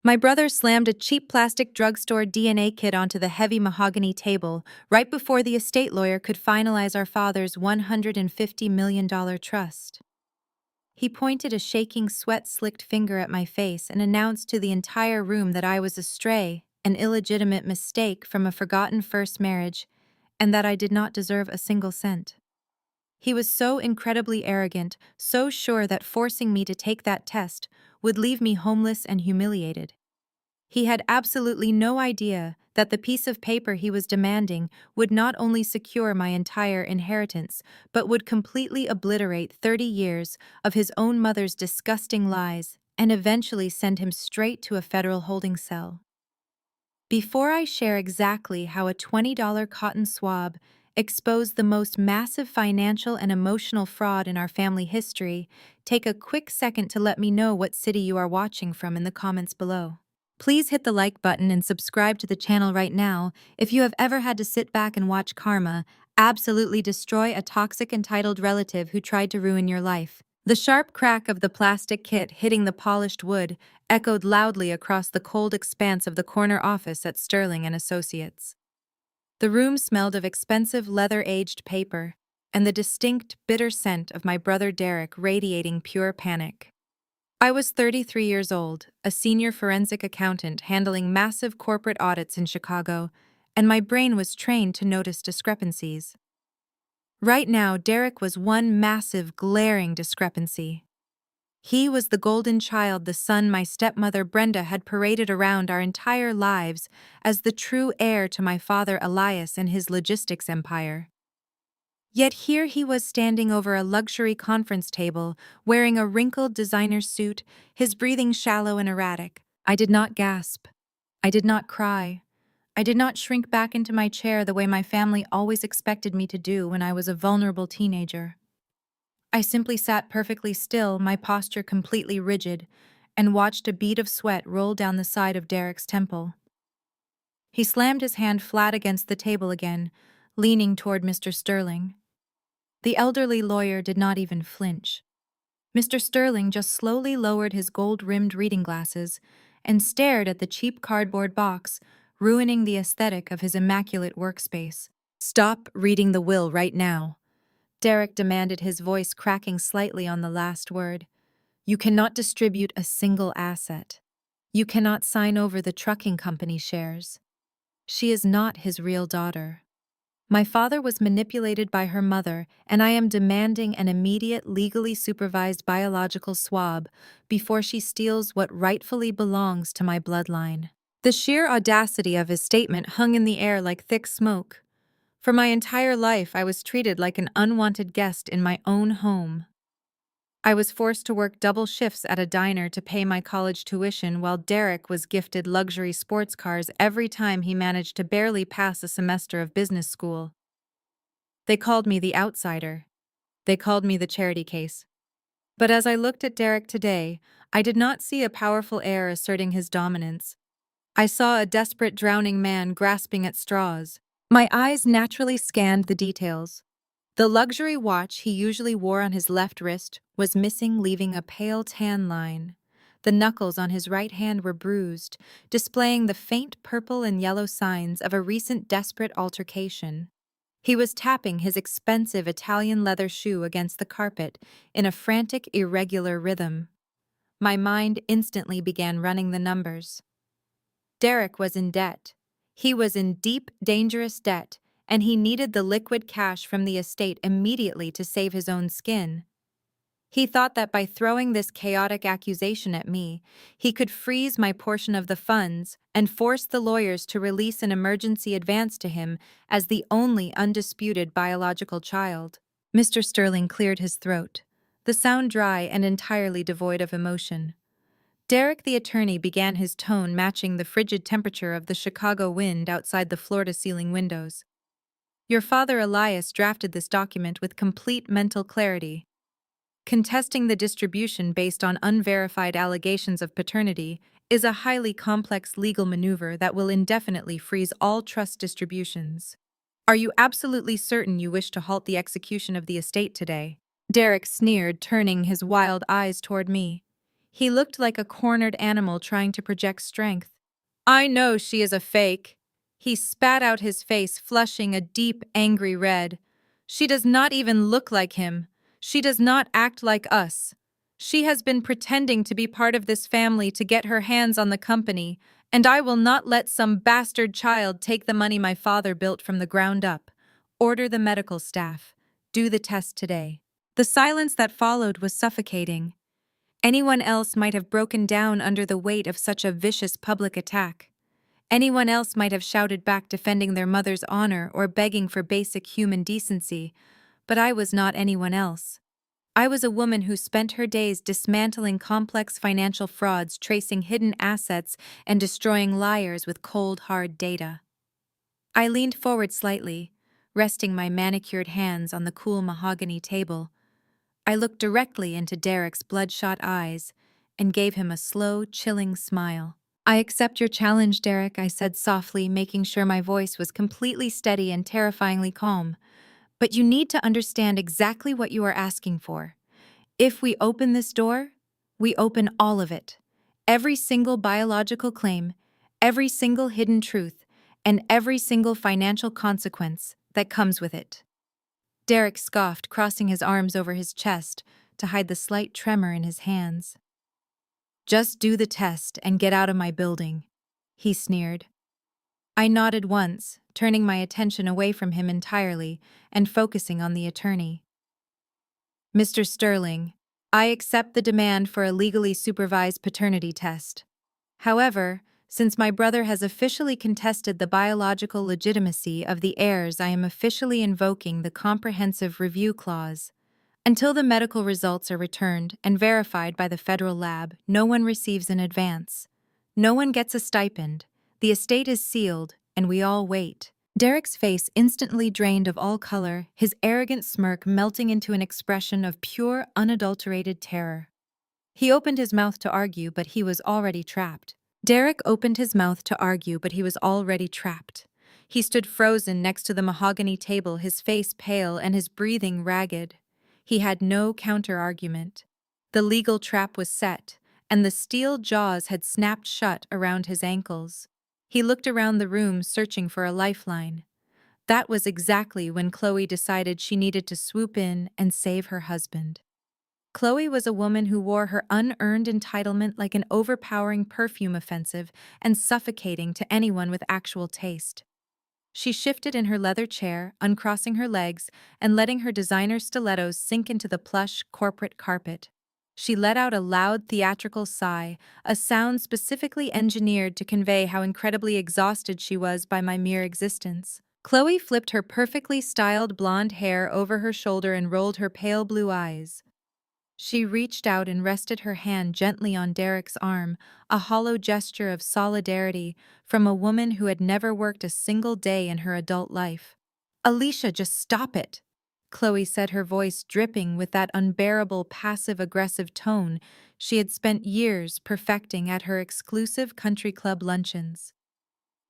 My brother slammed a cheap plastic drugstore DNA kit onto the heavy mahogany table right before the estate lawyer could finalize our father's $150 million trust. He pointed a shaking, sweat-slicked finger at my face and announced to the entire room that I was a stray, an illegitimate mistake from a forgotten first marriage, and that I did not deserve a single cent. He was so incredibly arrogant, so sure that forcing me to take that test would leave me homeless and humiliated. He had absolutely no idea that the piece of paper he was demanding would not only secure my entire inheritance, but would completely obliterate 30 years of his own mother's disgusting lies and eventually send him straight to a federal holding cell. Before I share exactly how a $20 cotton swab exposed the most massive financial and emotional fraud in our family history, take a quick second to let me know what city you are watching from in the comments below. Please hit the like button and subscribe to the channel right now if you have ever had to sit back and watch karma absolutely destroy a toxic entitled relative who tried to ruin your life. The sharp crack of the plastic kit hitting the polished wood echoed loudly across the cold expanse of the corner office at Sterling and Associates. The room smelled of expensive leather-aged paper and the distinct, bitter scent of my brother Derek radiating pure panic. I was 33 years old, a senior forensic accountant handling massive corporate audits in Chicago, and my brain was trained to notice discrepancies. Right now, Derek was one massive, glaring discrepancy. He was the golden child, the son my stepmother Brenda had paraded around our entire lives as the true heir to my father Elias and his logistics empire. Yet here he was standing over a luxury conference table, wearing a wrinkled designer suit, his breathing shallow and erratic. I did not gasp. I did not cry. I did not shrink back into my chair the way my family always expected me to do when I was a vulnerable teenager. I simply sat perfectly still, my posture completely rigid, and watched a bead of sweat roll down the side of Derek's temple. He slammed his hand flat against the table again, leaning toward Mr. Sterling. The elderly lawyer did not even flinch. Mr. Sterling just slowly lowered his gold-rimmed reading glasses and stared at the cheap cardboard box, ruining the aesthetic of his immaculate workspace. "Stop reading the will right now," Derek demanded, his voice cracking slightly on the last word. "You cannot distribute a single asset. You cannot sign over the trucking company shares. She is not his real daughter. My father was manipulated by her mother, and I am demanding an immediate, legally supervised biological swab before she steals what rightfully belongs to my bloodline." The sheer audacity of his statement hung in the air like thick smoke. For my entire life, I was treated like an unwanted guest in my own home. I was forced to work double shifts at a diner to pay my college tuition while Derek was gifted luxury sports cars every time he managed to barely pass a semester of business school. They called me the outsider. They called me the charity case. But as I looked at Derek today, I did not see a powerful heir asserting his dominance. I saw a desperate, drowning man grasping at straws. My eyes naturally scanned the details. The luxury watch he usually wore on his left wrist was missing, leaving a pale tan line. The knuckles on his right hand were bruised, displaying the faint purple and yellow signs of a recent desperate altercation. He was tapping his expensive Italian leather shoe against the carpet in a frantic, irregular rhythm. My mind instantly began running the numbers. Derek was in debt. He was in deep, dangerous debt, and he needed the liquid cash from the estate immediately to save his own skin. He thought that by throwing this chaotic accusation at me, he could freeze my portion of the funds and force the lawyers to release an emergency advance to him as the only undisputed biological child. Mr. Sterling cleared his throat, the sound dry and entirely devoid of emotion. Derek the attorney began, his tone matching the frigid temperature of the Chicago wind outside the floor-to-ceiling windows. "Your father Elias drafted this document with complete mental clarity. Contesting the distribution based on unverified allegations of paternity is a highly complex legal maneuver that will indefinitely freeze all trust distributions. Are you absolutely certain you wish to halt the execution of the estate today?" Derek sneered, turning his wild eyes toward me. He looked like a cornered animal trying to project strength. I know she is a fake. He spat out his face, flushing a deep, angry red. She does not even look like him. She does not act like us. She has been pretending to be part of this family to get her hands on the company, and I will not let some bastard child take the money my father built from the ground up. Order the medical staff. Do the test today. The silence that followed was suffocating. Anyone else might have broken down under the weight of such a vicious public attack. Anyone else might have shouted back defending their mother's honor or begging for basic human decency, but I was not anyone else. I was a woman who spent her days dismantling complex financial frauds, tracing hidden assets, and destroying liars with cold, hard data. I leaned forward slightly, resting my manicured hands on the cool mahogany table. I looked directly into Derek's bloodshot eyes and gave him a slow, chilling smile. I accept your challenge, Derek, I said softly, making sure my voice was completely steady and terrifyingly calm. But you need to understand exactly what you are asking for. If we open this door, we open all of it. Every single biological claim, every single hidden truth, and every single financial consequence that comes with it. Derek scoffed, crossing his arms over his chest to hide the slight tremor in his hands. Just do the test and get out of my building, he sneered. I nodded once, turning my attention away from him entirely and focusing on the attorney. Mr. Sterling, I accept the demand for a legally supervised paternity test. However, since my brother has officially contested the biological legitimacy of the heirs, I am officially invoking the comprehensive review clause. Until the medical results are returned and verified by the federal lab, no one receives an advance. No one gets a stipend. The estate is sealed, and we all wait. Derek's face instantly drained of all color, his arrogant smirk melting into an expression of pure, unadulterated terror. He opened his mouth to argue, but he was already trapped. Derek opened his mouth to argue, but he was already trapped. He stood frozen next to the mahogany table, his face pale and his breathing ragged. He had no counter-argument. The legal trap was set, and the steel jaws had snapped shut around his ankles. He looked around the room, searching for a lifeline. That was exactly when Chloe decided she needed to swoop in and save her husband. Chloe was a woman who wore her unearned entitlement like an overpowering perfume, offensive and suffocating to anyone with actual taste. She shifted in her leather chair, uncrossing her legs and letting her designer stilettos sink into the plush, corporate carpet. She let out a loud, theatrical sigh, a sound specifically engineered to convey how incredibly exhausted she was by my mere existence. Chloe flipped her perfectly styled blonde hair over her shoulder and rolled her pale blue eyes. She reached out and rested her hand gently on Derek's arm, a hollow gesture of solidarity from a woman who had never worked a single day in her adult life. Alicia, just stop it, Chloe said, her voice dripping with that unbearable passive-aggressive tone she had spent years perfecting at her exclusive country club luncheons.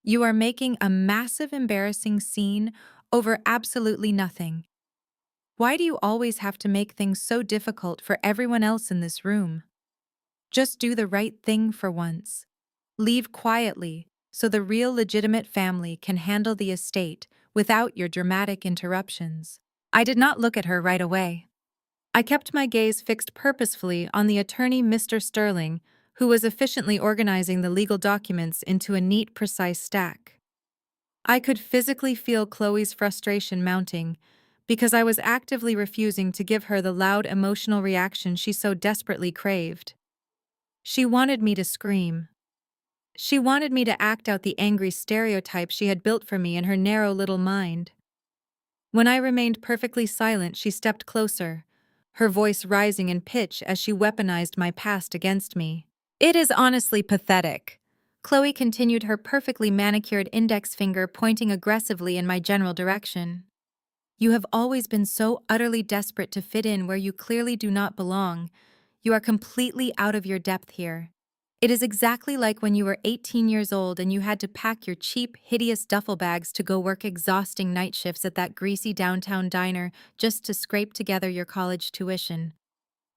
You are making a massive, embarrassing scene over absolutely nothing. Why do you always have to make things so difficult for everyone else in this room? Just do the right thing for once. Leave quietly so the real legitimate family can handle the estate without your dramatic interruptions. I did not look at her right away. I kept my gaze fixed purposefully on the attorney, Mr. Sterling, who was efficiently organizing the legal documents into a neat, precise stack. I could physically feel Chloe's frustration mounting, because I was actively refusing to give her the loud emotional reaction she so desperately craved. She wanted me to scream. She wanted me to act out the angry stereotype she had built for me in her narrow little mind. When I remained perfectly silent, she stepped closer, her voice rising in pitch as she weaponized my past against me. It is honestly pathetic. Chloe continued, her perfectly manicured index finger pointing aggressively in my general direction. You have always been so utterly desperate to fit in where you clearly do not belong. You are completely out of your depth here. It is exactly like when you were 18 years old and you had to pack your cheap, hideous duffel bags to go work exhausting night shifts at that greasy downtown diner just to scrape together your college tuition.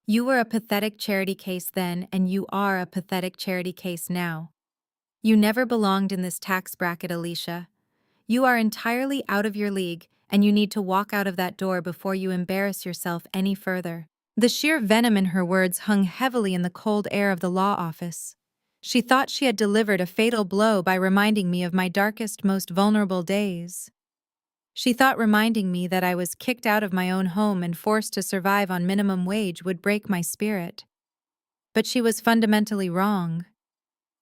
You were a pathetic charity case then, and you are a pathetic charity case now. You never belonged in this tax bracket, Alicia. You are entirely out of your league, and you need to walk out of that door before you embarrass yourself any further. The sheer venom in her words hung heavily in the cold air of the law office. She thought she had delivered a fatal blow by reminding me of my darkest, most vulnerable days. She thought reminding me that I was kicked out of my own home and forced to survive on minimum wage would break my spirit. But she was fundamentally wrong.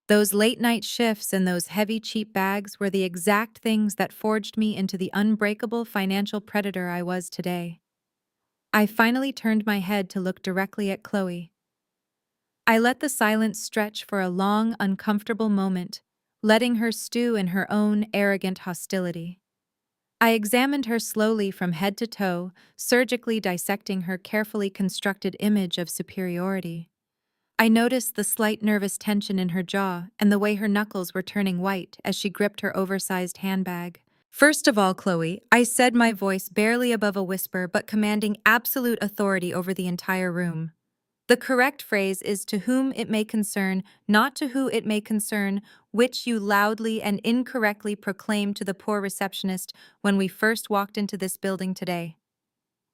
Those late-night shifts and those heavy, cheap bags were the exact things that forged me into the unbreakable financial predator I was today. I finally turned my head to look directly at Chloe. I let the silence stretch for a long, uncomfortable moment, letting her stew in her own arrogant hostility. I examined her slowly from head to toe, surgically dissecting her carefully constructed image of superiority. I noticed the slight nervous tension in her jaw and the way her knuckles were turning white as she gripped her oversized handbag. "First of all, Chloe," I said, my voice barely above a whisper but commanding absolute authority over the entire room. "The correct phrase is 'to whom it may concern,' not 'to who it may concern,' which you loudly and incorrectly proclaimed to the poor receptionist when we first walked into this building today.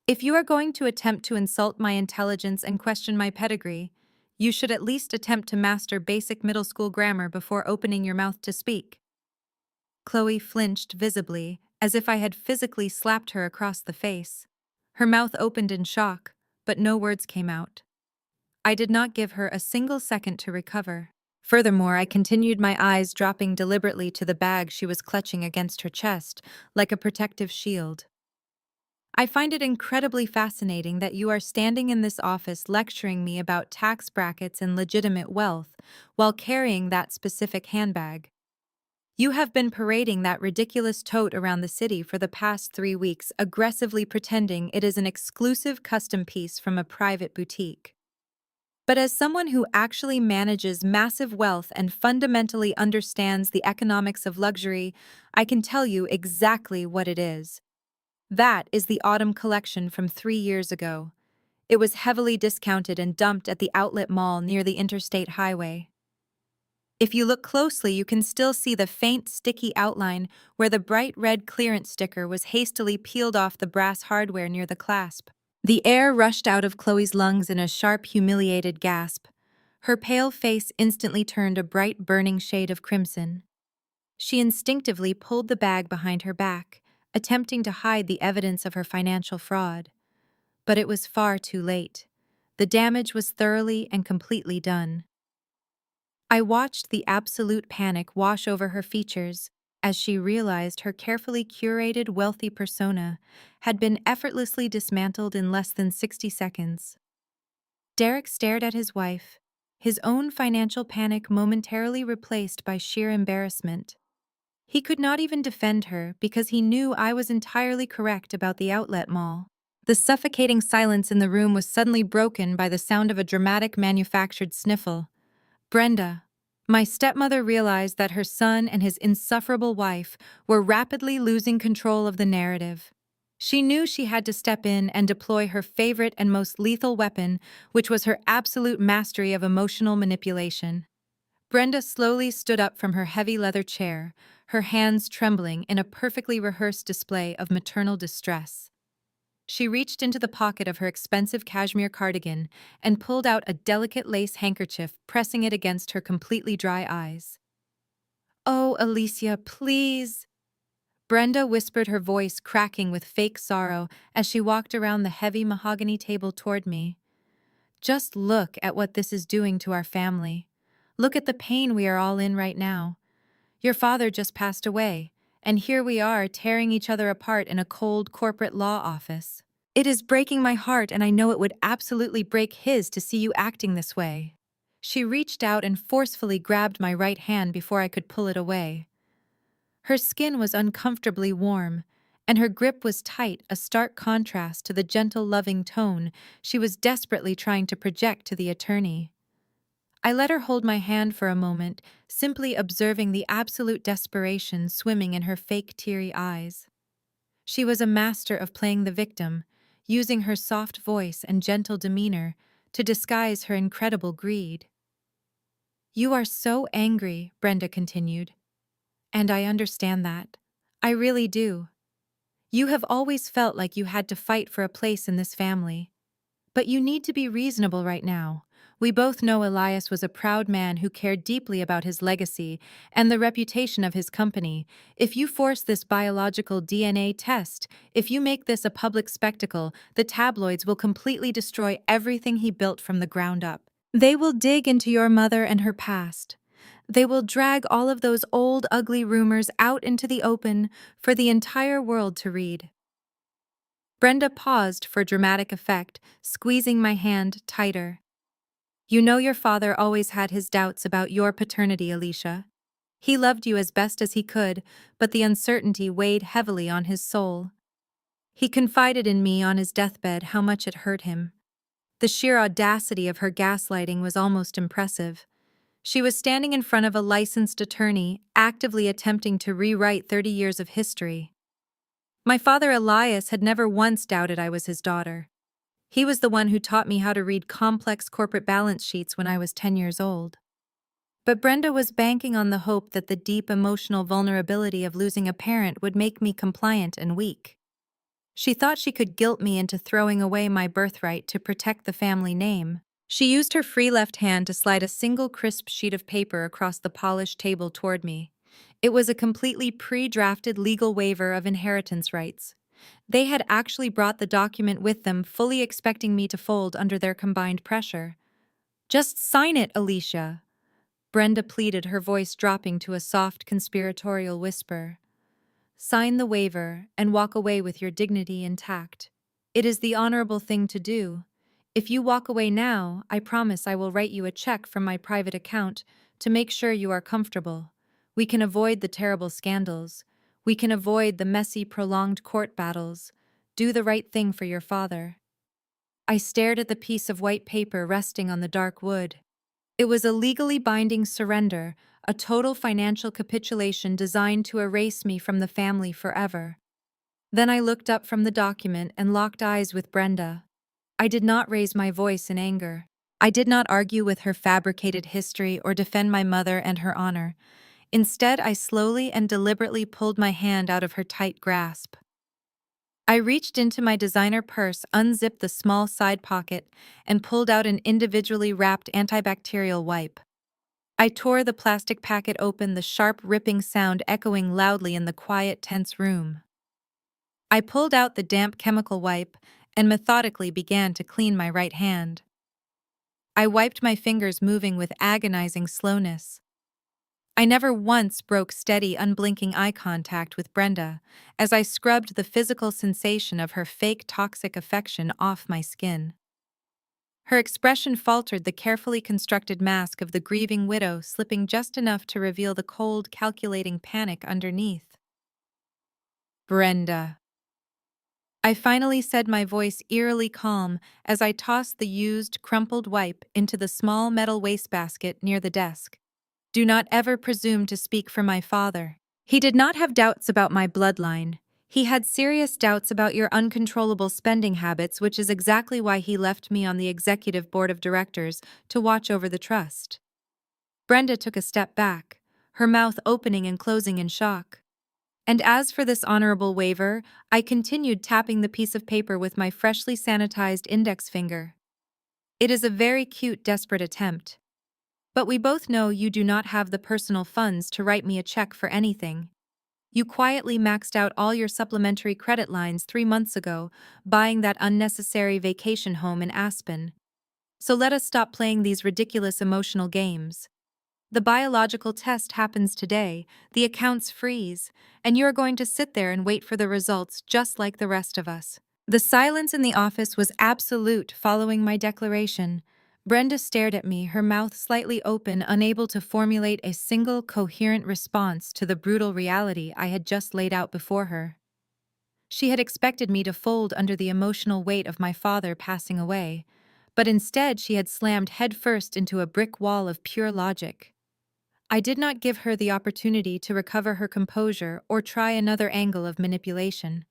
If you are going to attempt to insult my intelligence and question my pedigree, you should at least attempt to master basic middle school grammar before opening your mouth to speak." Chloe flinched visibly, as if I had physically slapped her across the face. Her mouth opened in shock, but no words came out. I did not give her a single second to recover. Furthermore, I continued, my eyes dropping deliberately to the bag she was clutching against her chest, like a protective shield. "I find it incredibly fascinating that you are standing in this office lecturing me about tax brackets and legitimate wealth while carrying that specific handbag. You have been parading that ridiculous tote around the city for the past 3 weeks, aggressively pretending it is an exclusive custom piece from a private boutique. But as someone who actually manages massive wealth and fundamentally understands the economics of luxury, I can tell you exactly what it is. That is the autumn collection from 3 years ago. It was heavily discounted and dumped at the outlet mall near the interstate highway. If you look closely, you can still see the faint, sticky outline where the bright red clearance sticker was hastily peeled off the brass hardware near the clasp. The air rushed out of Chloe's lungs in a sharp, humiliated gasp. Her pale face instantly turned a bright, burning shade of crimson. She instinctively pulled the bag behind her back, attempting to hide the evidence of her financial fraud. But it was far too late. The damage was thoroughly and completely done. I watched the absolute panic wash over her features as she realized her carefully curated, wealthy persona had been effortlessly dismantled in less than 60 seconds. Derek stared at his wife, his own financial panic momentarily replaced by sheer embarrassment. He could not even defend her because he knew I was entirely correct about the outlet mall. The suffocating silence in the room was suddenly broken by the sound of a dramatic manufactured sniffle. "Brenda." My stepmother realized that her son and his insufferable wife were rapidly losing control of the narrative. She knew she had to step in and deploy her favorite and most lethal weapon, which was her absolute mastery of emotional manipulation. Brenda slowly stood up from her heavy leather chair, her hands trembling in a perfectly rehearsed display of maternal distress. She reached into the pocket of her expensive cashmere cardigan and pulled out a delicate lace handkerchief, pressing it against her completely dry eyes. "Oh, Alicia, please," Brenda whispered, her voice cracking with fake sorrow as she walked around the heavy mahogany table toward me. "Just look at what this is doing to our family. Look at the pain we are all in right now. Your father just passed away, and here we are tearing each other apart in a cold corporate law office. It is breaking my heart, and I know it would absolutely break his to see you acting this way." She reached out and forcefully grabbed my right hand before I could pull it away. Her skin was uncomfortably warm, and her grip was tight, a stark contrast to the gentle, loving tone she was desperately trying to project to the attorney. I let her hold my hand for a moment, simply observing the absolute desperation swimming in her fake, teary eyes. She was a master of playing the victim, using her soft voice and gentle demeanor to disguise her incredible greed. "You are so angry," Brenda continued. "And I understand that. I really do. You have always felt like you had to fight for a place in this family. But you need to be reasonable right now. We both know Elias was a proud man who cared deeply about his legacy and the reputation of his company. If you force this biological DNA test, if you make this a public spectacle, the tabloids will completely destroy everything he built from the ground up. They will dig into your mother and her past. They will drag all of those old, ugly rumors out into the open for the entire world to read." Brenda paused for dramatic effect, squeezing my hand tighter. "You know your father always had his doubts about your paternity, Alicia. He loved you as best as he could, but the uncertainty weighed heavily on his soul. He confided in me on his deathbed how much it hurt him. The sheer audacity of her gaslighting was almost impressive. She was standing in front of a licensed attorney, actively attempting to rewrite 30 years of history. My father Elias had never once doubted I was his daughter. He was the one who taught me how to read complex corporate balance sheets when I was 10 years old. But Brenda was banking on the hope that the deep emotional vulnerability of losing a parent would make me compliant and weak. She thought she could guilt me into throwing away my birthright to protect the family name. She used her free left hand to slide a single crisp sheet of paper across the polished table toward me. It was a completely pre-drafted legal waiver of inheritance rights. They had actually brought the document with them, fully expecting me to fold under their combined pressure. "Just sign it, Alicia," Brenda pleaded, her voice dropping to a soft conspiratorial whisper. "Sign the waiver and walk away with your dignity intact. It is the honorable thing to do. If you walk away now, I promise I will write you a check from my private account to make sure you are comfortable. We can avoid the terrible scandals. We can avoid the messy, prolonged court battles. Do the right thing for your father." I stared at the piece of white paper resting on the dark wood. It was a legally binding surrender, a total financial capitulation designed to erase me from the family forever. Then I looked up from the document and locked eyes with Brenda. I did not raise my voice in anger. I did not argue with her fabricated history or defend my mother and her honor. Instead, I slowly and deliberately pulled my hand out of her tight grasp. I reached into my designer purse, unzipped the small side pocket, and pulled out an individually wrapped antibacterial wipe. I tore the plastic packet open, the sharp ripping sound echoing loudly in the quiet, tense room. I pulled out the damp chemical wipe and methodically began to clean my right hand. I wiped my fingers, moving with agonizing slowness. I never once broke steady, unblinking eye contact with Brenda as I scrubbed the physical sensation of her fake toxic affection off my skin. Her expression faltered, the carefully constructed mask of the grieving widow slipping just enough to reveal the cold, calculating panic underneath. "Brenda," I finally said, my voice eerily calm as I tossed the used, crumpled wipe into the small metal wastebasket near the desk. "Do not ever presume to speak for my father. He did not have doubts about my bloodline. He had serious doubts about your uncontrollable spending habits, which is exactly why he left me on the executive board of directors to watch over the trust." Brenda took a step back, her mouth opening and closing in shock. And as for this honorable waiver, I continued tapping the piece of paper with my freshly sanitized index finger. "It is a very cute, desperate attempt. But we both know you do not have the personal funds to write me a check for anything. You quietly maxed out all your supplementary credit lines 3 months ago, buying that unnecessary vacation home in Aspen. So let us stop playing these ridiculous emotional games. The biological test happens today, the accounts freeze, and you're going to sit there and wait for the results just like the rest of us." The silence in the office was absolute following my declaration. Brenda stared at me, her mouth slightly open, unable to formulate a single coherent response to the brutal reality I had just laid out before her. She had expected me to fold under the emotional weight of my father passing away, but instead she had slammed headfirst into a brick wall of pure logic. I did not give her the opportunity to recover her composure or try another angle of manipulation.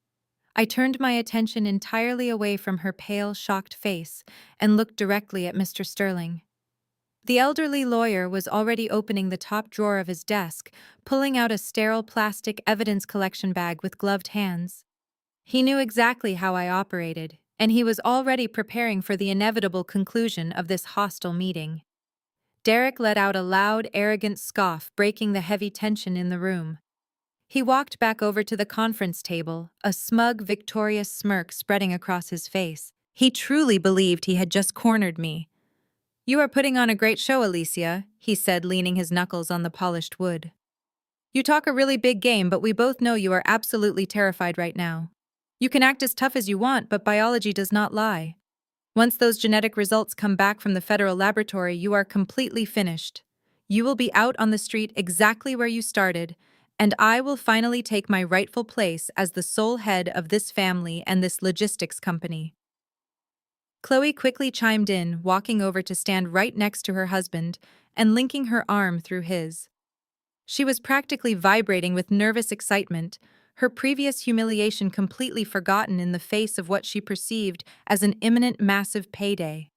I turned my attention entirely away from her pale, shocked face and looked directly at Mr. Sterling. The elderly lawyer was already opening the top drawer of his desk, pulling out a sterile plastic evidence collection bag with gloved hands. He knew exactly how I operated, and he was already preparing for the inevitable conclusion of this hostile meeting. Derek let out a loud, arrogant scoff, breaking the heavy tension in the room. He walked back over to the conference table, a smug, victorious smirk spreading across his face. He truly believed he had just cornered me. "You are putting on a great show, Alicia," he said, leaning his knuckles on the polished wood. "You talk a really big game, but we both know you are absolutely terrified right now. You can act as tough as you want, but biology does not lie. Once those genetic results come back from the federal laboratory, you are completely finished. You will be out on the street exactly where you started, and I will finally take my rightful place as the sole head of this family and this logistics company." Chloe quickly chimed in, walking over to stand right next to her husband and linking her arm through his. She was practically vibrating with nervous excitement, her previous humiliation completely forgotten in the face of what she perceived as an imminent massive payday.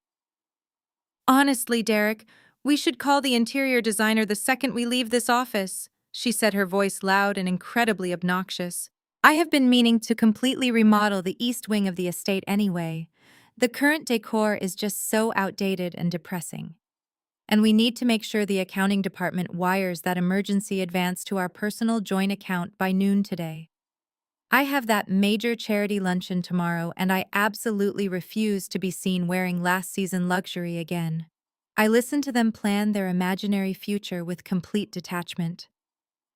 "Honestly, Derek, we should call the interior designer the second we leave this office," she said, her voice loud and incredibly obnoxious. "I have been meaning to completely remodel the east wing of the estate anyway. The current decor is just so outdated and depressing. And we need to make sure the accounting department wires that emergency advance to our personal joint account by noon today. I have that major charity luncheon tomorrow, and I absolutely refuse to be seen wearing last season luxury again." I listened to them plan their imaginary future with complete detachment.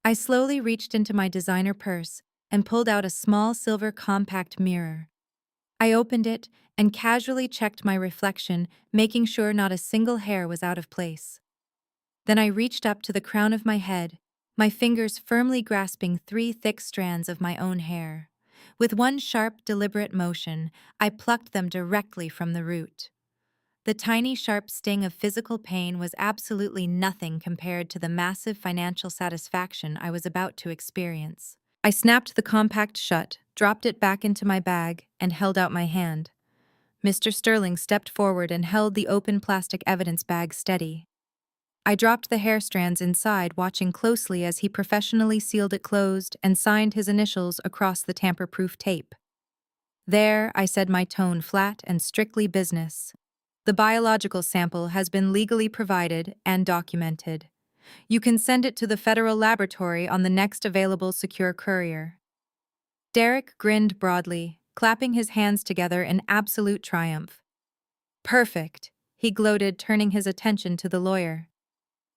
I slowly reached into my designer purse and pulled out a small silver compact mirror. I opened it and casually checked my reflection, making sure not a single hair was out of place. Then I reached up to the crown of my head, my fingers firmly grasping 3 thick strands of my own hair. With one sharp, deliberate motion, I plucked them directly from the root. The tiny, sharp sting of physical pain was absolutely nothing compared to the massive financial satisfaction I was about to experience. I snapped the compact shut, dropped it back into my bag, and held out my hand. Mr. Sterling stepped forward and held the open plastic evidence bag steady. I dropped the hair strands inside, watching closely as he professionally sealed it closed and signed his initials across the tamper-proof tape. "There," I said, my tone flat and strictly business. "The biological sample has been legally provided and documented. You can send it to the federal laboratory on the next available secure courier." Derek grinned broadly, clapping his hands together in absolute triumph. "Perfect," he gloated, turning his attention to the lawyer.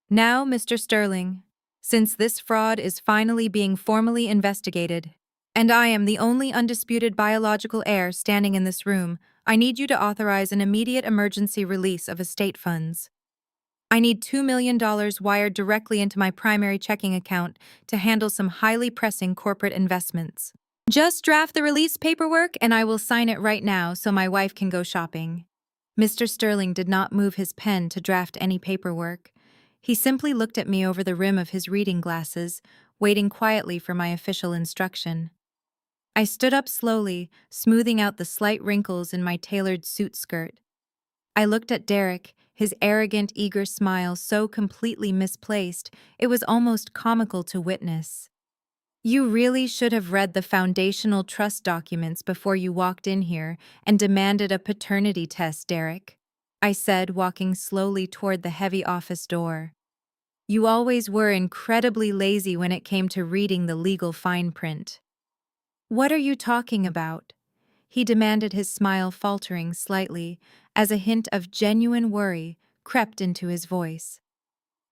"Now, Mr. Sterling, since this fraud is finally being formally investigated, and I am the only undisputed biological heir standing in this room, I need you to authorize an immediate emergency release of estate funds. I need $2 million wired directly into my primary checking account to handle some highly pressing corporate investments. Just draft the release paperwork and I will sign it right now so my wife can go shopping." Mr. Sterling did not move his pen to draft any paperwork. He simply looked at me over the rim of his reading glasses, waiting quietly for my official instruction. I stood up slowly, smoothing out the slight wrinkles in my tailored suit skirt. I looked at Derek, his arrogant, eager smile so completely misplaced, it was almost comical to witness. "You really should have read the foundational trust documents before you walked in here and demanded a paternity test, Derek," I said, walking slowly toward the heavy office door. "You always were incredibly lazy when it came to reading the legal fine print." "What are you talking about?" he demanded, his smile faltering slightly as a hint of genuine worry crept into his voice.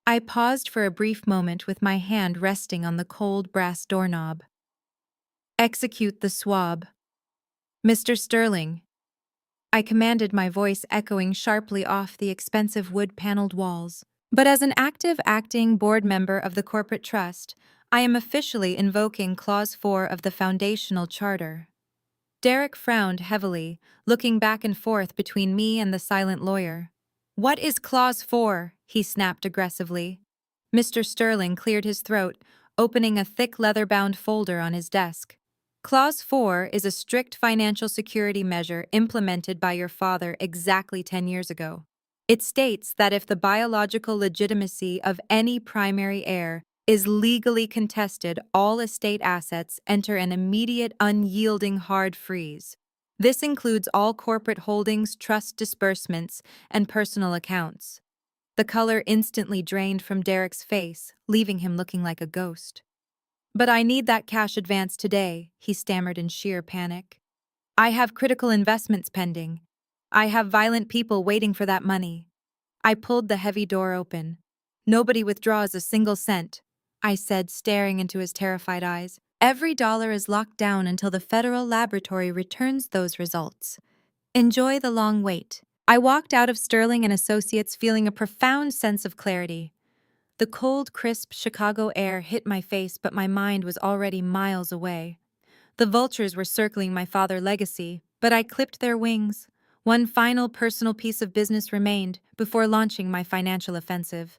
I paused for a brief moment with my hand resting on the cold brass doorknob. "Execute the swab. Mr. Sterling," I commanded, my voice echoing sharply off the expensive wood-paneled walls. "But as an active acting board member of the corporate trust, I am officially invoking Clause 4 of the Foundational Charter." Derek frowned heavily, looking back and forth between me and the silent lawyer. "What is Clause 4? He snapped aggressively. Mr. Sterling cleared his throat, opening a thick leather-bound folder on his desk. Clause 4 is a strict financial security measure implemented by your father exactly 10 years ago. It states that if the biological legitimacy of any primary heir is legally contested, all estate assets enter an immediate, unyielding hard freeze. This includes all corporate holdings, trust disbursements, and personal accounts. The color instantly drained from Derek's face, leaving him looking like a ghost. "But I need that cash advance today," he stammered in sheer panic. "I have critical investments pending. I have violent people waiting for that money." I pulled the heavy door open. "Nobody withdraws a single cent," I said, staring into his terrified eyes. "Every dollar is locked down until the federal laboratory returns those results. Enjoy the long wait." I walked out of Sterling and Associates feeling a profound sense of clarity. The cold, crisp Chicago air hit my face, but my mind was already miles away. The vultures were circling my father's legacy, but I clipped their wings. One final personal piece of business remained before launching my financial offensive.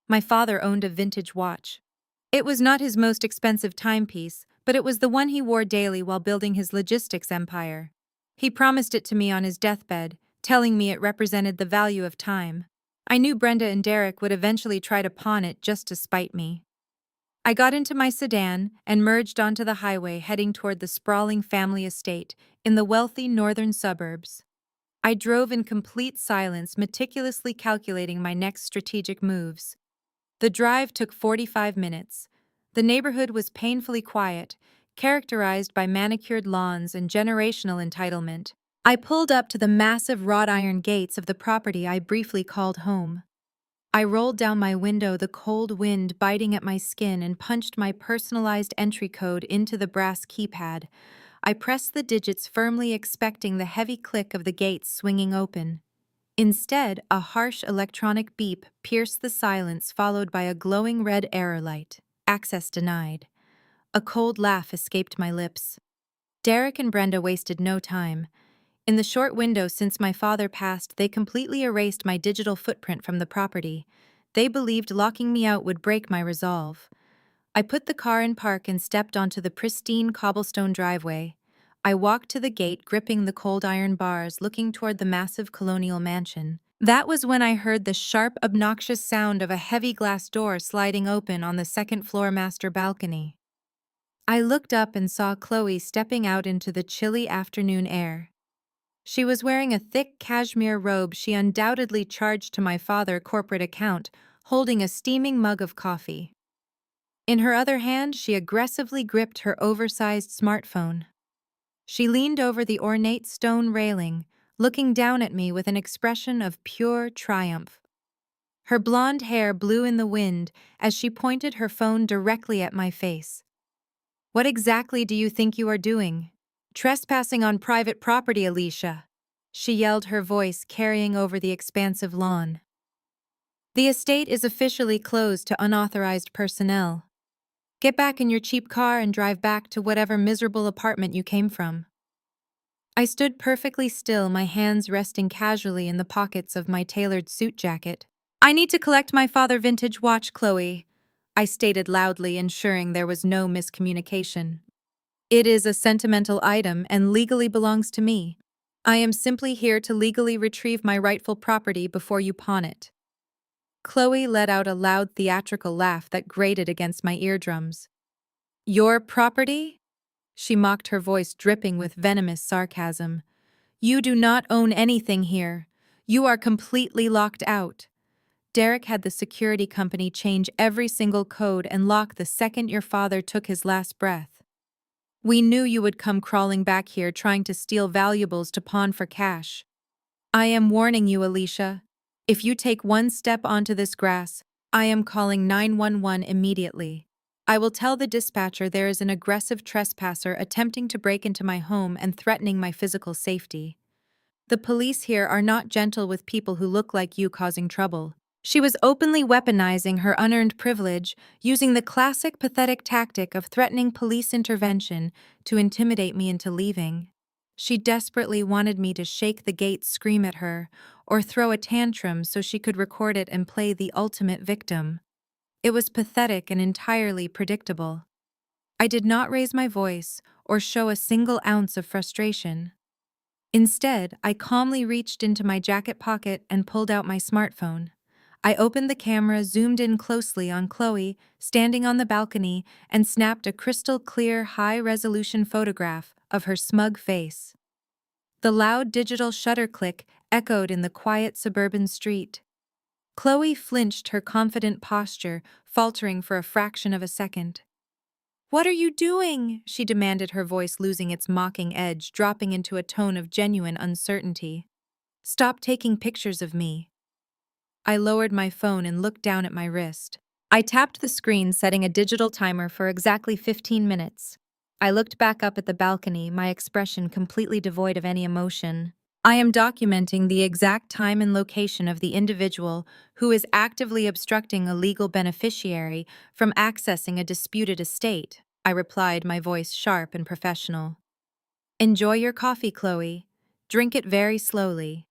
My father owned a vintage watch. It was not his most expensive timepiece, but it was the one he wore daily while building his logistics empire. He promised it to me on his deathbed, telling me it represented the value of time. I knew Brenda and Derek would eventually try to pawn it just to spite me. I got into my sedan and merged onto the highway, heading toward the sprawling family estate in the wealthy northern suburbs. I drove in complete silence, meticulously calculating my next strategic moves. The drive took 45 minutes. The neighborhood was painfully quiet, characterized by manicured lawns and generational entitlement. I pulled up to the massive wrought iron gates of the property I briefly called home. I rolled down my window, the cold wind biting at my skin, and punched my personalized entry code into the brass keypad. I pressed the digits firmly, expecting the heavy click of the gates swinging open. Instead, a harsh electronic beep pierced the silence, followed by a glowing red error light. "Access denied." A cold laugh escaped my lips. Derek and Brenda wasted no time. In the short window since my father passed, they completely erased my digital footprint from the property. They believed locking me out would break my resolve. I put the car in park and stepped onto the pristine cobblestone driveway. I walked to the gate, gripping the cold iron bars, looking toward the massive colonial mansion. That was when I heard the sharp, obnoxious sound of a heavy glass door sliding open on the second-floor master balcony. I looked up and saw Chloe stepping out into the chilly afternoon air. She was wearing a thick cashmere robe she undoubtedly charged to my father's corporate account, holding a steaming mug of coffee. In her other hand, she aggressively gripped her oversized smartphone. She leaned over the ornate stone railing, looking down at me with an expression of pure triumph. Her blonde hair blew in the wind as she pointed her phone directly at my face. "What exactly do you think you are doing? Trespassing on private property, Alicia," she yelled, her voice carrying over the expansive lawn. "The estate is officially closed to unauthorized personnel. Get back in your cheap car and drive back to whatever miserable apartment you came from." I stood perfectly still, my hands resting casually in the pockets of my tailored suit jacket. "I need to collect my father's vintage watch, Chloe," I stated loudly, ensuring there was no miscommunication. "It is a sentimental item and legally belongs to me. I am simply here to legally retrieve my rightful property before you pawn it." Chloe let out a loud theatrical laugh that grated against my eardrums. "Your property?" She mocked, her voice dripping with venomous sarcasm. "You do not own anything here. You are completely locked out. Derek had the security company change every single code and lock the second your father took his last breath. We knew you would come crawling back here trying to steal valuables to pawn for cash. I am warning you, Alicia. If you take one step onto this grass, I am calling 911 immediately. I will tell the dispatcher there is an aggressive trespasser attempting to break into my home and threatening my physical safety. The police here are not gentle with people who look like you causing trouble." She was openly weaponizing her unearned privilege, using the classic pathetic tactic of threatening police intervention to intimidate me into leaving. She desperately wanted me to shake the gate, scream at her, or throw a tantrum so she could record it and play the ultimate victim. It was pathetic and entirely predictable. I did not raise my voice or show a single ounce of frustration. Instead, I calmly reached into my jacket pocket and pulled out my smartphone. I opened the camera, zoomed in closely on Chloe, standing on the balcony, and snapped a crystal clear, high-resolution photograph of her smug face. The loud digital shutter click echoed in the quiet suburban street. Chloe flinched, her confident posture faltering for a fraction of a second. "What are you doing?" she demanded, her voice losing its mocking edge, dropping into a tone of genuine uncertainty. "Stop taking pictures of me." I lowered my phone and looked down at my wrist. I tapped the screen, setting a digital timer for exactly 15 minutes. I looked back up at the balcony, my expression completely devoid of any emotion. I am documenting the exact time and location of the individual who is actively obstructing a legal beneficiary from accessing a disputed estate, I replied, my voice sharp and professional. "Enjoy your coffee, Chloe. Drink it very slowly."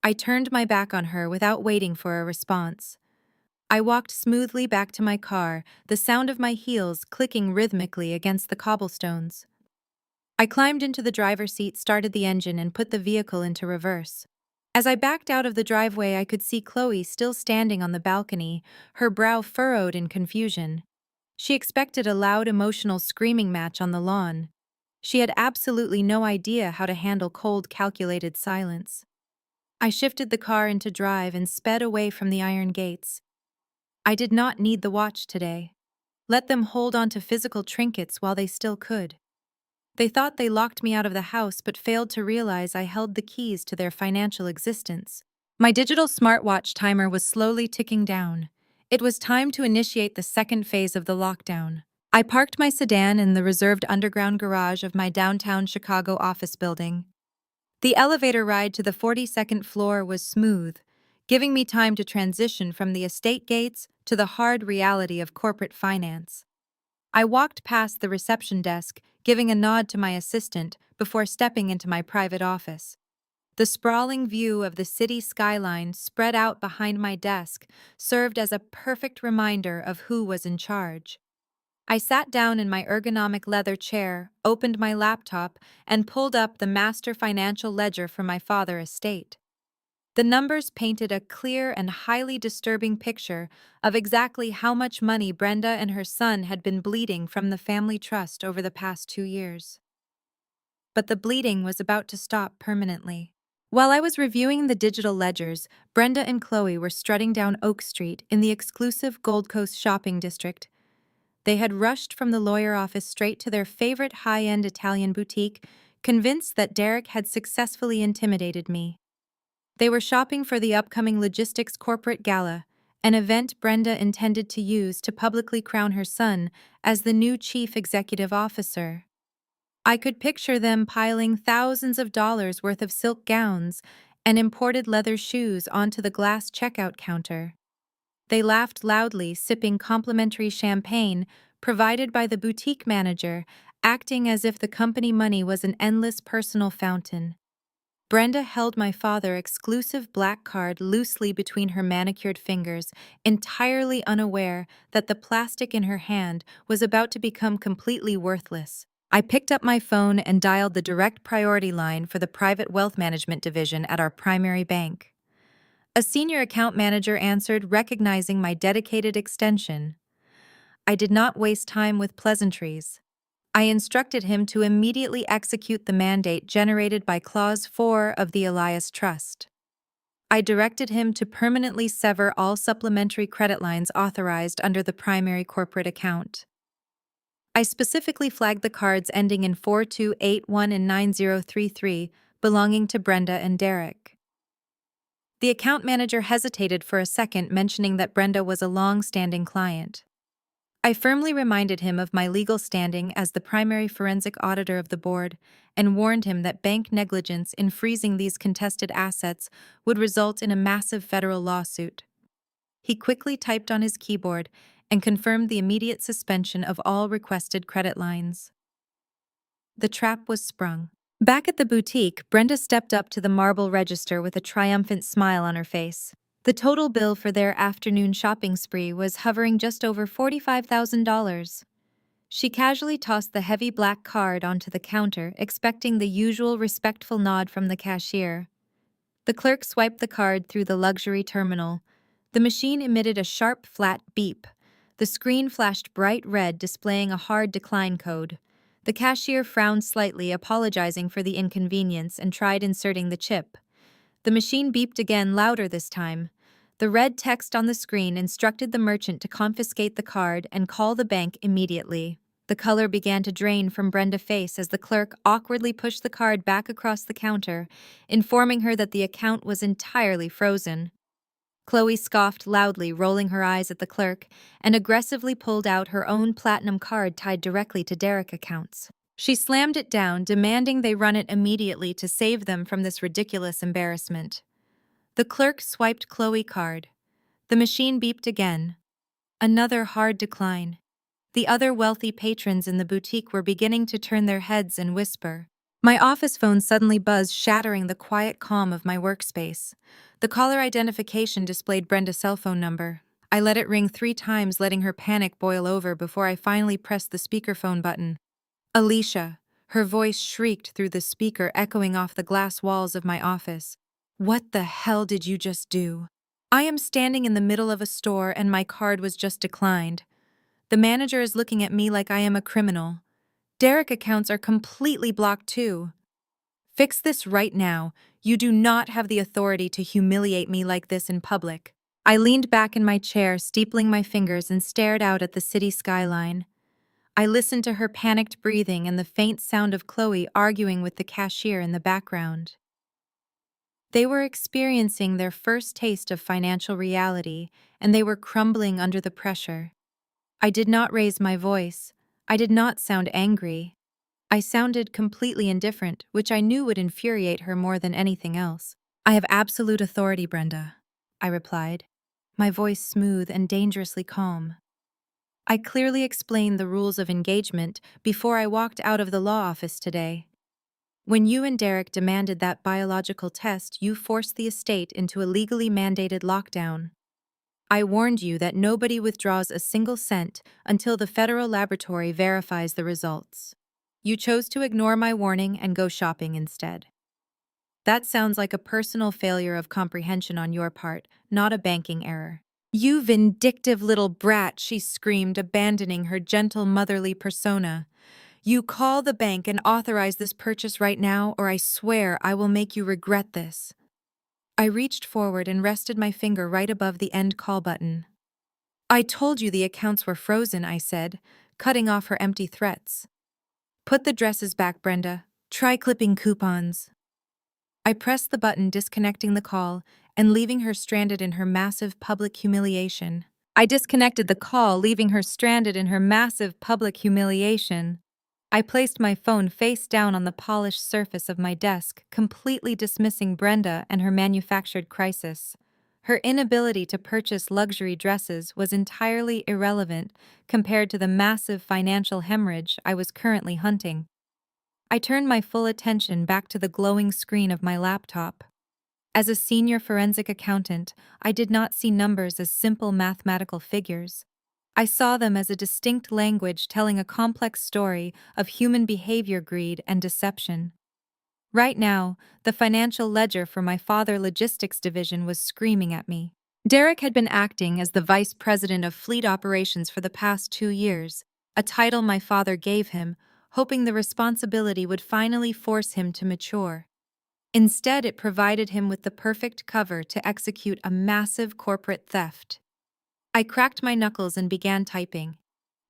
I turned my back on her without waiting for a response. I walked smoothly back to my car, the sound of my heels clicking rhythmically against the cobblestones. I climbed into the driver's seat, started the engine, and put the vehicle into reverse. As I backed out of the driveway, I could see Chloe still standing on the balcony, her brow furrowed in confusion. She expected a loud, emotional screaming match on the lawn. She had absolutely no idea how to handle cold, calculated silence. I shifted the car into drive and sped away from the iron gates. I did not need the watch today. Let them hold on to physical trinkets while they still could. They thought they locked me out of the house but failed to realize I held the keys to their financial existence. My digital smartwatch timer was slowly ticking down. It was time to initiate the second phase of the lockdown. I parked my sedan in the reserved underground garage of my downtown Chicago office building. The elevator ride to the 42nd floor was smooth, giving me time to transition from the estate gates to the hard reality of corporate finance. I walked past the reception desk, giving a nod to my assistant before stepping into my private office. The sprawling view of the city skyline spread out behind my desk served as a perfect reminder of who was in charge. I sat down in my ergonomic leather chair, opened my laptop, and pulled up the master financial ledger for my father's estate. The numbers painted a clear and highly disturbing picture of exactly how much money Brenda and her son had been bleeding from the family trust over the past 2 years. But the bleeding was about to stop permanently. While I was reviewing the digital ledgers, Brenda and Chloe were strutting down Oak Street in the exclusive Gold Coast shopping district. They had rushed from the lawyer office straight to their favorite high-end Italian boutique, convinced that Derek had successfully intimidated me. They were shopping for the upcoming logistics corporate gala, an event Brenda intended to use to publicly crown her son as the new chief executive officer. I could picture them piling thousands of dollars worth of silk gowns and imported leather shoes onto the glass checkout counter. They laughed loudly, sipping complimentary champagne provided by the boutique manager, acting as if the company money was an endless personal fountain. Brenda held my father's exclusive black card loosely between her manicured fingers, entirely unaware that the plastic in her hand was about to become completely worthless. I picked up my phone and dialed the direct priority line for the private wealth management division at our primary bank. A senior account manager answered, recognizing my dedicated extension. I did not waste time with pleasantries. I instructed him to immediately execute the mandate generated by Clause 4 of the Elias Trust. I directed him to permanently sever all supplementary credit lines authorized under the primary corporate account. I specifically flagged the cards ending in 4281 and 9033 belonging to Brenda and Derek. The account manager hesitated for a second, mentioning that Brenda was a long-standing client. I firmly reminded him of my legal standing as the primary forensic auditor of the board and warned him that bank negligence in freezing these contested assets would result in a massive federal lawsuit. He quickly typed on his keyboard and confirmed the immediate suspension of all requested credit lines. The trap was sprung. Back at the boutique, Brenda stepped up to the marble register with a triumphant smile on her face. The total bill for their afternoon shopping spree was hovering just over $45,000. She casually tossed the heavy black card onto the counter, expecting the usual respectful nod from the cashier. The clerk swiped the card through the luxury terminal. The machine emitted a sharp, flat beep. The screen flashed bright red, displaying a hard decline code. The cashier frowned slightly, apologizing for the inconvenience, and tried inserting the chip. The machine beeped again, louder this time. The red text on the screen instructed the merchant to confiscate the card and call the bank immediately. The color began to drain from Brenda's face as the clerk awkwardly pushed the card back across the counter, informing her that the account was entirely frozen. Chloe scoffed loudly, rolling her eyes at the clerk, and aggressively pulled out her own platinum card tied directly to Derek accounts. She slammed it down, demanding they run it immediately to save them from this ridiculous embarrassment. The clerk swiped Chloe's card. The machine beeped again. Another hard decline. The other wealthy patrons in the boutique were beginning to turn their heads and whisper. My office phone suddenly buzzed, shattering the quiet calm of my workspace. The caller identification displayed Brenda's cell phone number. I let it ring 3 times, letting her panic boil over before I finally pressed the speakerphone button. Alicia. Her voice shrieked through the speaker, echoing off the glass walls of my office. What the hell did you just do? I am standing in the middle of a store and my card was just declined. The manager is looking at me like I am a criminal. Derek accounts are completely blocked too. Fix this right now. You do not have the authority to humiliate me like this in public. I leaned back in my chair, steepling my fingers, and stared out at the city skyline. I listened to her panicked breathing and the faint sound of Chloe arguing with the cashier in the background. They were experiencing their first taste of financial reality, and they were crumbling under the pressure. I did not raise my voice. I did not sound angry. I sounded completely indifferent, which I knew would infuriate her more than anything else. I have absolute authority, Brenda, I replied, my voice smooth and dangerously calm. I clearly explained the rules of engagement before I walked out of the law office today. When you and Derek demanded that biological test, you forced the estate into a legally mandated lockdown. I warned you that nobody withdraws a single cent until the federal laboratory verifies the results. You chose to ignore my warning and go shopping instead. That sounds like a personal failure of comprehension on your part, not a banking error. You vindictive little brat, she screamed, abandoning her gentle motherly persona. You call the bank and authorize this purchase right now, or I swear I will make you regret this. I reached forward and rested my finger right above the end call button. I told you the accounts were frozen, I said, cutting off her empty threats. Put the dresses back, Brenda. Try clipping coupons. I pressed the button, disconnecting the call and leaving her stranded in her massive public humiliation. I disconnected the call, leaving her stranded in her massive public humiliation. I placed my phone face down on the polished surface of my desk, completely dismissing Brenda and her manufactured crisis. Her inability to purchase luxury dresses was entirely irrelevant compared to the massive financial hemorrhage I was currently hunting. I turned my full attention back to the glowing screen of my laptop. As a senior forensic accountant, I did not see numbers as simple mathematical figures. I saw them as a distinct language telling a complex story of human behavior, greed, and deception. Right now, the financial ledger for my father's logistics division was screaming at me. Derek had been acting as the vice president of fleet operations for the past 2 years, a title my father gave him, hoping the responsibility would finally force him to mature. Instead, it provided him with the perfect cover to execute a massive corporate theft. I cracked my knuckles and began typing.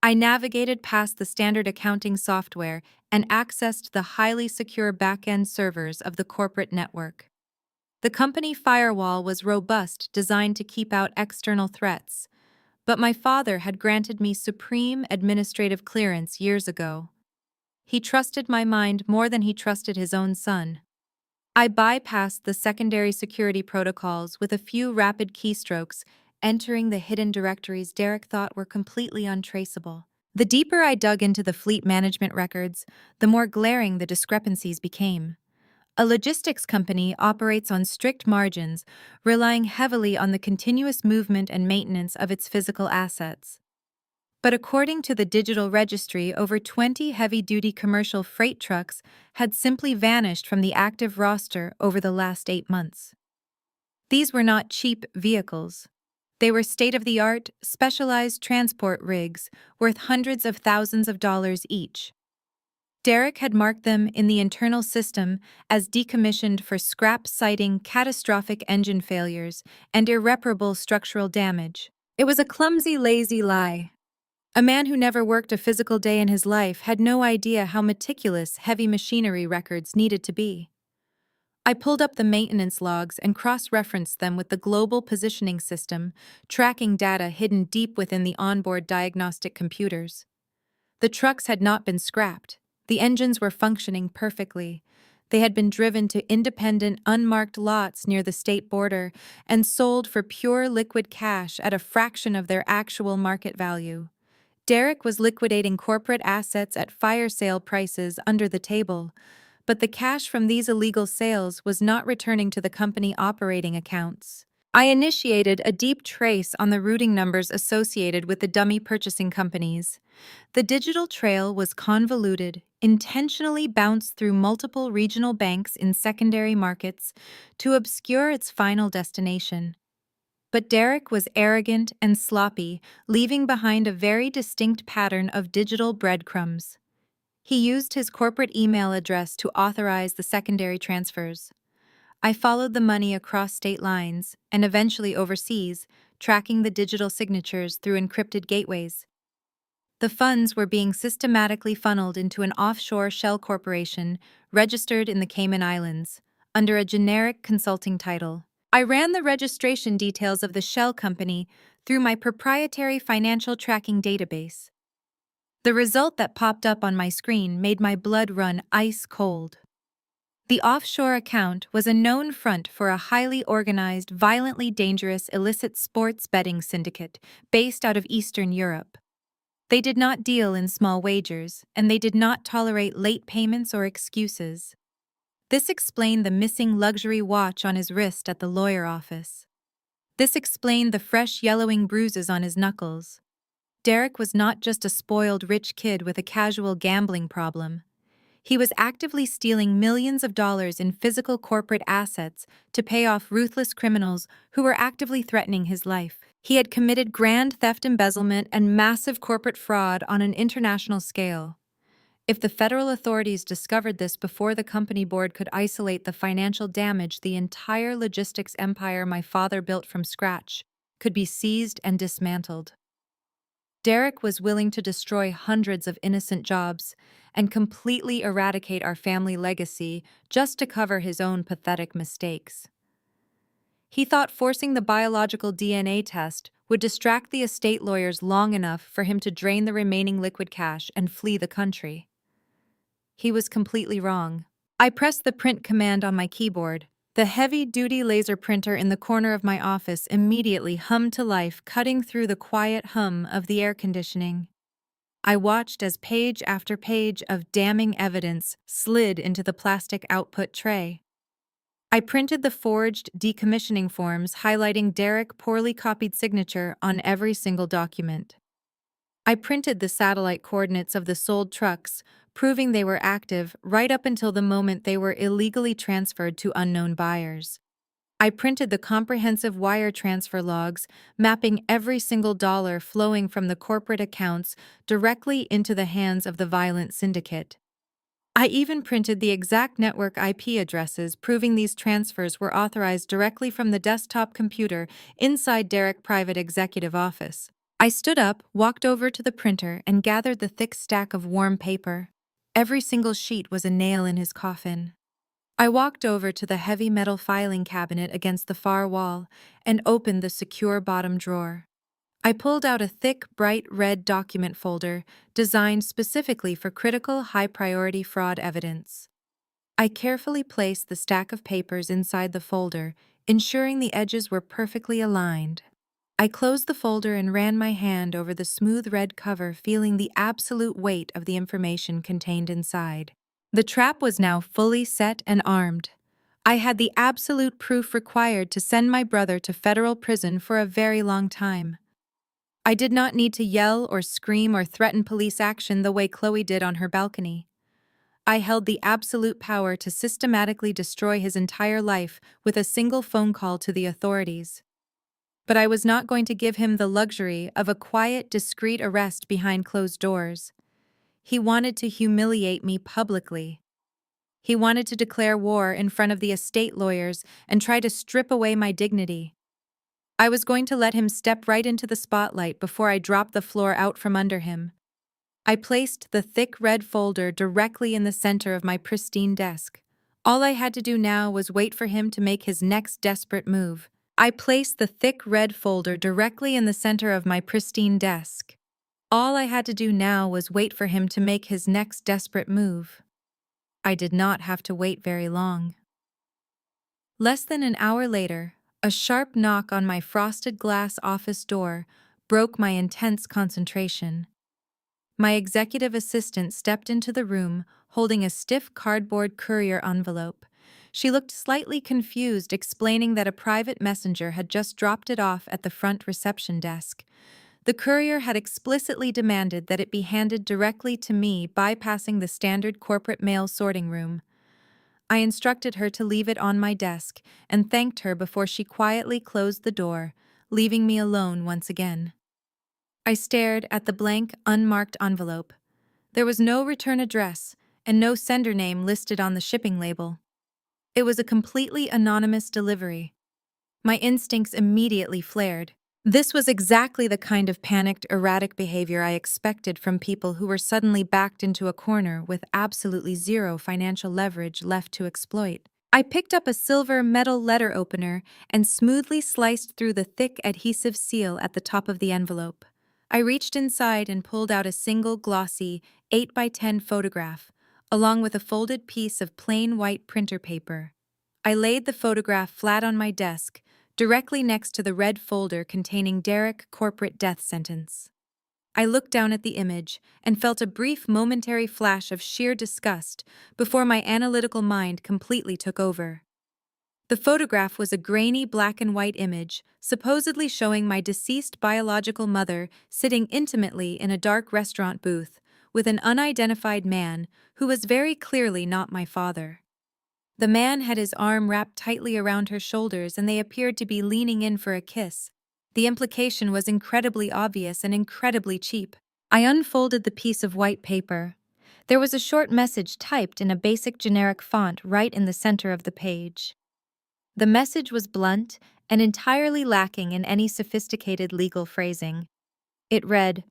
I navigated past the standard accounting software and accessed the highly secure back-end servers of the corporate network. The company firewall was robust, designed to keep out external threats, but my father had granted me supreme administrative clearance years ago. He trusted my mind more than he trusted his own son. I bypassed the secondary security protocols with a few rapid keystrokes, entering the hidden directories Derek thought were completely untraceable. The deeper I dug into the fleet management records, the more glaring the discrepancies became. A logistics company operates on strict margins, relying heavily on the continuous movement and maintenance of its physical assets. But according to the digital registry, over 20 heavy-duty commercial freight trucks had simply vanished from the active roster over the last 8 months. These were not cheap vehicles. They were state-of-the-art, specialized transport rigs worth hundreds of thousands of dollars each. Derek had marked them in the internal system as decommissioned for scrap, citing catastrophic engine failures and irreparable structural damage. It was a clumsy, lazy lie. A man who never worked a physical day in his life had no idea how meticulous heavy machinery records needed to be. I pulled up the maintenance logs and cross-referenced them with the global positioning system, tracking data hidden deep within the onboard diagnostic computers. The trucks had not been scrapped. The engines were functioning perfectly. They had been driven to independent, unmarked lots near the state border and sold for pure liquid cash at a fraction of their actual market value. Derek was liquidating corporate assets at fire sale prices under the table, but the cash from these illegal sales was not returning to the company operating accounts. I initiated a deep trace on the routing numbers associated with the dummy purchasing companies. The digital trail was convoluted, intentionally bounced through multiple regional banks in secondary markets to obscure its final destination. But Derek was arrogant and sloppy, leaving behind a very distinct pattern of digital breadcrumbs. He used his corporate email address to authorize the secondary transfers. I followed the money across state lines and eventually overseas, tracking the digital signatures through encrypted gateways. The funds were being systematically funneled into an offshore shell corporation registered in the Cayman Islands, under a generic consulting title. I ran the registration details of the shell company through my proprietary financial tracking database. The result that popped up on my screen made my blood run ice cold. The offshore account was a known front for a highly organized, violently dangerous illicit sports betting syndicate based out of Eastern Europe. They did not deal in small wagers, and they did not tolerate late payments or excuses. This explained the missing luxury watch on his wrist at the lawyer office. This explained the fresh yellowing bruises on his knuckles. Derek was not just a spoiled rich kid with a casual gambling problem. He was actively stealing millions of dollars in physical corporate assets to pay off ruthless criminals who were actively threatening his life. He had committed grand theft, embezzlement, and massive corporate fraud on an international scale. If the federal authorities discovered this before the company board could isolate the financial damage, the entire logistics empire my father built from scratch could be seized and dismantled. Derek was willing to destroy hundreds of innocent jobs and completely eradicate our family legacy just to cover his own pathetic mistakes. He thought forcing the biological DNA test would distract the estate lawyers long enough for him to drain the remaining liquid cash and flee the country. He was completely wrong. I pressed the print command on my keyboard. The heavy-duty laser printer in the corner of my office immediately hummed to life, cutting through the quiet hum of the air conditioning. I watched as page after page of damning evidence slid into the plastic output tray. I printed the forged decommissioning forms highlighting Derek's poorly copied signature on every single document. I printed the satellite coordinates of the sold trucks, proving they were active right up until the moment they were illegally transferred to unknown buyers. I printed the comprehensive wire transfer logs, mapping every single dollar flowing from the corporate accounts directly into the hands of the violent syndicate. I even printed the exact network IP addresses, proving these transfers were authorized directly from the desktop computer inside Derek's private executive office. I stood up, walked over to the printer, and gathered the thick stack of warm paper. Every single sheet was a nail in his coffin. I walked over to the heavy metal filing cabinet against the far wall and opened the secure bottom drawer. I pulled out a thick, bright red document folder designed specifically for critical, high-priority fraud evidence. I carefully placed the stack of papers inside the folder, ensuring the edges were perfectly aligned. I closed the folder and ran my hand over the smooth red cover, feeling the absolute weight of the information contained inside. The trap was now fully set and armed. I had the absolute proof required to send my brother to federal prison for a very long time. I did not need to yell or scream or threaten police action the way Chloe did on her balcony. I held the absolute power to systematically destroy his entire life with a single phone call to the authorities. But I was not going to give him the luxury of a quiet, discreet arrest behind closed doors. He wanted to humiliate me publicly. He wanted to declare war in front of the estate lawyers and try to strip away my dignity. I was going to let him step right into the spotlight before I dropped the floor out from under him. I placed the thick red folder directly in the center of my pristine desk. All I had to do now was wait for him to make his next desperate move. I placed the thick red folder directly in the center of my pristine desk. All I had to do now was wait for him to make his next desperate move. I did not have to wait very long. Less than an hour later, a sharp knock on my frosted glass office door broke my intense concentration. My executive assistant stepped into the room, holding a stiff cardboard courier envelope. She looked slightly confused, explaining that a private messenger had just dropped it off at the front reception desk. The courier had explicitly demanded that it be handed directly to me, bypassing the standard corporate mail sorting room. I instructed her to leave it on my desk and thanked her before she quietly closed the door, leaving me alone once again. I stared at the blank, unmarked envelope. There was no return address and no sender name listed on the shipping label. It was a completely anonymous delivery. My instincts immediately flared. This was exactly the kind of panicked, erratic behavior I expected from people who were suddenly backed into a corner with absolutely zero financial leverage left to exploit. I picked up a silver metal letter opener and smoothly sliced through the thick adhesive seal at the top of the envelope. I reached inside and pulled out a single glossy 8x10 photograph, along with a folded piece of plain white printer paper. I laid the photograph flat on my desk, directly next to the red folder containing Derek corporate death sentence. I looked down at the image and felt a brief momentary flash of sheer disgust before my analytical mind completely took over. The photograph was a grainy black and white image, supposedly showing my deceased biological mother sitting intimately in a dark restaurant booth with an unidentified man who was very clearly not my father. The man had his arm wrapped tightly around her shoulders and they appeared to be leaning in for a kiss. The implication was incredibly obvious and incredibly cheap. I unfolded the piece of white paper. There was a short message typed in a basic generic font right in the center of the page. The message was blunt and entirely lacking in any sophisticated legal phrasing. It read,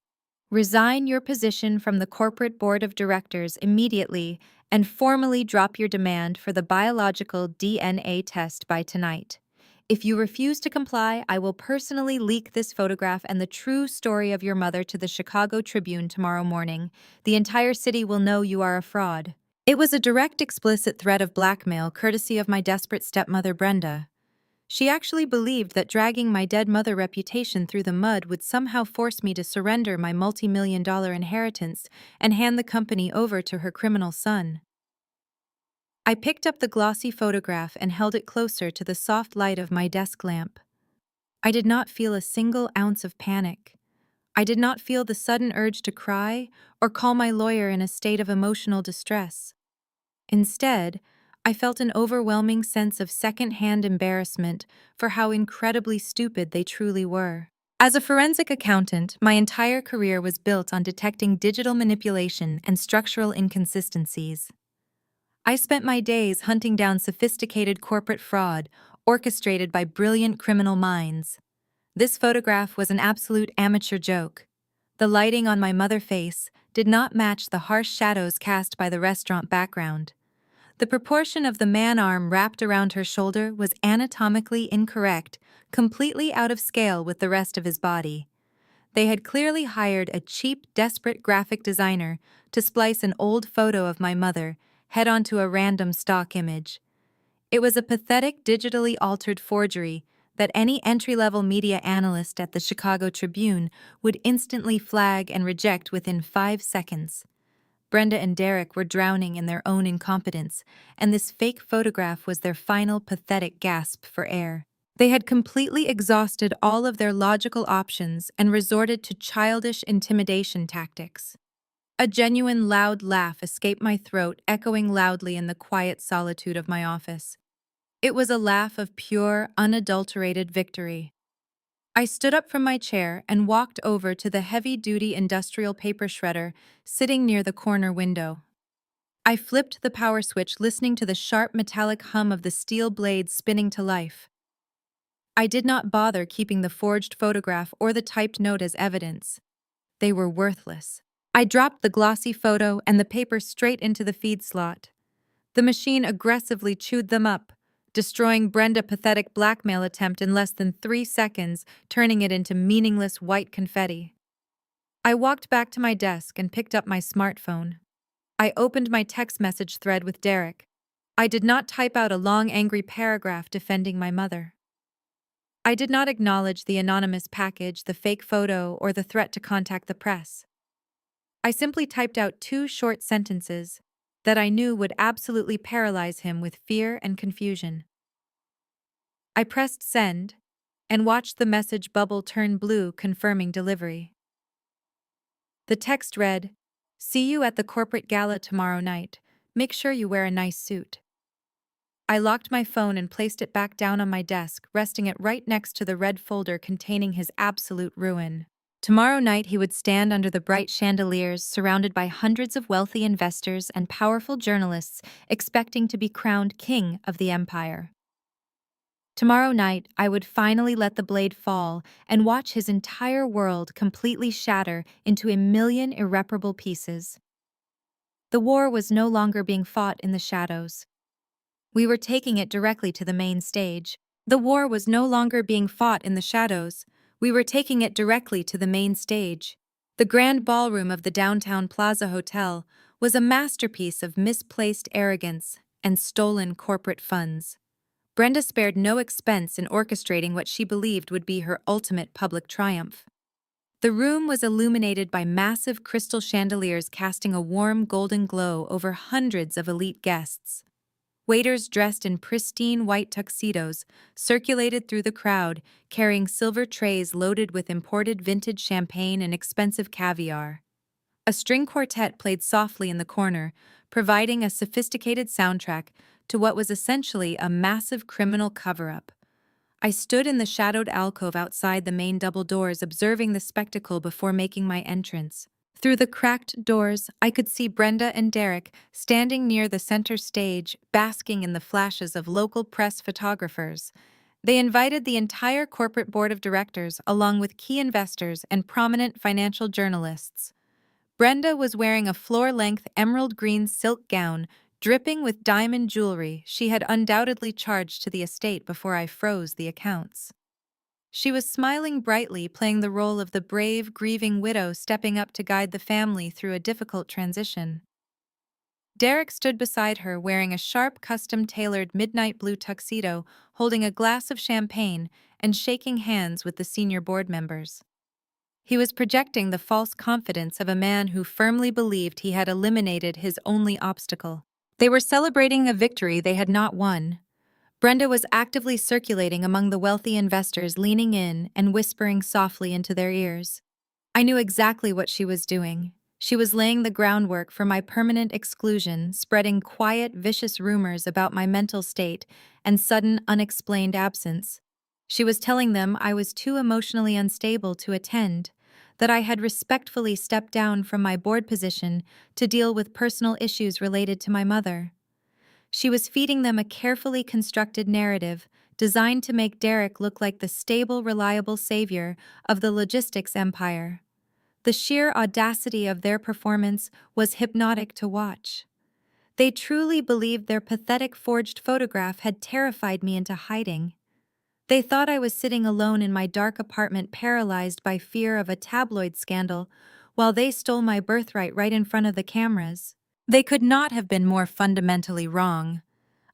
"Resign your position from the corporate board of directors immediately and formally drop your demand for the biological DNA test by tonight. If you refuse to comply, I will personally leak this photograph and the true story of your mother to the Chicago Tribune tomorrow morning. The entire city will know you are a fraud." It was a direct, explicit threat of blackmail courtesy of my desperate stepmother Brenda. She actually believed that dragging my dead mother reputation through the mud would somehow force me to surrender my multi-million-dollar inheritance and hand the company over to her criminal son. I picked up the glossy photograph and held it closer to the soft light of my desk lamp. I did not feel a single ounce of panic. I did not feel the sudden urge to cry or call my lawyer in a state of emotional distress. Instead, I felt an overwhelming sense of second-hand embarrassment for how incredibly stupid they truly were. As a forensic accountant, my entire career was built on detecting digital manipulation and structural inconsistencies. I spent my days hunting down sophisticated corporate fraud orchestrated by brilliant criminal minds. This photograph was an absolute amateur joke. The lighting on my mother's face did not match the harsh shadows cast by the restaurant background. The proportion of the man-arm wrapped around her shoulder was anatomically incorrect, completely out of scale with the rest of his body. They had clearly hired a cheap, desperate graphic designer to splice an old photo of my mother head onto a random stock image. It was a pathetic, digitally altered forgery that any entry-level media analyst at the Chicago Tribune would instantly flag and reject within 5 seconds. Brenda and Derek were drowning in their own incompetence, and this fake photograph was their final pathetic gasp for air. They had completely exhausted all of their logical options and resorted to childish intimidation tactics. A genuine loud laugh escaped my throat, echoing loudly in the quiet solitude of my office. It was a laugh of pure, unadulterated victory. I stood up from my chair and walked over to the heavy-duty industrial paper shredder sitting near the corner window. I flipped the power switch, listening to the sharp metallic hum of the steel blades spinning to life. I did not bother keeping the forged photograph or the typed note as evidence. They were worthless. I dropped the glossy photo and the paper straight into the feed slot. The machine aggressively chewed them up, destroying Brenda's pathetic blackmail attempt in less than 3 seconds, turning it into meaningless white confetti. I walked back to my desk and picked up my smartphone. I opened my text message thread with Derek. I did not type out a long, angry paragraph defending my mother. I did not acknowledge the anonymous package, the fake photo, or the threat to contact the press. I simply typed out 2 short sentences that I knew would absolutely paralyze him with fear and confusion. I pressed send and watched the message bubble turn blue, confirming delivery. The text read, "See you at the corporate gala tomorrow night. Make sure you wear a nice suit." I locked my phone and placed it back down on my desk, resting it right next to the red folder containing his absolute ruin. Tomorrow night he would stand under the bright chandeliers, surrounded by hundreds of wealthy investors and powerful journalists, expecting to be crowned king of the empire. Tomorrow night I would finally let the blade fall and watch his entire world completely shatter into a million irreparable pieces. The war was no longer being fought in the shadows. We were taking it directly to the main stage. The war was no longer being fought in the shadows. We were taking it directly to the main stage. The grand ballroom of the downtown Plaza Hotel was a masterpiece of misplaced arrogance and stolen corporate funds. Brenda spared no expense in orchestrating what she believed would be her ultimate public triumph. The room was illuminated by massive crystal chandeliers casting a warm golden glow over hundreds of elite guests. Waiters dressed in pristine white tuxedos circulated through the crowd, carrying silver trays loaded with imported vintage champagne and expensive caviar. A string quartet played softly in the corner, providing a sophisticated soundtrack to what was essentially a massive criminal cover-up. I stood in the shadowed alcove outside the main double doors, observing the spectacle before making my entrance. Through the cracked doors, I could see Brenda and Derek standing near the center stage, basking in the flashes of local press photographers. They invited the entire corporate board of directors, along with key investors and prominent financial journalists. Brenda was wearing a floor-length emerald green silk gown, dripping with diamond jewelry she had undoubtedly charged to the estate before I froze the accounts. She was smiling brightly, playing the role of the brave, grieving widow stepping up to guide the family through a difficult transition. Derek stood beside her, wearing a sharp, custom-tailored midnight blue tuxedo, holding a glass of champagne and shaking hands with the senior board members. He was projecting the false confidence of a man who firmly believed he had eliminated his only obstacle. They were celebrating a victory they had not won. Brenda was actively circulating among the wealthy investors, leaning in and whispering softly into their ears. I knew exactly what she was doing. She was laying the groundwork for my permanent exclusion, spreading quiet, vicious rumors about my mental state and sudden, unexplained absence. She was telling them I was too emotionally unstable to attend, that I had respectfully stepped down from my board position to deal with personal issues related to my mother. She was feeding them a carefully constructed narrative designed to make Derek look like the stable, reliable savior of the logistics empire. The sheer audacity of their performance was hypnotic to watch. They truly believed their pathetic forged photograph had terrified me into hiding. They thought I was sitting alone in my dark apartment, paralyzed by fear of a tabloid scandal, while they stole my birthright right in front of the cameras. They could not have been more fundamentally wrong.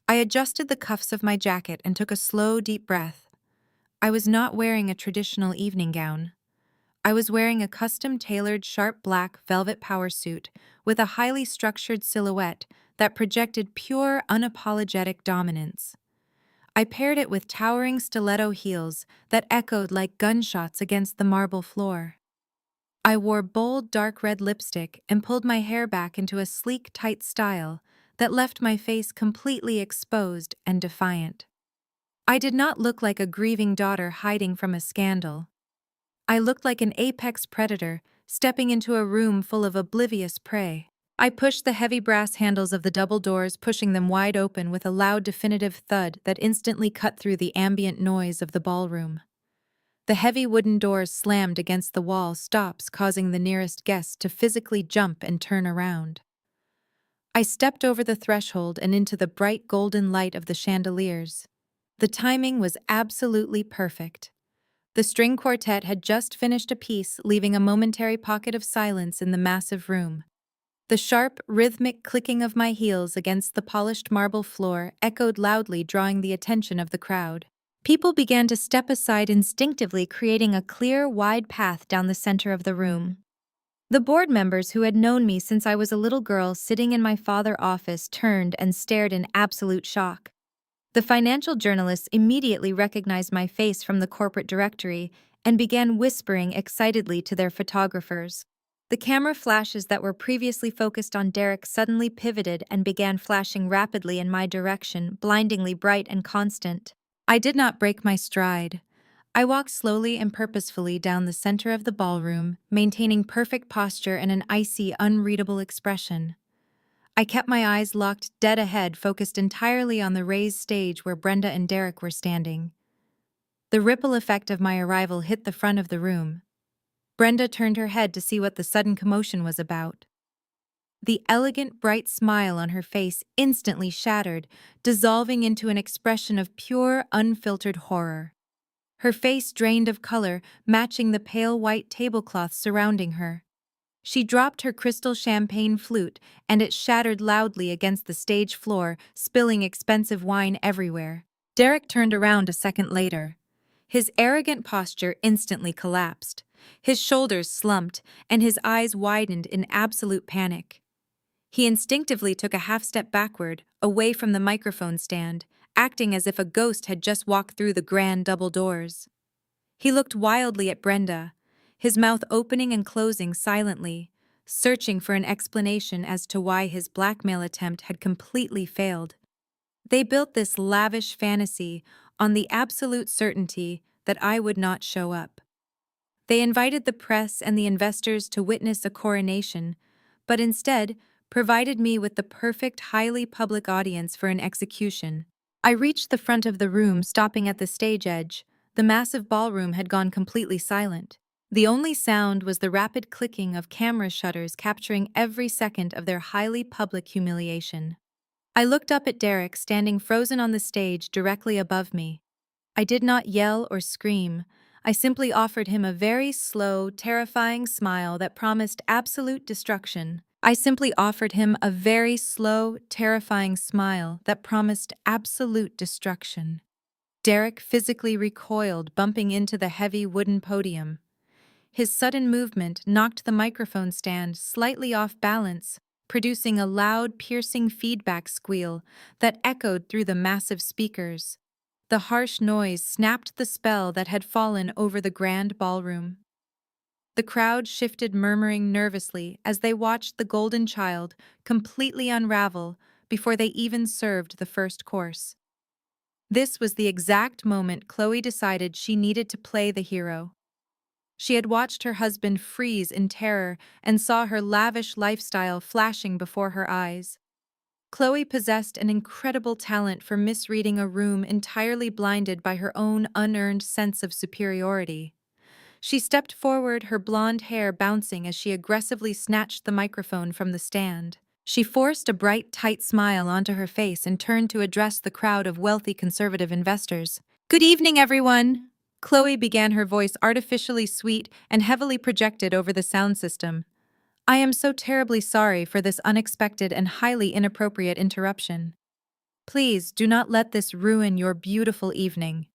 I adjusted the cuffs of my jacket and took a slow, deep breath. I was not wearing a traditional evening gown. I was wearing a custom-tailored sharp black velvet power suit with a highly structured silhouette that projected pure, unapologetic dominance. I paired it with towering stiletto heels that echoed like gunshots against the marble floor. I wore bold dark red lipstick and pulled my hair back into a sleek, tight style that left my face completely exposed and defiant. I did not look like a grieving daughter hiding from a scandal. I looked like an apex predator stepping into a room full of oblivious prey. I pushed the heavy brass handles of the double doors, pushing them wide open with a loud, definitive thud that instantly cut through the ambient noise of the ballroom. The heavy wooden doors slammed against the wall stops, causing the nearest guest to physically jump and turn around. I stepped over the threshold and into the bright golden light of the chandeliers. The timing was absolutely perfect. The string quartet had just finished a piece, leaving a momentary pocket of silence in the massive room. The sharp, rhythmic clicking of my heels against the polished marble floor echoed loudly, drawing the attention of the crowd. People began to step aside instinctively, creating a clear, wide path down the center of the room. The board members who had known me since I was a little girl sitting in my father's office turned and stared in absolute shock. The financial journalists immediately recognized my face from the corporate directory and began whispering excitedly to their photographers. The camera flashes that were previously focused on Derek suddenly pivoted and began flashing rapidly in my direction, blindingly bright and constant. I did not break my stride. I walked slowly and purposefully down the center of the ballroom, maintaining perfect posture and an icy, unreadable expression. I kept my eyes locked dead ahead, focused entirely on the raised stage where Brenda and Derek were standing. The ripple effect of my arrival hit the front of the room. Brenda turned her head to see what the sudden commotion was about. The elegant, bright smile on her face instantly shattered, dissolving into an expression of pure, unfiltered horror. Her face drained of color, matching the pale white tablecloth surrounding her. She dropped her crystal champagne flute, and it shattered loudly against the stage floor, spilling expensive wine everywhere. Derek turned around a second later. His arrogant posture instantly collapsed. His shoulders slumped, and his eyes widened in absolute panic. He instinctively took a half-step backward, away from the microphone stand, acting as if a ghost had just walked through the grand double doors. He looked wildly at Brenda, his mouth opening and closing silently, searching for an explanation as to why his blackmail attempt had completely failed. They built this lavish fantasy on the absolute certainty that I would not show up. They invited the press and the investors to witness a coronation, but instead provided me with the perfect, highly public audience for an execution. I reached the front of the room, stopping at the stage edge. The massive ballroom had gone completely silent. The only sound was the rapid clicking of camera shutters capturing every second of their highly public humiliation. I looked up at Derek, standing frozen on the stage directly above me. I did not yell or scream. I simply offered him a very slow, terrifying smile that promised absolute destruction. I simply offered him a very slow, terrifying smile that promised absolute destruction. Derek physically recoiled, bumping into the heavy wooden podium. His sudden movement knocked the microphone stand slightly off balance, producing a loud, piercing feedback squeal that echoed through the massive speakers. The harsh noise snapped the spell that had fallen over the grand ballroom. The crowd shifted, murmuring nervously as they watched the golden child completely unravel before they even served the first course. This was the exact moment Chloe decided she needed to play the hero. She had watched her husband freeze in terror and saw her lavish lifestyle flashing before her eyes. Chloe possessed an incredible talent for misreading a room entirely blinded by her own unearned sense of superiority. She stepped forward, her blonde hair bouncing as she aggressively snatched the microphone from the stand. She forced a bright, tight smile onto her face and turned to address the crowd of wealthy conservative investors. "Good evening, everyone!" Chloe began, her voice artificially sweet and heavily projected over the sound system. "I am so terribly sorry for this unexpected and highly inappropriate interruption. Please do not let this ruin your beautiful evening.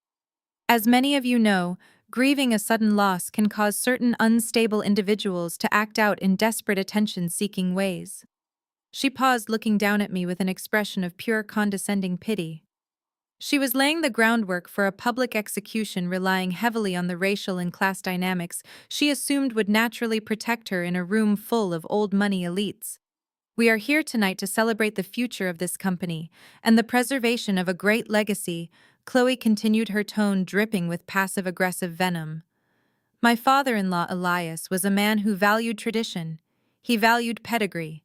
As many of you know, grieving a sudden loss can cause certain unstable individuals to act out in desperate attention-seeking ways." She paused, looking down at me with an expression of pure condescending pity. She was laying the groundwork for a public execution relying heavily on the racial and class dynamics she assumed would naturally protect her in a room full of old money elites. We are here tonight to celebrate the future of this company and the preservation of a great legacy. Chloe continued, her tone dripping with passive-aggressive venom. My father-in-law Elias was a man who valued tradition. He valued pedigree.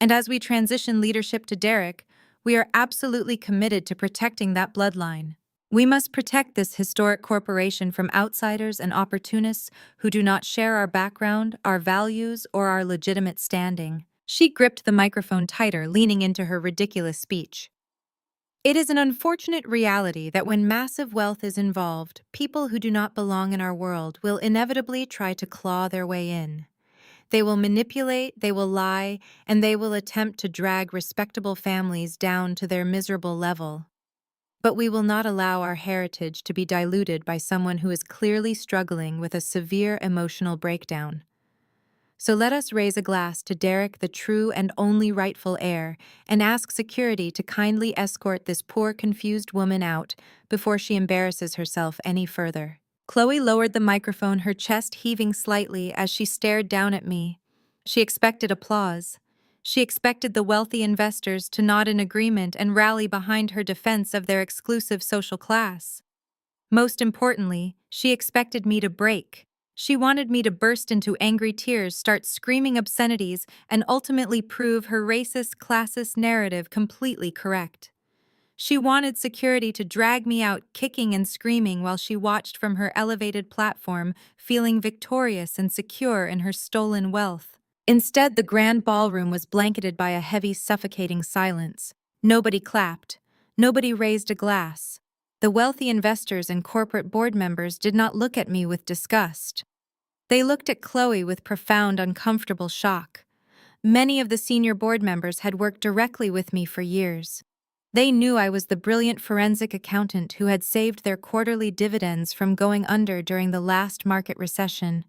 And as we transition leadership to Derek, we are absolutely committed to protecting that bloodline. We must protect this historic corporation from outsiders and opportunists who do not share our background, our values, or our legitimate standing. She gripped the microphone tighter, leaning into her ridiculous speech. It is an unfortunate reality that when massive wealth is involved, people who do not belong in our world will inevitably try to claw their way in. They will manipulate, they will lie, and they will attempt to drag respectable families down to their miserable level. But we will not allow our heritage to be diluted by someone who is clearly struggling with a severe emotional breakdown. So let us raise a glass to Derek, the true and only rightful heir, and ask security to kindly escort this poor, confused woman out before she embarrasses herself any further. Chloe lowered the microphone, her chest heaving slightly as she stared down at me. She expected applause. She expected the wealthy investors to nod in agreement and rally behind her defense of their exclusive social class. Most importantly, she expected me to break. She wanted me to burst into angry tears, start screaming obscenities, and ultimately prove her racist, classist narrative completely correct. She wanted security to drag me out, kicking and screaming while she watched from her elevated platform, feeling victorious and secure in her stolen wealth. Instead, the grand ballroom was blanketed by a heavy, suffocating silence. Nobody clapped. Nobody raised a glass. The wealthy investors and corporate board members did not look at me with disgust. They looked at Chloe with profound, uncomfortable shock. Many of the senior board members had worked directly with me for years. They knew I was the brilliant forensic accountant who had saved their quarterly dividends from going under during the last market recession.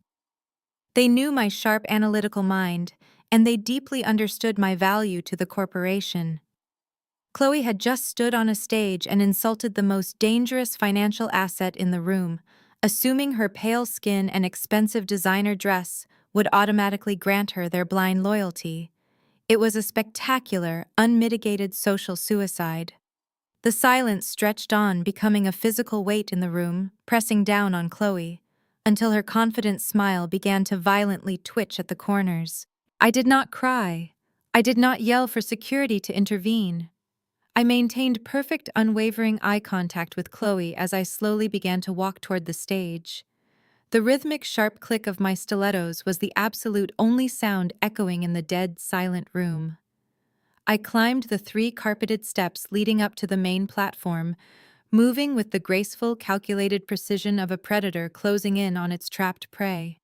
They knew my sharp analytical mind, and they deeply understood my value to the corporation. Chloe had just stood on a stage and insulted the most dangerous financial asset in the room, assuming her pale skin and expensive designer dress would automatically grant her their blind loyalty. It was a spectacular, unmitigated social suicide. The silence stretched on, becoming a physical weight in the room, pressing down on Chloe, until her confident smile began to violently twitch at the corners. I did not cry. I did not yell for security to intervene. I maintained perfect, unwavering eye contact with Chloe as I slowly began to walk toward the stage. The rhythmic, sharp click of my stilettos was the absolute only sound echoing in the dead, silent room. I climbed the 3 carpeted steps leading up to the main platform, moving with the graceful, calculated precision of a predator closing in on its trapped prey.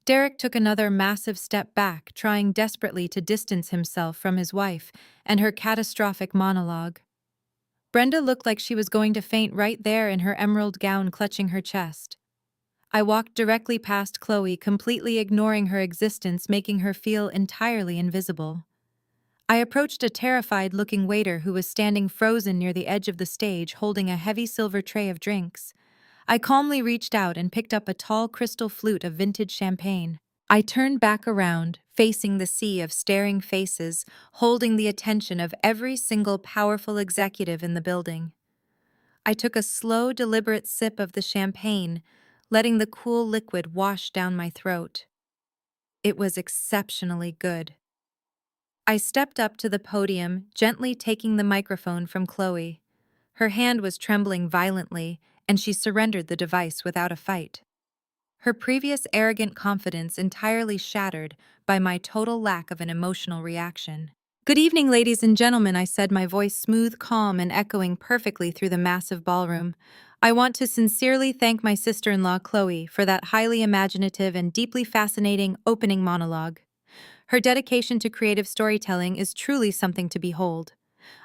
Derek took another massive step back, trying desperately to distance himself from his wife and her catastrophic monologue. Brenda looked like she was going to faint right there in her emerald gown, clutching her chest. I walked directly past Chloe, completely ignoring her existence, making her feel entirely invisible. I approached a terrified-looking waiter who was standing frozen near the edge of the stage, holding a heavy silver tray of drinks. I calmly reached out and picked up a tall crystal flute of vintage champagne. I turned back around, facing the sea of staring faces, holding the attention of every single powerful executive in the building. I took a slow, deliberate sip of the champagne, letting the cool liquid wash down my throat. It was exceptionally good. I stepped up to the podium, gently taking the microphone from Chloe. Her hand was trembling violently, and she surrendered the device without a fight. Her previous arrogant confidence entirely shattered by my total lack of an emotional reaction. "Good evening, ladies and gentlemen," I said, my voice smooth, calm, and echoing perfectly through the massive ballroom. "I want to sincerely thank my sister-in-law, Chloe, for that highly imaginative and deeply fascinating opening monologue. Her dedication to creative storytelling is truly something to behold."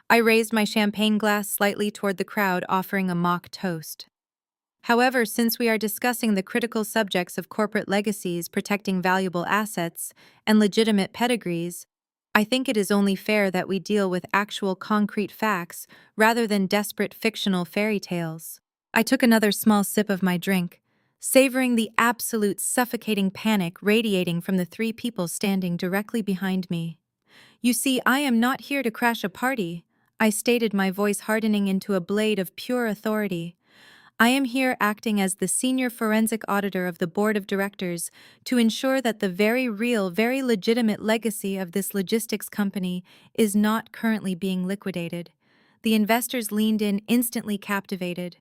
I raised my champagne glass slightly toward the crowd, offering a mock toast. However, since we are discussing the critical subjects of corporate legacies, protecting valuable assets, and legitimate pedigrees, I think it is only fair that we deal with actual concrete facts rather than desperate fictional fairy tales. I took another small sip of my drink, savoring the absolute suffocating panic radiating from the three people standing directly behind me. You see, I am not here to crash a party, I stated, my voice hardening into a blade of pure authority. I am here acting as the senior forensic auditor of the board of directors to ensure that the very real, very legitimate legacy of this logistics company is not currently being liquidated. The investors leaned in, instantly captivated.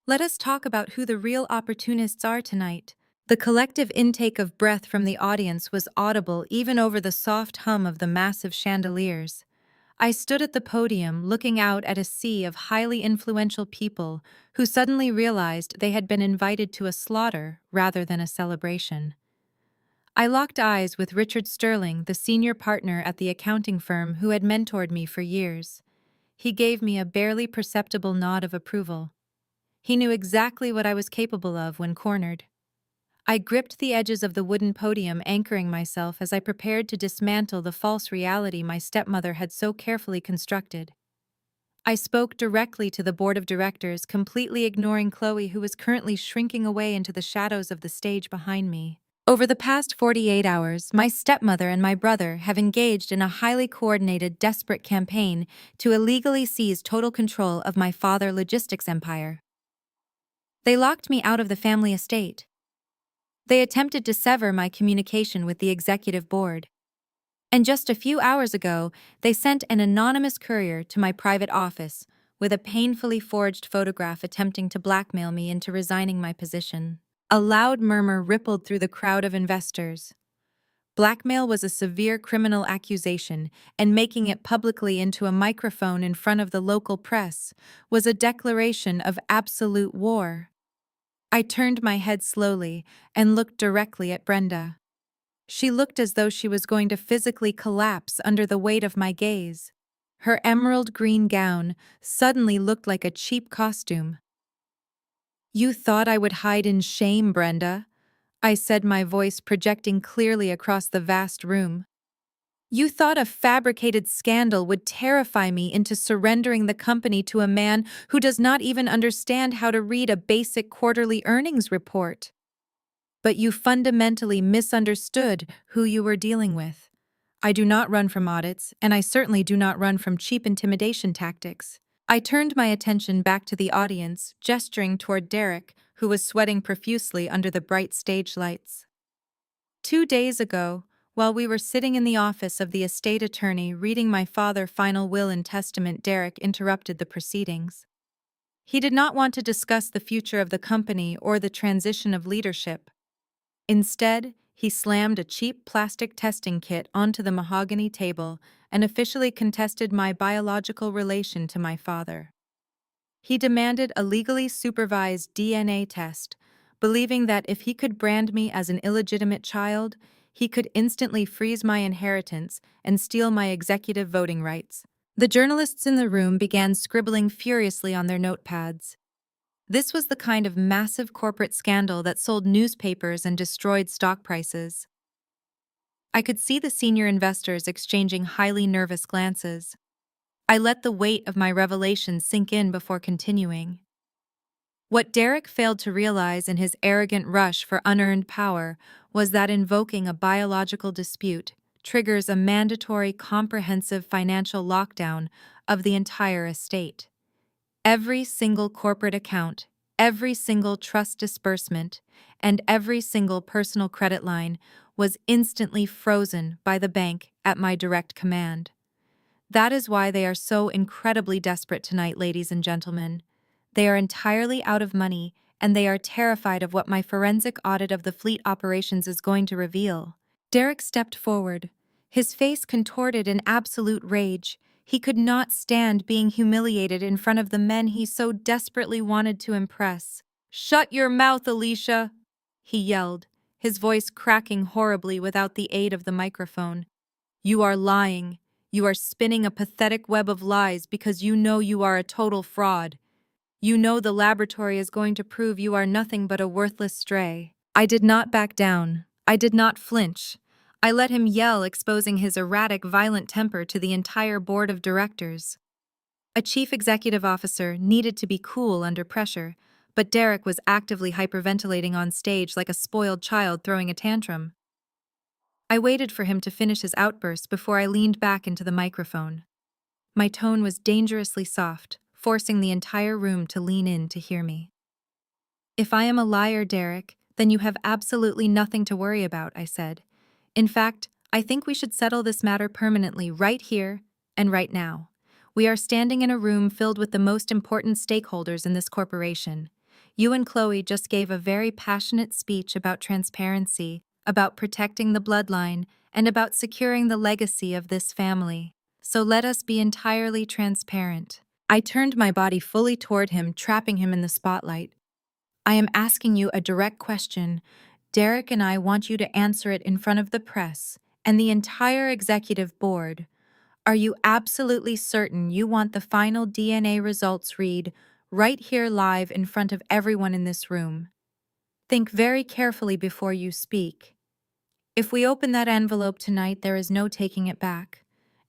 Let us talk about who the real opportunists are tonight. The collective intake of breath from the audience was audible even over the soft hum of the massive chandeliers. I stood at the podium looking out at a sea of highly influential people who suddenly realized they had been invited to a slaughter rather than a celebration. I locked eyes with Richard Sterling, the senior partner at the accounting firm who had mentored me for years. He gave me a barely perceptible nod of approval. He knew exactly what I was capable of when cornered. I gripped the edges of the wooden podium, anchoring myself as I prepared to dismantle the false reality my stepmother had so carefully constructed. I spoke directly to the board of directors, completely ignoring Chloe, who was currently shrinking away into the shadows of the stage behind me. Over the past 48 hours, my stepmother and my brother have engaged in a highly coordinated, desperate campaign to illegally seize total control of my father's logistics empire. They locked me out of the family estate. They attempted to sever my communication with the executive board. And just a few hours ago, they sent an anonymous courier to my private office with a painfully forged photograph attempting to blackmail me into resigning my position. A loud murmur rippled through the crowd of investors. Blackmail was a severe criminal accusation, and making it publicly into a microphone in front of the local press was a declaration of absolute war. I turned my head slowly and looked directly at Brenda. She looked as though she was going to physically collapse under the weight of my gaze. Her emerald green gown suddenly looked like a cheap costume. "You thought I would hide in shame, Brenda," I said, my voice projecting clearly across the vast room. "You thought a fabricated scandal would terrify me into surrendering the company to a man who does not even understand how to read a basic quarterly earnings report. But you fundamentally misunderstood who you were dealing with. I do not run from audits, and I certainly do not run from cheap intimidation tactics." I turned my attention back to the audience, gesturing toward Derek, who was sweating profusely under the bright stage lights. 2 days ago, while we were sitting in the office of the estate attorney reading my father's final will and testament, Derek interrupted the proceedings. He did not want to discuss the future of the company or the transition of leadership. Instead, he slammed a cheap plastic testing kit onto the mahogany table and officially contested my biological relation to my father. He demanded a legally supervised DNA test, believing that if he could brand me as an illegitimate child, he could instantly freeze my inheritance and steal my executive voting rights. The journalists in the room began scribbling furiously on their notepads. This was the kind of massive corporate scandal that sold newspapers and destroyed stock prices. I could see the senior investors exchanging highly nervous glances. I let the weight of my revelation sink in before continuing. What Derek failed to realize in his arrogant rush for unearned power was that invoking a biological dispute triggers a mandatory comprehensive financial lockdown of the entire estate. Every single corporate account, every single trust disbursement, and every single personal credit line was instantly frozen by the bank at my direct command. That is why they are so incredibly desperate tonight, ladies and gentlemen. They are entirely out of money, and they are terrified of what my forensic audit of the fleet operations is going to reveal. Derek stepped forward, his face contorted in absolute rage. He could not stand being humiliated in front of the men he so desperately wanted to impress. "Shut your mouth, Alicia!" he yelled, his voice cracking horribly without the aid of the microphone. "You are lying. You are spinning a pathetic web of lies because you know you are a total fraud. You know the laboratory is going to prove you are nothing but a worthless stray." I did not back down. I did not flinch. I let him yell, exposing his erratic, violent temper to the entire board of directors. A chief executive officer needed to be cool under pressure, but Derek was actively hyperventilating on stage like a spoiled child throwing a tantrum. I waited for him to finish his outburst before I leaned back into the microphone. My tone was dangerously soft, forcing the entire room to lean in to hear me. "If I am a liar, Derek, then you have absolutely nothing to worry about," I said. "In fact, I think we should settle this matter permanently right here and right now. We are standing in a room filled with the most important stakeholders in this corporation. You and Chloe just gave a very passionate speech about transparency, about protecting the bloodline, and about securing the legacy of this family. So let us be entirely transparent." I turned my body fully toward him, trapping him in the spotlight. "I am asking you a direct question. Derek and I want you to answer it in front of the press and the entire executive board. Are you absolutely certain you want the final DNA results read right here live in front of everyone in this room? Think very carefully before you speak. If we open that envelope tonight, there is no taking it back.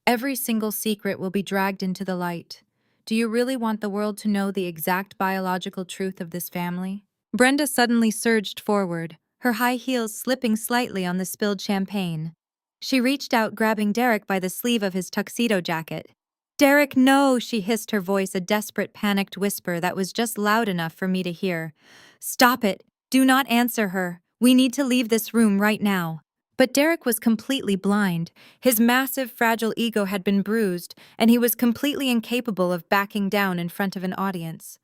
Every single secret will be dragged into the light. Do you really want the world to know the exact biological truth of this family?" Brenda suddenly surged forward, her high heels slipping slightly on the spilled champagne. She reached out, grabbing Derek by the sleeve of his tuxedo jacket. "Derek, no!" she hissed, her voice a desperate, panicked whisper that was just loud enough for me to hear. "Stop it! Do not answer her! We need to leave this room right now." But Derek was completely blind. His massive, fragile ego had been bruised, and he was completely incapable of backing down in front of an audience.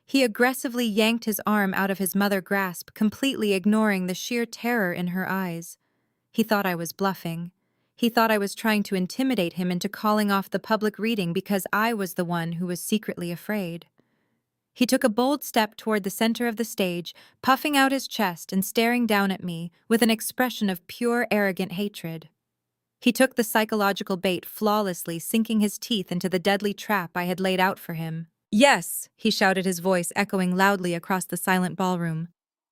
He aggressively yanked his arm out of his mother's grasp, completely ignoring the sheer terror in her eyes. He thought I was bluffing. He thought I was trying to intimidate him into calling off the public reading because I was the one who was secretly afraid. He took a bold step toward the center of the stage, puffing out his chest and staring down at me with an expression of pure, arrogant hatred. He took the psychological bait flawlessly, sinking his teeth into the deadly trap I had laid out for him. "Yes," he shouted, his voice echoing loudly across the silent ballroom.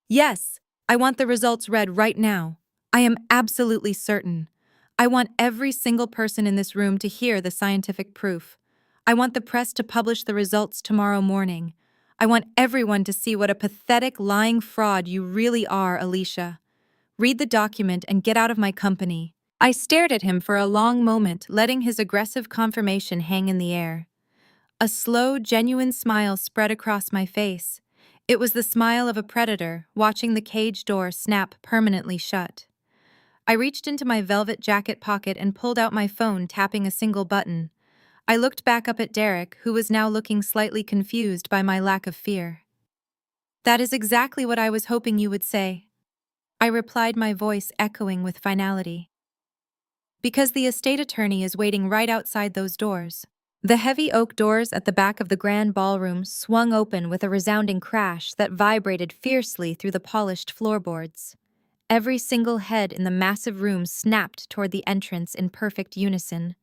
"Yes, I want the results read right now. I am absolutely certain. I want every single person in this room to hear the scientific proof. I want the press to publish the results tomorrow morning. I want everyone to see what a pathetic, lying fraud you really are, Alicia. Read the document and get out of my company." I stared at him for a long moment, letting his aggressive confirmation hang in the air. A slow, genuine smile spread across my face. It was the smile of a predator watching the cage door snap permanently shut. I reached into my velvet jacket pocket and pulled out my phone, tapping a single button. I looked back up at Derek, who was now looking slightly confused by my lack of fear. "That is exactly what I was hoping you would say," I replied, my voice echoing with finality. "Because the estate attorney is waiting right outside those doors." The heavy oak doors at the back of the grand ballroom swung open with a resounding crash that vibrated fiercely through the polished floorboards. Every single head in the massive room snapped toward the entrance in perfect unison.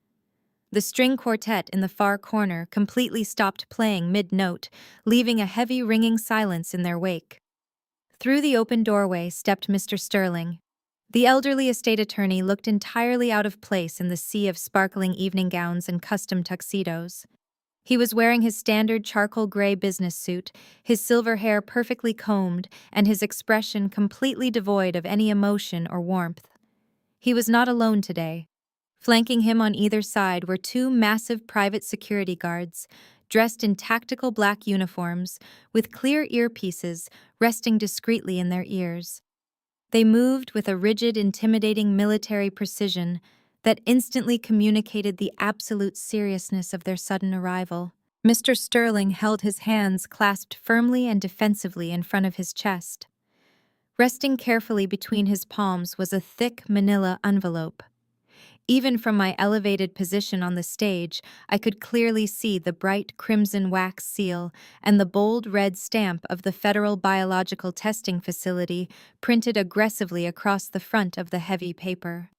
The string quartet in the far corner completely stopped playing mid-note, leaving a heavy ringing silence in their wake. Through the open doorway stepped Mr. Sterling. The elderly estate attorney looked entirely out of place in the sea of sparkling evening gowns and custom tuxedos. He was wearing his standard charcoal gray business suit, his silver hair perfectly combed, and his expression completely devoid of any emotion or warmth. He was not alone today. Flanking him on either side were two massive private security guards, dressed in tactical black uniforms, with clear earpieces resting discreetly in their ears. They moved with a rigid, intimidating military precision that instantly communicated the absolute seriousness of their sudden arrival. Mr. Sterling held his hands clasped firmly and defensively in front of his chest. Resting carefully between his palms was a thick manila envelope. Even from my elevated position on the stage, I could clearly see the bright crimson wax seal and the bold red stamp of the Federal Biological Testing Facility printed aggressively across the front of the heavy paper.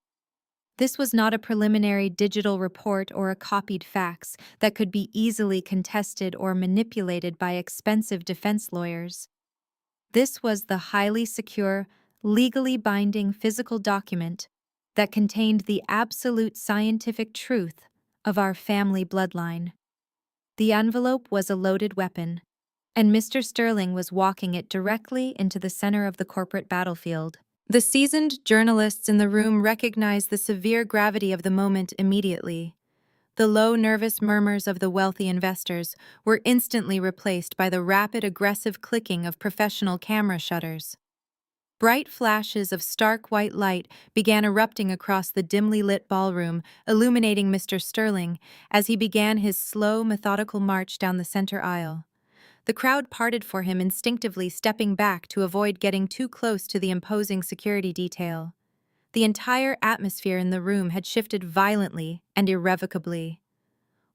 This was not a preliminary digital report or a copied fax that could be easily contested or manipulated by expensive defense lawyers. This was the highly secure, legally binding physical document that contained the absolute scientific truth of our family bloodline. The envelope was a loaded weapon, and Mr. Sterling was walking it directly into the center of the corporate battlefield. The seasoned journalists in the room recognized the severe gravity of the moment immediately. The low, nervous murmurs of the wealthy investors were instantly replaced by the rapid, aggressive clicking of professional camera shutters. Bright flashes of stark white light began erupting across the dimly lit ballroom, illuminating Mr. Sterling as he began his slow, methodical march down the center aisle. The crowd parted for him, instinctively stepping back to avoid getting too close to the imposing security detail. The entire atmosphere in the room had shifted violently and irrevocably.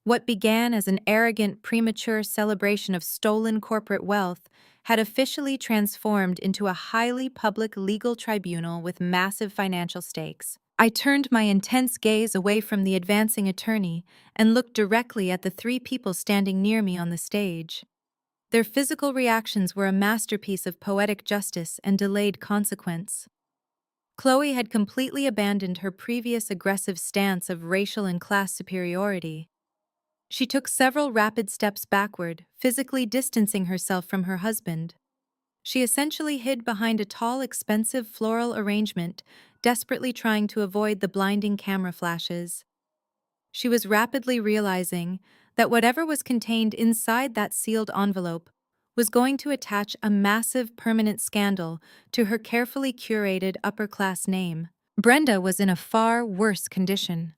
What began as an arrogant, premature celebration of stolen corporate wealth had officially transformed into a highly public legal tribunal with massive financial stakes. I turned my intense gaze away from the advancing attorney and looked directly at the three people standing near me on the stage. Their physical reactions were a masterpiece of poetic justice and delayed consequence. Chloe had completely abandoned her previous aggressive stance of racial and class superiority. She took several rapid steps backward, physically distancing herself from her husband. She essentially hid behind a tall, expensive floral arrangement, desperately trying to avoid the blinding camera flashes. She was rapidly realizing that whatever was contained inside that sealed envelope was going to attach a massive permanent scandal to her carefully curated upper-class name. Brenda was in a far worse condition.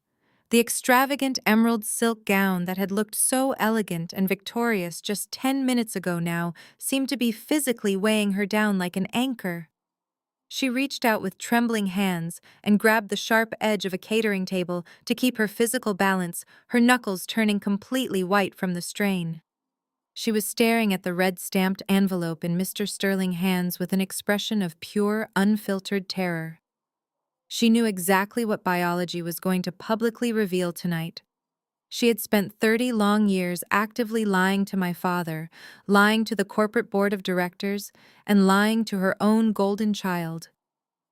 The extravagant emerald silk gown that had looked so elegant and victorious just 10 minutes ago now seemed to be physically weighing her down like an anchor. She reached out with trembling hands and grabbed the sharp edge of a catering table to keep her physical balance, her knuckles turning completely white from the strain. She was staring at the red-stamped envelope in Mr. Sterling's hands with an expression of pure, unfiltered terror. She knew exactly what biology was going to publicly reveal tonight. She had spent 30 long years actively lying to my father, lying to the corporate board of directors, and lying to her own golden child.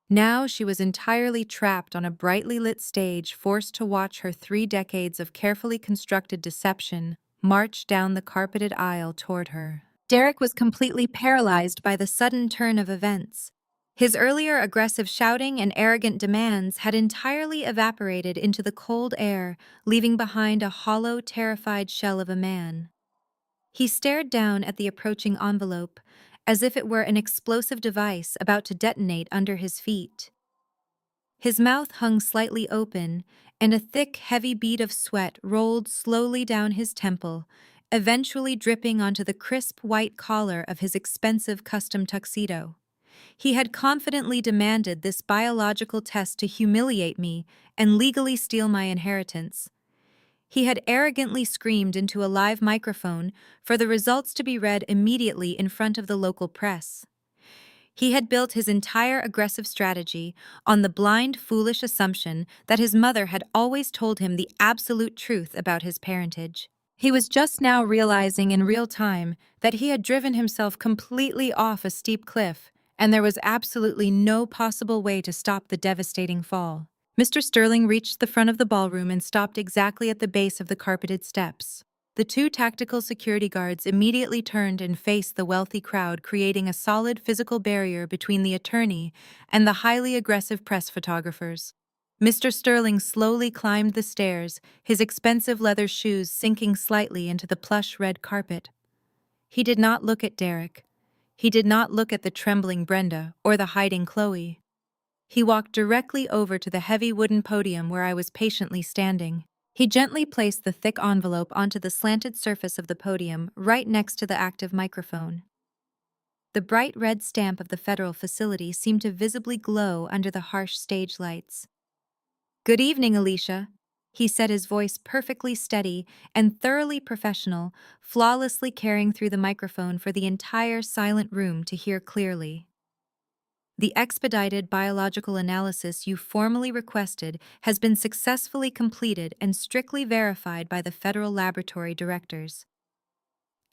Now she was entirely trapped on a brightly lit stage, forced to watch her 3 decades of carefully constructed deception march down the carpeted aisle toward her. Derek was completely paralyzed by the sudden turn of events. His earlier aggressive shouting and arrogant demands had entirely evaporated into the cold air, leaving behind a hollow, terrified shell of a man. He stared down at the approaching envelope, as if it were an explosive device about to detonate under his feet. His mouth hung slightly open, and a thick, heavy bead of sweat rolled slowly down his temple, eventually dripping onto the crisp white collar of his expensive custom tuxedo. He had confidently demanded this biological test to humiliate me and legally steal my inheritance. He had arrogantly screamed into a live microphone for the results to be read immediately in front of the local press. He had built his entire aggressive strategy on the blind, foolish assumption that his mother had always told him the absolute truth about his parentage. He was just now realizing in real time that he had driven himself completely off a steep cliff, and there was absolutely no possible way to stop the devastating fall. Mr. Sterling reached the front of the ballroom and stopped exactly at the base of the carpeted steps. The 2 tactical security guards immediately turned and faced the wealthy crowd, creating a solid physical barrier between the attorney and the highly aggressive press photographers. Mr. Sterling slowly climbed the stairs, his expensive leather shoes sinking slightly into the plush red carpet. He did not look at Derek. He did not look at the trembling Brenda or the hiding Chloe. He walked directly over to the heavy wooden podium where I was patiently standing. He gently placed the thick envelope onto the slanted surface of the podium right next to the active microphone. The bright red stamp of the federal facility seemed to visibly glow under the harsh stage lights. "Good evening, Alicia," he said, his voice perfectly steady and thoroughly professional, flawlessly carrying through the microphone for the entire silent room to hear clearly. "The expedited biological analysis you formally requested has been successfully completed and strictly verified by the federal laboratory directors.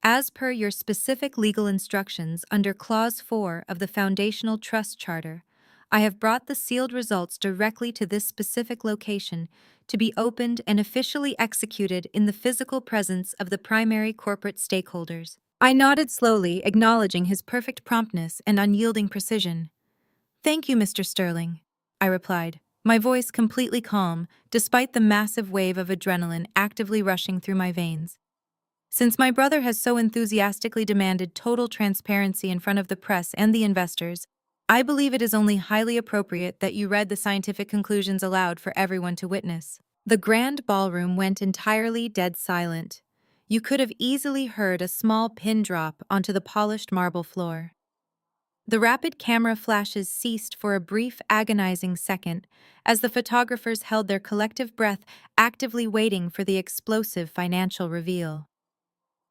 As per your specific legal instructions under Clause 4 of the Foundational Trust Charter, I have brought the sealed results directly to this specific location to be opened and officially executed in the physical presence of the primary corporate stakeholders. I nodded slowly, acknowledging his perfect promptness and unyielding precision. Thank you, Mr. Sterling, I replied, my voice completely calm, despite the massive wave of adrenaline actively rushing through my veins. Since my brother has so enthusiastically demanded total transparency in front of the press and the investors, I believe it is only highly appropriate that you read the scientific conclusions aloud for everyone to witness. The grand ballroom went entirely dead silent. You could have easily heard a small pin drop onto the polished marble floor. The rapid camera flashes ceased for a brief, agonizing second as the photographers held their collective breath, actively waiting for the explosive financial reveal.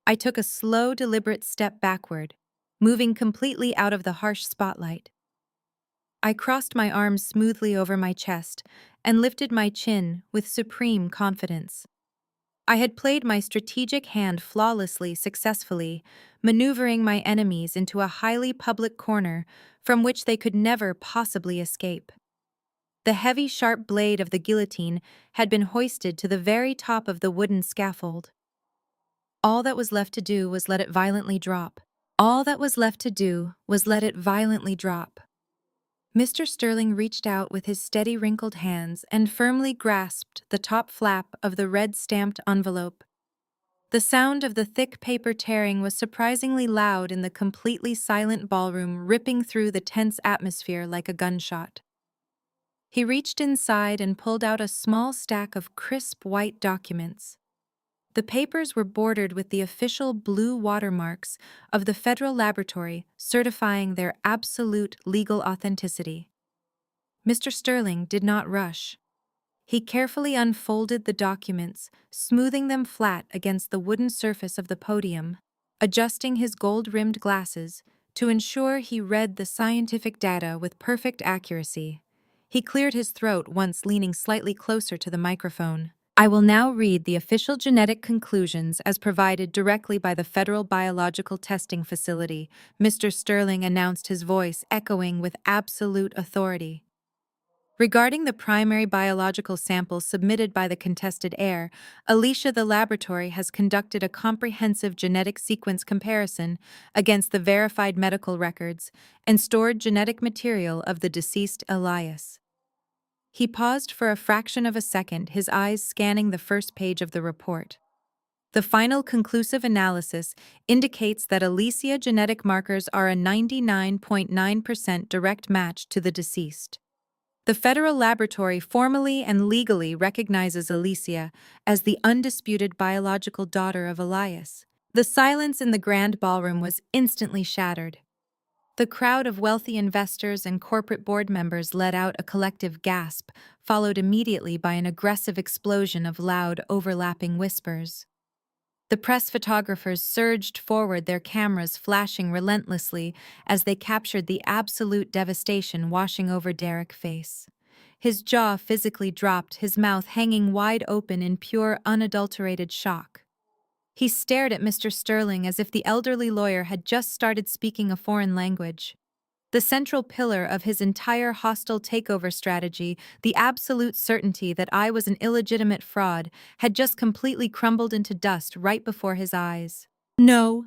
I took a slow, deliberate step backward, moving completely out of the harsh spotlight. I crossed my arms smoothly over my chest and lifted my chin with supreme confidence. I had played my strategic hand flawlessly, successfully, maneuvering my enemies into a highly public corner from which they could never possibly escape. The heavy, sharp blade of the guillotine had been hoisted to the very top of the wooden scaffold. All that was left to do was let it violently drop. All that was left to do was let it violently drop. Mr. Sterling reached out with his steady, wrinkled hands and firmly grasped the top flap of the red-stamped envelope. The sound of the thick paper tearing was surprisingly loud in the completely silent ballroom, ripping through the tense atmosphere like a gunshot. He reached inside and pulled out a small stack of crisp white documents. The papers were bordered with the official blue watermarks of the federal laboratory, certifying their absolute legal authenticity. Mr. Sterling did not rush. He carefully unfolded the documents, smoothing them flat against the wooden surface of the podium, adjusting his gold-rimmed glasses to ensure he read the scientific data with perfect accuracy. He cleared his throat once leaning slightly closer to the microphone. I will now read the official genetic conclusions as provided directly by the Federal Biological Testing Facility, Mr. Sterling announced, his voice echoing with absolute authority. Regarding the primary biological samples submitted by the contested heir, Alicia, the laboratory has conducted a comprehensive genetic sequence comparison against the verified medical records and stored genetic material of the deceased Elias. He paused for a fraction of a second, his eyes scanning the first page of the report. The final conclusive analysis indicates that Alicia genetic markers are a 99.9% direct match to the deceased. The federal laboratory formally and legally recognizes Alicia as the undisputed biological daughter of Elias. The silence in the grand ballroom was instantly shattered. The crowd of wealthy investors and corporate board members let out a collective gasp, followed immediately by an aggressive explosion of loud, overlapping whispers. The press photographers surged forward, their cameras flashing relentlessly as they captured the absolute devastation washing over Derek's face. His jaw physically dropped, his mouth hanging wide open in pure, unadulterated shock. He stared at Mr. Sterling as if the elderly lawyer had just started speaking a foreign language. The central pillar of his entire hostile takeover strategy, the absolute certainty that I was an illegitimate fraud, had just completely crumbled into dust right before his eyes. No.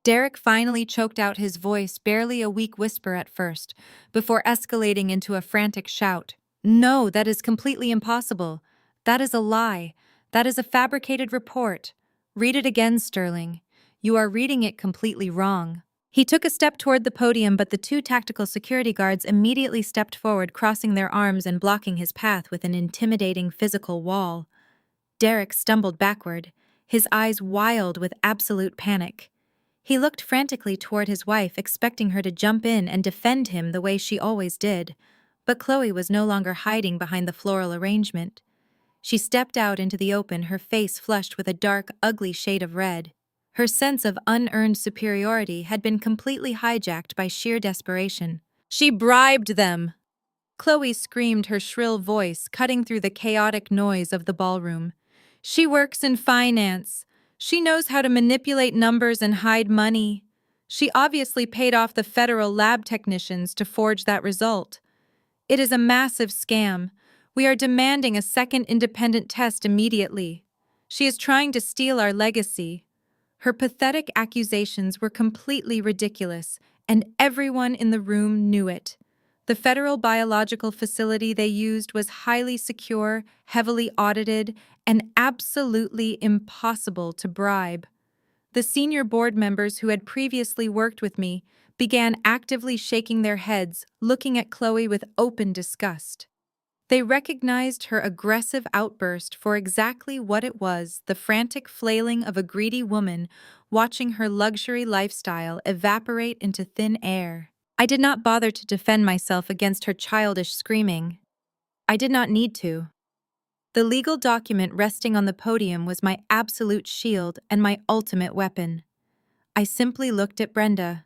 Derek finally choked out, his voice barely a weak whisper at first, before escalating into a frantic shout. No, that is completely impossible. That is a lie. That is a fabricated report. Read it again, Sterling. You are reading it completely wrong. He took a step toward the podium, but the two tactical security guards immediately stepped forward, crossing their arms and blocking his path with an intimidating physical wall. Derek stumbled backward, his eyes wild with absolute panic. He looked frantically toward his wife, expecting her to jump in and defend him the way she always did. But Chloe was no longer hiding behind the floral arrangement. She stepped out into the open, her face flushed with a dark, ugly shade of red. Her sense of unearned superiority had been completely hijacked by sheer desperation. She bribed them! Chloe screamed, her shrill voice cutting through the chaotic noise of the ballroom. She works in finance. She knows how to manipulate numbers and hide money. She obviously paid off the federal lab technicians to forge that result. It is a massive scam. We are demanding a second independent test immediately. She is trying to steal our legacy. Her pathetic accusations were completely ridiculous, and everyone in the room knew it. The federal biological facility they used was highly secure, heavily audited, and absolutely impossible to bribe. The senior board members who had previously worked with me began actively shaking their heads, looking at Chloe with open disgust. They recognized her aggressive outburst for exactly what it was, the frantic flailing of a greedy woman watching her luxury lifestyle evaporate into thin air. I did not bother to defend myself against her childish screaming. I did not need to. The legal document resting on the podium was my absolute shield and my ultimate weapon. I simply looked at Brenda.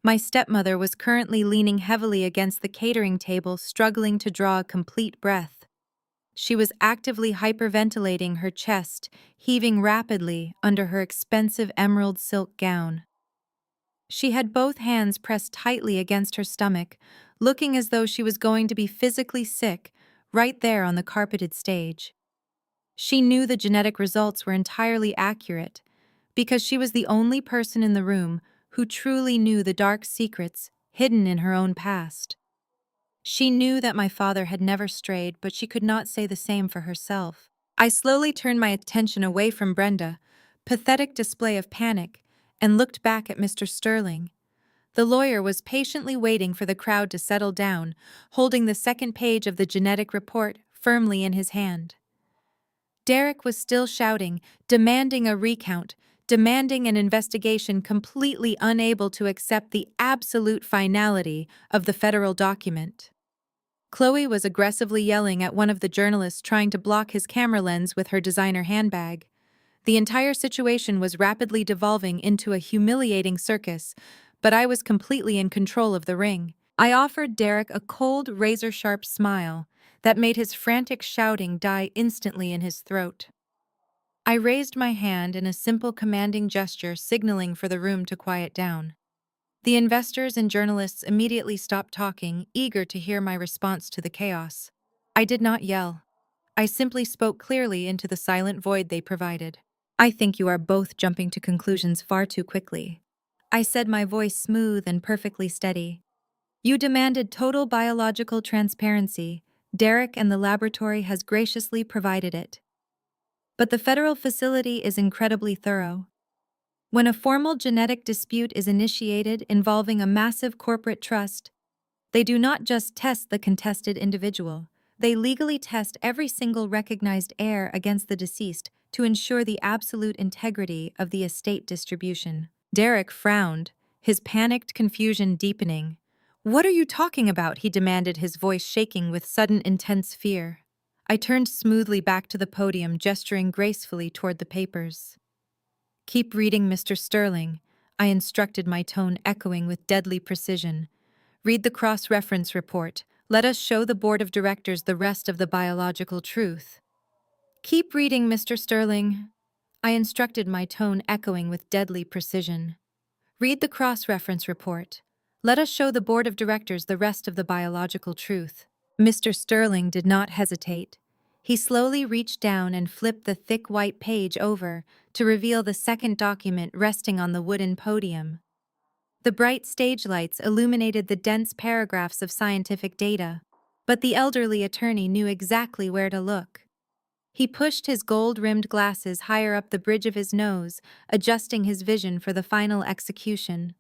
My stepmother was currently leaning heavily against the catering table, struggling to draw a complete breath. She was actively hyperventilating, her chest heaving rapidly under her expensive emerald silk gown. She had both hands pressed tightly against her stomach, looking as though she was going to be physically sick right there on the carpeted stage. She knew the genetic results were entirely accurate because she was the only person in the room who truly knew the dark secrets hidden in her own past. She knew that my father had never strayed, but she could not say the same for herself. I slowly turned my attention away from Brenda, pathetic display of panic, and looked back at Mr. Sterling. The lawyer was patiently waiting for the crowd to settle down, holding the second page of the genetic report firmly in his hand. Derek was still shouting, demanding a recount, demanding an investigation, completely unable to accept the absolute finality of the federal document. Chloe was aggressively yelling at one of the journalists trying to block his camera lens with her designer handbag. The entire situation was rapidly devolving into a humiliating circus, but I was completely in control of the ring. I offered Derek a cold, razor-sharp smile that made his frantic shouting die instantly in his throat. I raised my hand in a simple commanding gesture, signaling for the room to quiet down. The investors and journalists immediately stopped talking, eager to hear my response to the chaos. I did not yell. I simply spoke clearly into the silent void they provided. I think you are both jumping to conclusions far too quickly. I said, my voice smooth and perfectly steady. You demanded total biological transparency. Derek and the laboratory has graciously provided it. But the federal facility is incredibly thorough. When a formal genetic dispute is initiated involving a massive corporate trust, they do not just test the contested individual. They legally test every single recognized heir against the deceased to ensure the absolute integrity of the estate distribution. Derek frowned, his panicked confusion deepening. What are you talking about? He demanded, his voice shaking with sudden intense fear. I turned smoothly back to the podium, gesturing gracefully toward the papers. Keep reading, Mr. Sterling, I instructed, my tone echoing with deadly precision. Read the cross-reference report. Let us show the board of directors the rest of the biological truth. Keep reading, Mr. Sterling, I instructed, my tone echoing with deadly precision. Read the cross-reference report. Let us show the board of directors the rest of the biological truth. Mr. Sterling did not hesitate. He slowly reached down and flipped the thick white page over to reveal the second document resting on the wooden podium. The bright stage lights illuminated the dense paragraphs of scientific data, but the elderly attorney knew exactly where to look. He pushed his gold-rimmed glasses higher up the bridge of his nose, adjusting his vision for the final execution.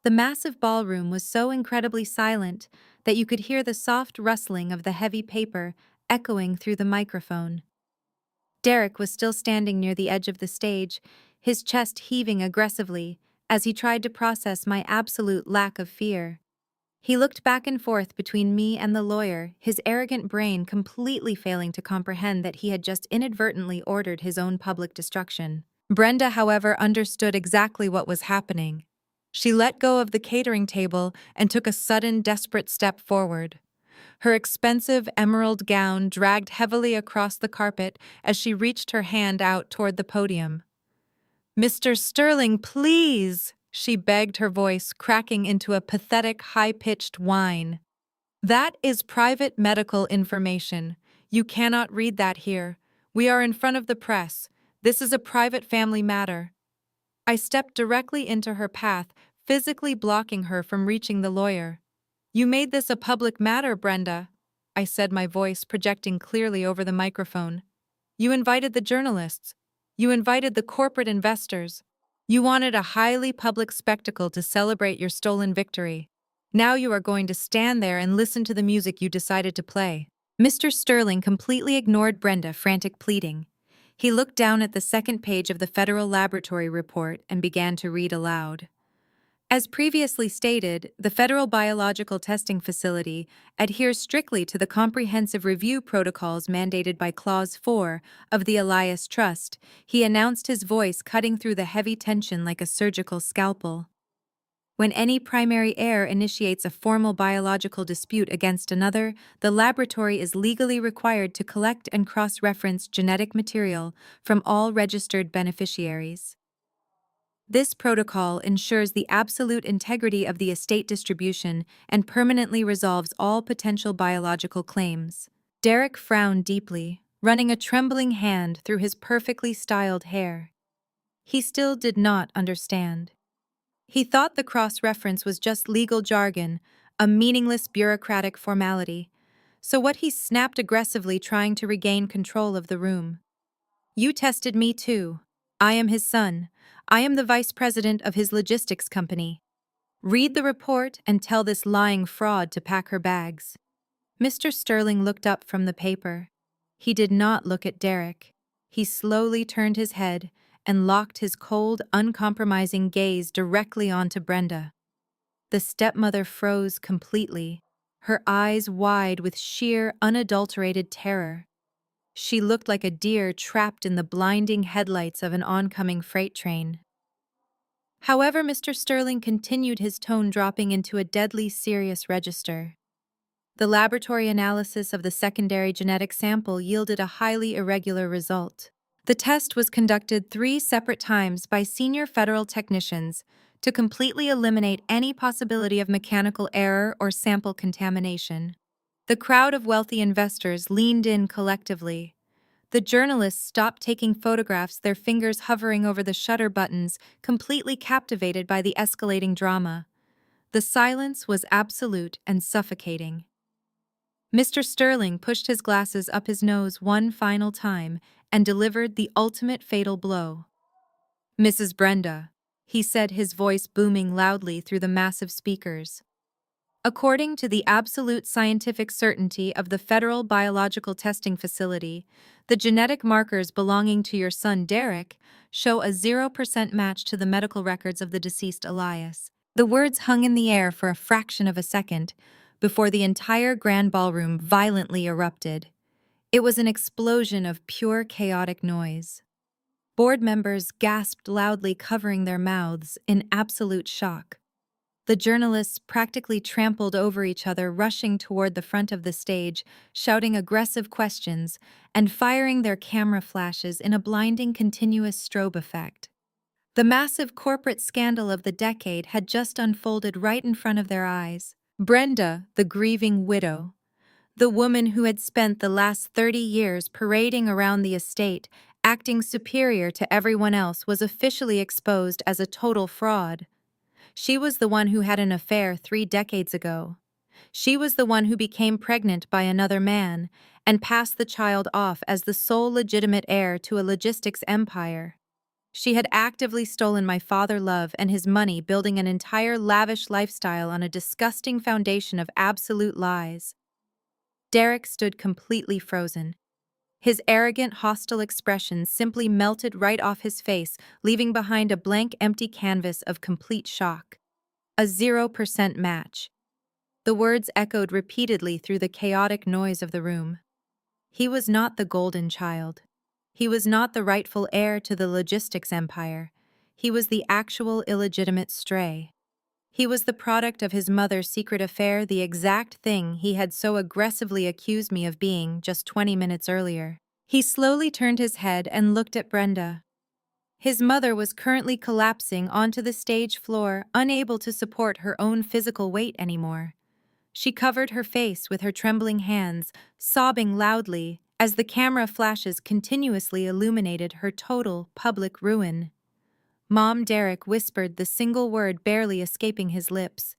The massive ballroom was so incredibly silent that you could hear the soft rustling of the heavy paper echoing through the microphone. Derek was still standing near the edge of the stage, his chest heaving aggressively as he tried to process my absolute lack of fear. He looked back and forth between me and the lawyer, his arrogant brain completely failing to comprehend that he had just inadvertently ordered his own public destruction. Brenda, however, understood exactly what was happening. She let go of the catering table and took a sudden, desperate step forward. Her expensive emerald gown dragged heavily across the carpet as she reached her hand out toward the podium. "Mr. Sterling, please!" she begged, her voice cracking into a pathetic, high-pitched whine. That is private medical information. You cannot read that here. We are in front of the press. This is a private family matter. I stepped directly into her path, physically blocking her from reaching the lawyer. You made this a public matter, Brenda, I said, my voice projecting clearly over the microphone. You invited the journalists. You invited the corporate investors. You wanted a highly public spectacle to celebrate your stolen victory. Now you are going to stand there and listen to the music you decided to play. Mr. Sterling completely ignored Brenda, frantic pleading. He looked down at the second page of the Federal Laboratory Report and began to read aloud. As previously stated, the Federal Biological Testing Facility adheres strictly to the comprehensive review protocols mandated by Clause 4 of the Elias Trust. He announced, his voice cutting through the heavy tension like a surgical scalpel. When any primary heir initiates a formal biological dispute against another, the laboratory is legally required to collect and cross-reference genetic material from all registered beneficiaries. This protocol ensures the absolute integrity of the estate distribution and permanently resolves all potential biological claims. Derek frowned deeply, running a trembling hand through his perfectly styled hair. He still did not understand. He thought the cross-reference was just legal jargon, a meaningless bureaucratic formality. So what? He snapped aggressively, trying to regain control of the room. You tested me too. I am his son. I am the vice president of his logistics company. Read the report and tell this lying fraud to pack her bags. Mr. Sterling looked up from the paper. He did not look at Derek. He slowly turned his head and locked his cold, uncompromising gaze directly onto Brenda. The stepmother froze completely, her eyes wide with sheer, unadulterated terror. She looked like a deer trapped in the blinding headlights of an oncoming freight train. However, Mr. Sterling continued, his tone dropping into a deadly serious register. The laboratory analysis of the secondary genetic sample yielded a highly irregular result. The test was conducted 3 separate times by senior federal technicians to completely eliminate any possibility of mechanical error or sample contamination. The crowd of wealthy investors leaned in collectively. The journalists stopped taking photographs, their fingers hovering over the shutter buttons, completely captivated by the escalating drama. The silence was absolute and suffocating. Mr. Sterling pushed his glasses up his nose one final time and delivered the ultimate fatal blow. Mrs. Brenda, he said, his voice booming loudly through the massive speakers. According to the absolute scientific certainty of the Federal Biological Testing Facility, the genetic markers belonging to your son Derek show a 0% match to the medical records of the deceased Elias. The words hung in the air for a fraction of a second before the entire grand ballroom violently erupted. It was an explosion of pure chaotic noise. Board members gasped loudly, covering their mouths in absolute shock. The journalists practically trampled over each other, rushing toward the front of the stage, shouting aggressive questions and firing their camera flashes in a blinding, continuous strobe effect. The massive corporate scandal of the decade had just unfolded right in front of their eyes. Brenda, the grieving widow, the woman who had spent the last 30 years parading around the estate, acting superior to everyone else, was officially exposed as a total fraud. She was the one who had an affair 3 decades ago. She was the one who became pregnant by another man and passed the child off as the sole legitimate heir to a logistics empire. She had actively stolen my father's love and his money, building an entire lavish lifestyle on a disgusting foundation of absolute lies. Derek stood completely frozen. His arrogant, hostile expression simply melted right off his face, leaving behind a blank, empty canvas of complete shock. A 0% match. The words echoed repeatedly through the chaotic noise of the room. He was not the golden child. He was not the rightful heir to the logistics empire. He was the actual illegitimate stray. He was the product of his mother's secret affair, the exact thing he had so aggressively accused me of being just 20 minutes earlier. He slowly turned his head and looked at Brenda. His mother was currently collapsing onto the stage floor, unable to support her own physical weight anymore. She covered her face with her trembling hands, sobbing loudly as the camera flashes continuously illuminated her total public ruin. Mom Derek whispered the single word barely escaping his lips.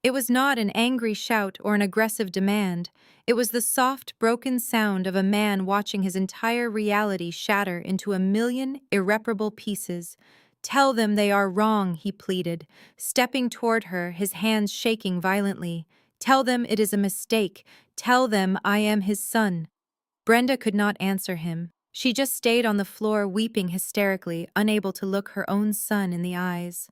It was not an angry shout or an aggressive demand. It was the soft, broken sound of a man watching his entire reality shatter into a million irreparable pieces. "Tell them they are wrong," he pleaded, stepping toward her, his hands shaking violently. "Tell them it is a mistake. Tell them I am his son." Brenda could not answer him. She just stayed on the floor weeping hysterically, unable to look her own son in the eyes.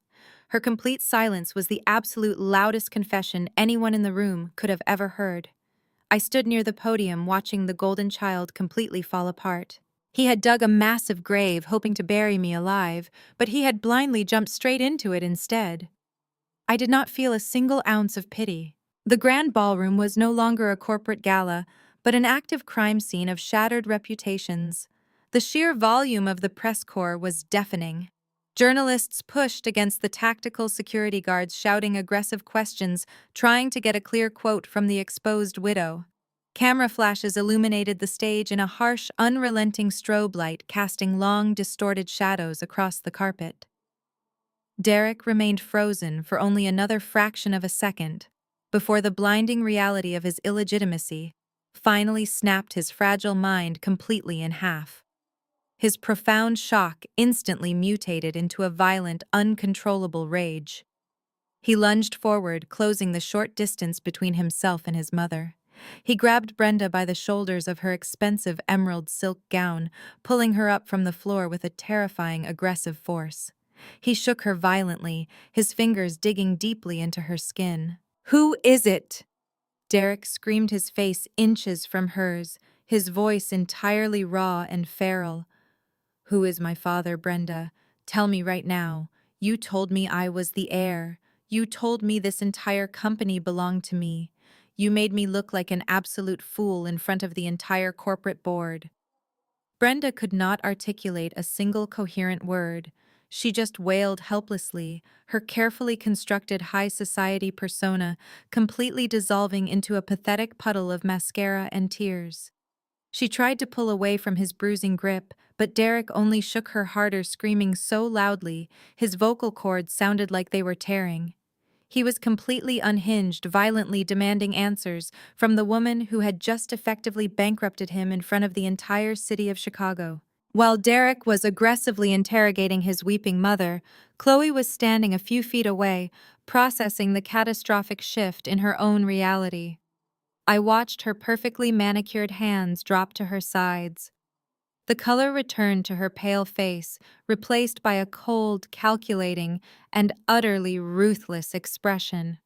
Her complete silence was the absolute loudest confession anyone in the room could have ever heard. I stood near the podium watching the golden child completely fall apart. He had dug a massive grave hoping to bury me alive, but he had blindly jumped straight into it instead. I did not feel a single ounce of pity. The grand ballroom was no longer a corporate gala, but an active crime scene of shattered reputations. The sheer volume of the press corps was deafening. Journalists pushed against the tactical security guards shouting aggressive questions, trying to get a clear quote from the exposed widow. Camera flashes illuminated the stage in a harsh, unrelenting strobe light casting long, distorted shadows across the carpet. Derek remained frozen for only another fraction of a second before the blinding reality of his illegitimacy finally snapped his fragile mind completely in half. His profound shock instantly mutated into a violent, uncontrollable rage. He lunged forward, closing the short distance between himself and his mother. He grabbed Brenda by the shoulders of her expensive emerald silk gown, pulling her up from the floor with a terrifying, aggressive force. He shook her violently, his fingers digging deeply into her skin. "Who is it?" Derek screamed, his face inches from hers, his voice entirely raw and feral. "Who is my father, Brenda? Tell me right now. You told me I was the heir. You told me this entire company belonged to me. You made me look like an absolute fool in front of the entire corporate board." Brenda could not articulate a single coherent word. She just wailed helplessly, her carefully constructed high society persona completely dissolving into a pathetic puddle of mascara and tears. She tried to pull away from his bruising grip, but Derek only shook her harder, screaming so loudly, his vocal cords sounded like they were tearing. He was completely unhinged, violently demanding answers from the woman who had just effectively bankrupted him in front of the entire city of Chicago. While Derek was aggressively interrogating his weeping mother, Chloe was standing a few feet away, processing the catastrophic shift in her own reality. I watched her perfectly manicured hands drop to her sides. The color returned to her pale face, replaced by a cold, calculating, and utterly ruthless expression.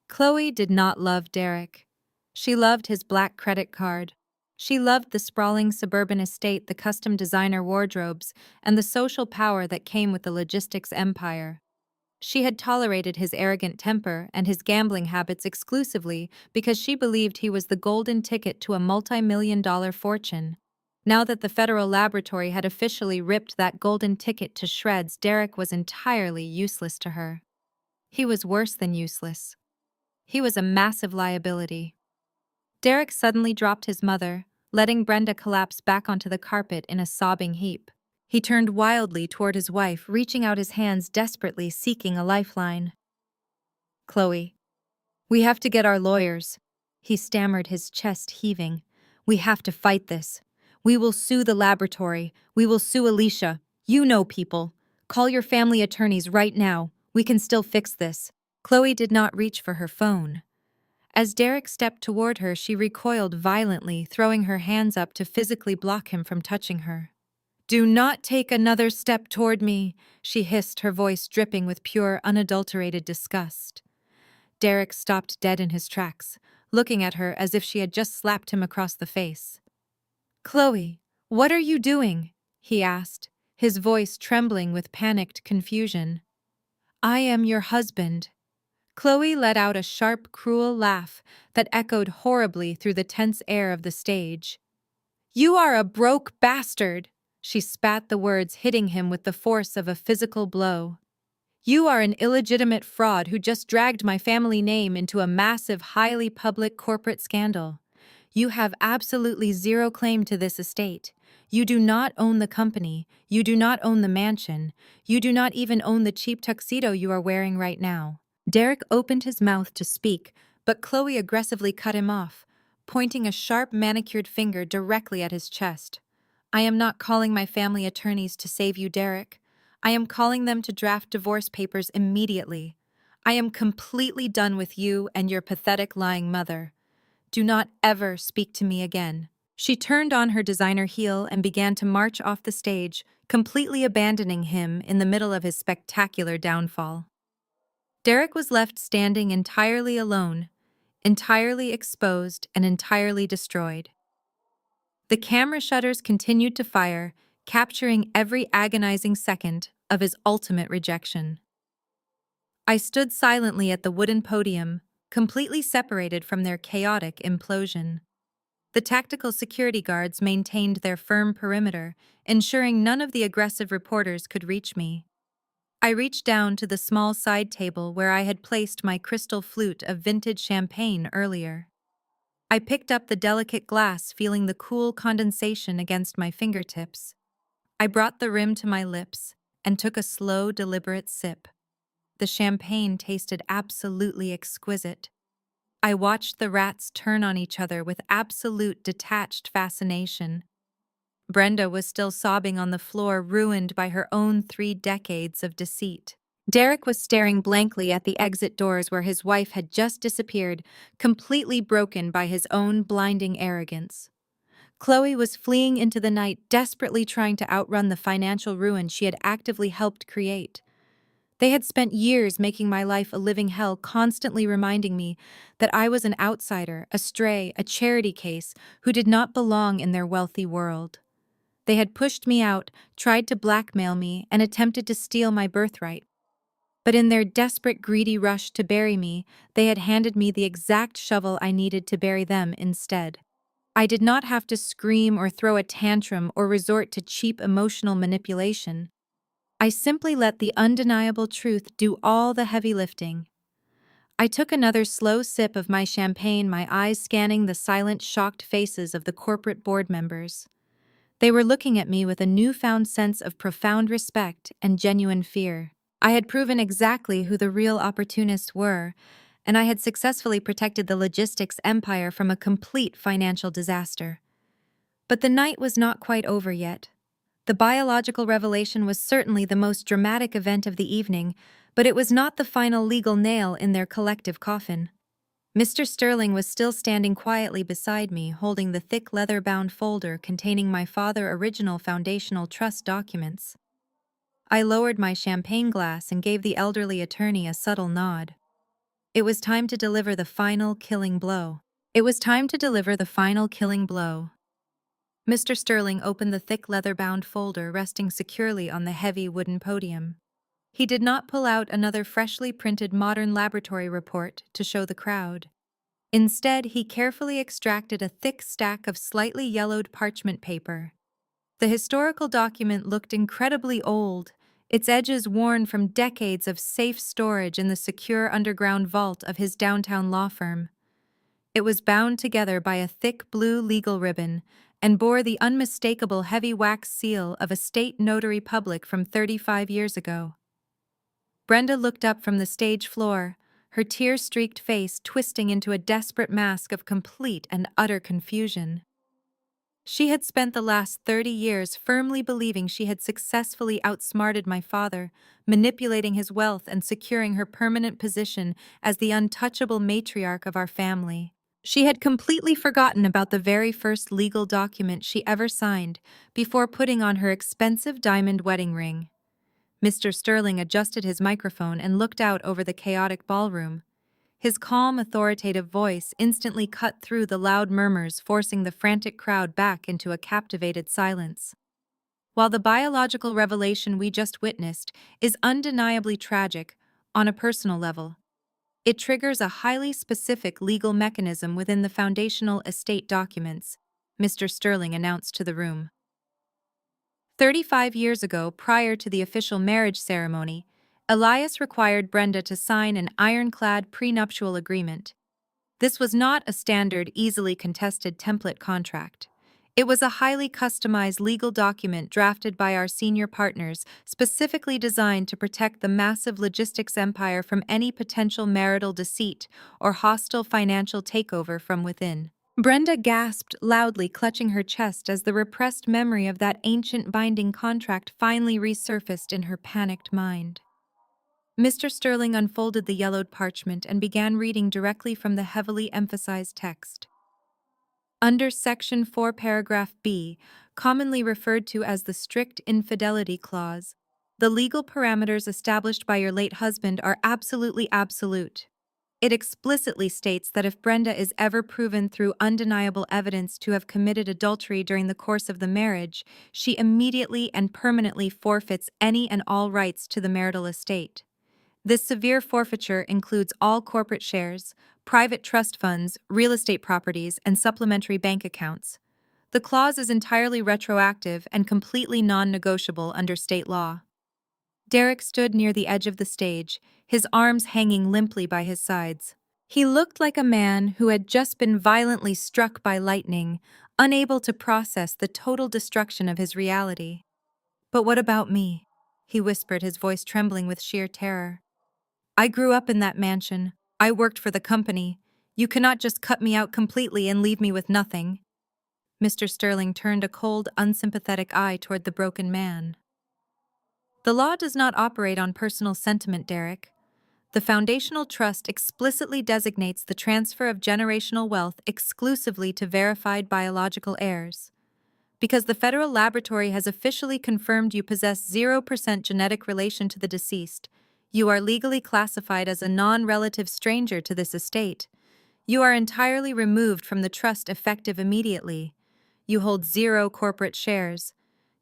Chloe did not love Derek. She loved his black credit card. She loved the sprawling suburban estate, the custom designer wardrobes, and the social power that came with the logistics empire. She had tolerated his arrogant temper and his gambling habits exclusively because she believed he was the golden ticket to a multi-million-dollar fortune. Now that the federal laboratory had officially ripped that golden ticket to shreds, Derek was entirely useless to her. He was worse than useless. He was a massive liability. Derek suddenly dropped his mother, letting Brenda collapse back onto the carpet in a sobbing heap. He turned wildly toward his wife, reaching out his hands desperately, seeking a lifeline. "Chloe, we have to get our lawyers," he stammered, his chest heaving. "We have to fight this. We will sue the laboratory. We will sue Alicia. You know people. Call your family attorneys right now. We can still fix this." Chloe did not reach for her phone. As Derek stepped toward her, she recoiled violently, throwing her hands up to physically block him from touching her. "Do not take another step toward me," she hissed, her voice dripping with pure, unadulterated disgust. Derek stopped dead in his tracks, looking at her as if she had just slapped him across the face. "Chloe, what are you doing?" he asked, his voice trembling with panicked confusion. "I am your husband." Chloe let out a sharp, cruel laugh that echoed horribly through the tense air of the stage. "You are a broke bastard!" She spat the words, hitting him with the force of a physical blow. You are an illegitimate fraud who just dragged my family name into a massive, highly public corporate scandal. You have absolutely zero claim to this estate. You do not own the company. You do not own the mansion. You do not even own the cheap tuxedo you are wearing right now. Derek opened his mouth to speak, but Chloe aggressively cut him off, pointing a sharp manicured finger directly at his chest. I am not calling my family attorneys to save you, Derek. I am calling them to draft divorce papers immediately. I am completely done with you and your pathetic lying mother. Do not ever speak to me again. She turned on her designer heel and began to march off the stage, completely abandoning him in the middle of his spectacular downfall. Derek was left standing entirely alone, entirely exposed and entirely destroyed. The camera shutters continued to fire, capturing every agonizing second of his ultimate rejection. I stood silently at the wooden podium, completely separated from their chaotic implosion. The tactical security guards maintained their firm perimeter, ensuring none of the aggressive reporters could reach me. I reached down to the small side table where I had placed my crystal flute of vintage champagne earlier. I picked up the delicate glass, feeling the cool condensation against my fingertips. I brought the rim to my lips and took a slow, deliberate sip. The champagne tasted absolutely exquisite. I watched the rats turn on each other with absolute detached fascination. Brenda was still sobbing on the floor, ruined by her own 3 decades of deceit. Derek was staring blankly at the exit doors where his wife had just disappeared, completely broken by his own blinding arrogance. Chloe was fleeing into the night, desperately trying to outrun the financial ruin she had actively helped create. They had spent years making my life a living hell, constantly reminding me that I was an outsider, a stray, a charity case who did not belong in their wealthy world. They had pushed me out, tried to blackmail me, and attempted to steal my birthright. But in their desperate, greedy rush to bury me, they had handed me the exact shovel I needed to bury them instead. I did not have to scream or throw a tantrum or resort to cheap emotional manipulation. I simply let the undeniable truth do all the heavy lifting. I took another slow sip of my champagne, my eyes scanning the silent, shocked faces of the corporate board members. They were looking at me with a newfound sense of profound respect and genuine fear. I had proven exactly who the real opportunists were, and I had successfully protected the logistics empire from a complete financial disaster. But the night was not quite over yet. The biological revelation was certainly the most dramatic event of the evening, but it was not the final legal nail in their collective coffin. Mr. Sterling was still standing quietly beside me, holding the thick leather-bound folder containing my father's original foundational trust documents. I lowered my champagne glass and gave the elderly attorney a subtle nod. It was time to deliver the final killing blow. It was time to deliver the final killing blow. Mr. Sterling opened the thick leather-bound folder resting securely on the heavy wooden podium. He did not pull out another freshly printed modern laboratory report to show the crowd. Instead, he carefully extracted a thick stack of slightly yellowed parchment paper. The historical document looked incredibly old, its edges worn from decades of safe storage in the secure underground vault of his downtown law firm. It was bound together by a thick blue legal ribbon and bore the unmistakable heavy wax seal of a state notary public from 35 years ago. Brenda looked up from the stage floor, her tear-streaked face twisting into a desperate mask of complete and utter confusion. She had spent the last 30 years firmly believing she had successfully outsmarted my father, manipulating his wealth and securing her permanent position as the untouchable matriarch of our family. She had completely forgotten about the very first legal document she ever signed before putting on her expensive diamond wedding ring. Mr. Sterling adjusted his microphone and looked out over the chaotic ballroom. His calm, authoritative voice instantly cut through the loud murmurs, forcing the frantic crowd back into a captivated silence. While the biological revelation we just witnessed is undeniably tragic on a personal level, it triggers a highly specific legal mechanism within the foundational estate documents, Mr. Sterling announced to the room. 35 years ago, prior to the official marriage ceremony, Elias required Brenda to sign an ironclad prenuptial agreement. This was not a standard, easily contested template contract. It was a highly customized legal document drafted by our senior partners, specifically designed to protect the massive logistics empire from any potential marital deceit or hostile financial takeover from within. Brenda gasped loudly, clutching her chest as the repressed memory of that ancient binding contract finally resurfaced in her panicked mind. Mr. Sterling unfolded the yellowed parchment and began reading directly from the heavily emphasized text. Under Section 4, Paragraph B, commonly referred to as the strict infidelity clause, the legal parameters established by your late husband are absolutely absolute. It explicitly states that if Brenda is ever proven through undeniable evidence to have committed adultery during the course of the marriage, she immediately and permanently forfeits any and all rights to the marital estate. This severe forfeiture includes all corporate shares, private trust funds, real estate properties, and supplementary bank accounts. The clause is entirely retroactive and completely non-negotiable under state law. Derek stood near the edge of the stage, his arms hanging limply by his sides. He looked like a man who had just been violently struck by lightning, unable to process the total destruction of his reality. "But what about me?" he whispered, his voice trembling with sheer terror. "I grew up in that mansion. I worked for the company. You cannot just cut me out completely and leave me with nothing." Mr. Sterling turned a cold, unsympathetic eye toward the broken man. "The law does not operate on personal sentiment, Derek. The foundational trust explicitly designates the transfer of generational wealth exclusively to verified biological heirs. Because the federal laboratory has officially confirmed you possess 0% genetic relation to the deceased, you are legally classified as a non-relative stranger to this estate. You are entirely removed from the trust effective immediately. You hold 0 corporate shares.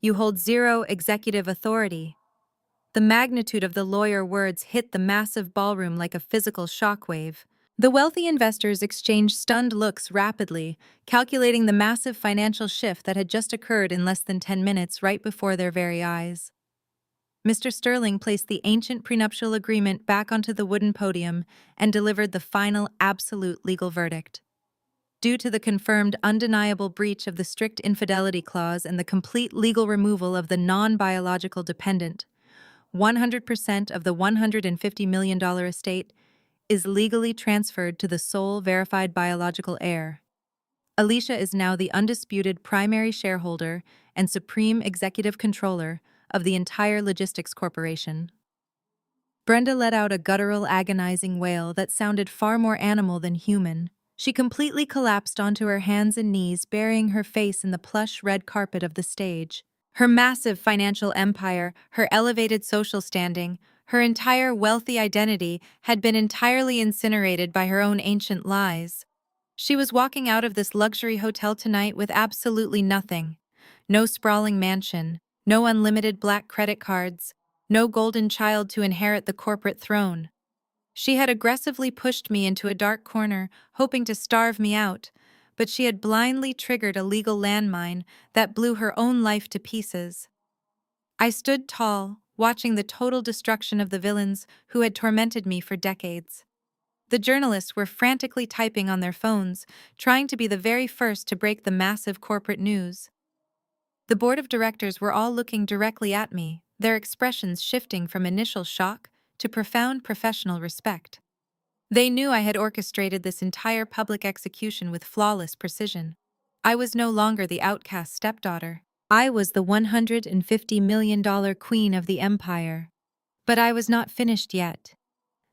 You hold 0 executive authority." The magnitude of the lawyer words hit the massive ballroom like a physical shockwave. The wealthy investors exchanged stunned looks rapidly, calculating the massive financial shift that had just occurred in less than 10 minutes right before their very eyes. Mr. Sterling placed the ancient prenuptial agreement back onto the wooden podium and delivered the final absolute legal verdict. Due to the confirmed undeniable breach of the strict infidelity clause and the complete legal removal of the non-biological dependent, 100% of the $150 million estate is legally transferred to the sole verified biological heir. Alicia is now the undisputed primary shareholder and supreme executive controller of the entire logistics corporation. Brenda let out a guttural, agonizing wail that sounded far more animal than human. She completely collapsed onto her hands and knees, burying her face in the plush red carpet of the stage. Her massive financial empire, her elevated social standing, her entire wealthy identity had been entirely incinerated by her own ancient lies. She was walking out of this luxury hotel tonight with absolutely nothing. No sprawling mansion, no unlimited black credit cards, no golden child to inherit the corporate throne. She had aggressively pushed me into a dark corner, hoping to starve me out, but she had blindly triggered a legal landmine that blew her own life to pieces. I stood tall, watching the total destruction of the villains who had tormented me for decades. The journalists were frantically typing on their phones, trying to be the very first to break the massive corporate news. The board of directors were all looking directly at me, their expressions shifting from initial shock to profound professional respect. They knew I had orchestrated this entire public execution with flawless precision. I was no longer the outcast stepdaughter. I was the $150 million queen of the empire. But I was not finished yet.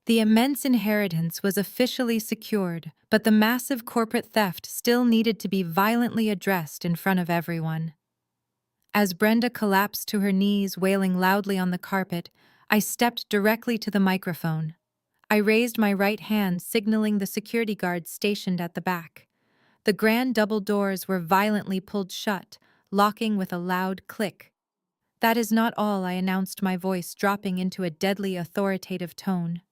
The immense inheritance was officially secured, but the massive corporate theft still needed to be violently addressed in front of everyone. As Brenda collapsed to her knees, wailing loudly on the carpet, I stepped directly to the microphone. I raised my right hand, signaling the security guards stationed at the back. The grand double doors were violently pulled shut, locking with a loud click. "That is not all," I announced, my voice dropping into a deadly authoritative tone.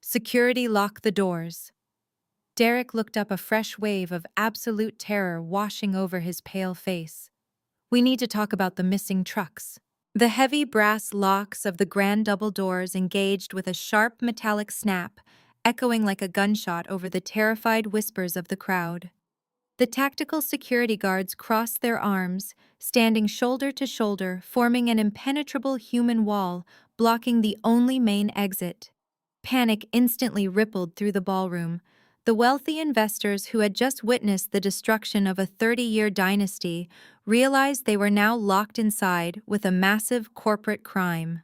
"Security, lock the doors." Derek looked up, a fresh wave of absolute terror washing over his pale face. "We need to talk about the missing trucks." The heavy brass locks of the grand double doors engaged with a sharp metallic snap, echoing like a gunshot over the terrified whispers of the crowd. The tactical security guards crossed their arms, standing shoulder to shoulder, forming an impenetrable human wall, blocking the only main exit. Panic instantly rippled through the ballroom. The wealthy investors who had just witnessed the destruction of a 30-year dynasty realized they were now locked inside with a massive corporate crime.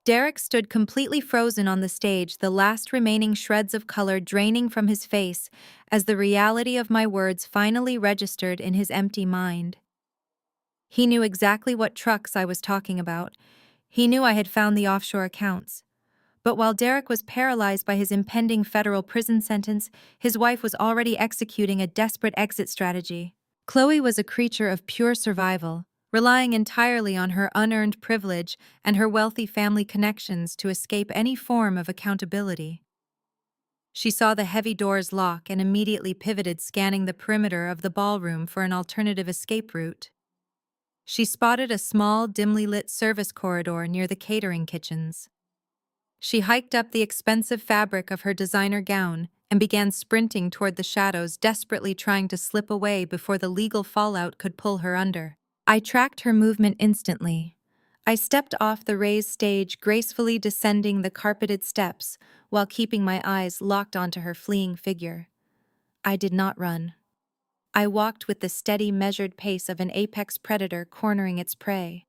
Derek stood completely frozen on the stage, the last remaining shreds of color draining from his face as the reality of my words finally registered in his empty mind. He knew exactly what trucks I was talking about. He knew I had found the offshore accounts. But while Derek was paralyzed by his impending federal prison sentence, his wife was already executing a desperate exit strategy. Chloe was a creature of pure survival, relying entirely on her unearned privilege and her wealthy family connections to escape any form of accountability. She saw the heavy doors lock and immediately pivoted, scanning the perimeter of the ballroom for an alternative escape route. She spotted a small, dimly lit service corridor near the catering kitchens. She hiked up the expensive fabric of her designer gown and began sprinting toward the shadows, desperately trying to slip away before the legal fallout could pull her under. I tracked her movement instantly. I stepped off the raised stage, gracefully descending the carpeted steps while keeping my eyes locked onto her fleeing figure. I did not run. I walked with the steady, measured pace of an apex predator cornering its prey.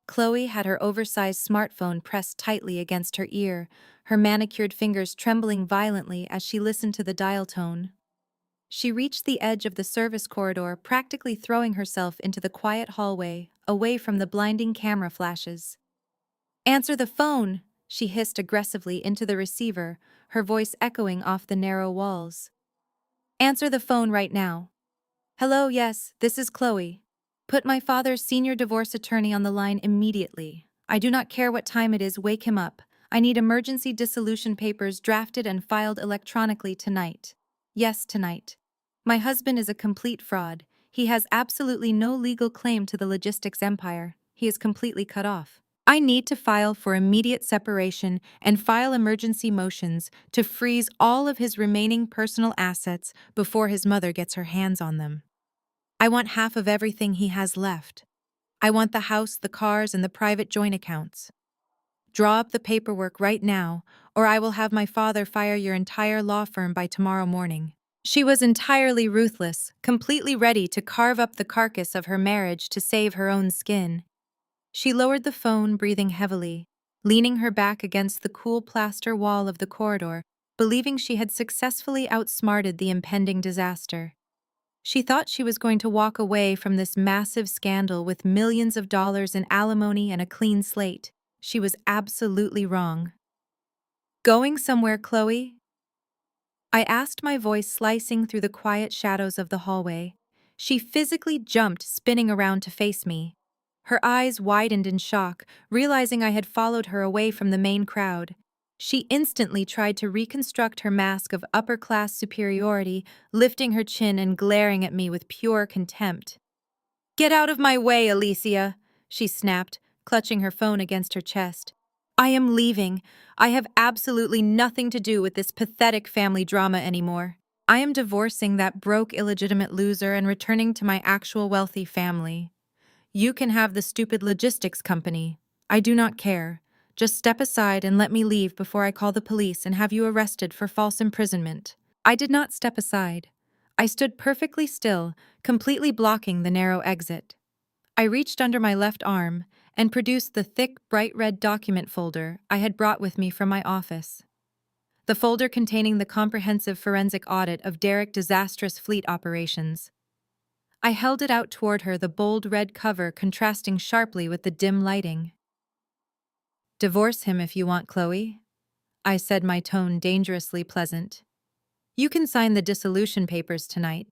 Chloe had her oversized smartphone pressed tightly against her ear, her manicured fingers trembling violently as she listened to the dial tone. She reached the edge of the service corridor, practically throwing herself into the quiet hallway, away from the blinding camera flashes. "Answer the phone!" she hissed aggressively into the receiver, her voice echoing off the narrow walls. "Answer the phone right now." "Hello, yes, this is Chloe. Put my father's senior divorce attorney on the line immediately. I do not care what time it is, wake him up. I need emergency dissolution papers drafted and filed electronically tonight. Yes, tonight. My husband is a complete fraud. He has absolutely no legal claim to the logistics empire. He is completely cut off. I need to file for immediate separation and file emergency motions to freeze all of his remaining personal assets before his mother gets her hands on them. I want half of everything he has left. I want the house, the cars, and the private joint accounts. Draw up the paperwork right now, or I will have my father fire your entire law firm by tomorrow morning." She was entirely ruthless, completely ready to carve up the carcass of her marriage to save her own skin. She lowered the phone, breathing heavily, leaning her back against the cool plaster wall of the corridor, believing she had successfully outsmarted the impending disaster. She thought she was going to walk away from this massive scandal with millions of dollars in alimony and a clean slate. She was absolutely wrong. "Going somewhere, Chloe?" I asked, my voice slicing through the quiet shadows of the hallway. She physically jumped, spinning around to face me. Her eyes widened in shock, realizing I had followed her away from the main crowd. She instantly tried to reconstruct her mask of upper-class superiority, lifting her chin and glaring at me with pure contempt. "Get out of my way, Alicia," she snapped, clutching her phone against her chest. "I am leaving. I have absolutely nothing to do with this pathetic family drama anymore. I am divorcing that broke, illegitimate loser and returning to my actual wealthy family. You can have the stupid logistics company. I do not care. Just step aside and let me leave before I call the police and have you arrested for false imprisonment." I did not step aside. I stood perfectly still, completely blocking the narrow exit. I reached under my left arm and produced the thick, bright red document folder I had brought with me from my office. The folder containing the comprehensive forensic audit of Derek's disastrous fleet operations. I held it out toward her, the bold red cover contrasting sharply with the dim lighting. "Divorce him if you want, Chloe," I said, my tone dangerously pleasant. "You can sign the dissolution papers tonight.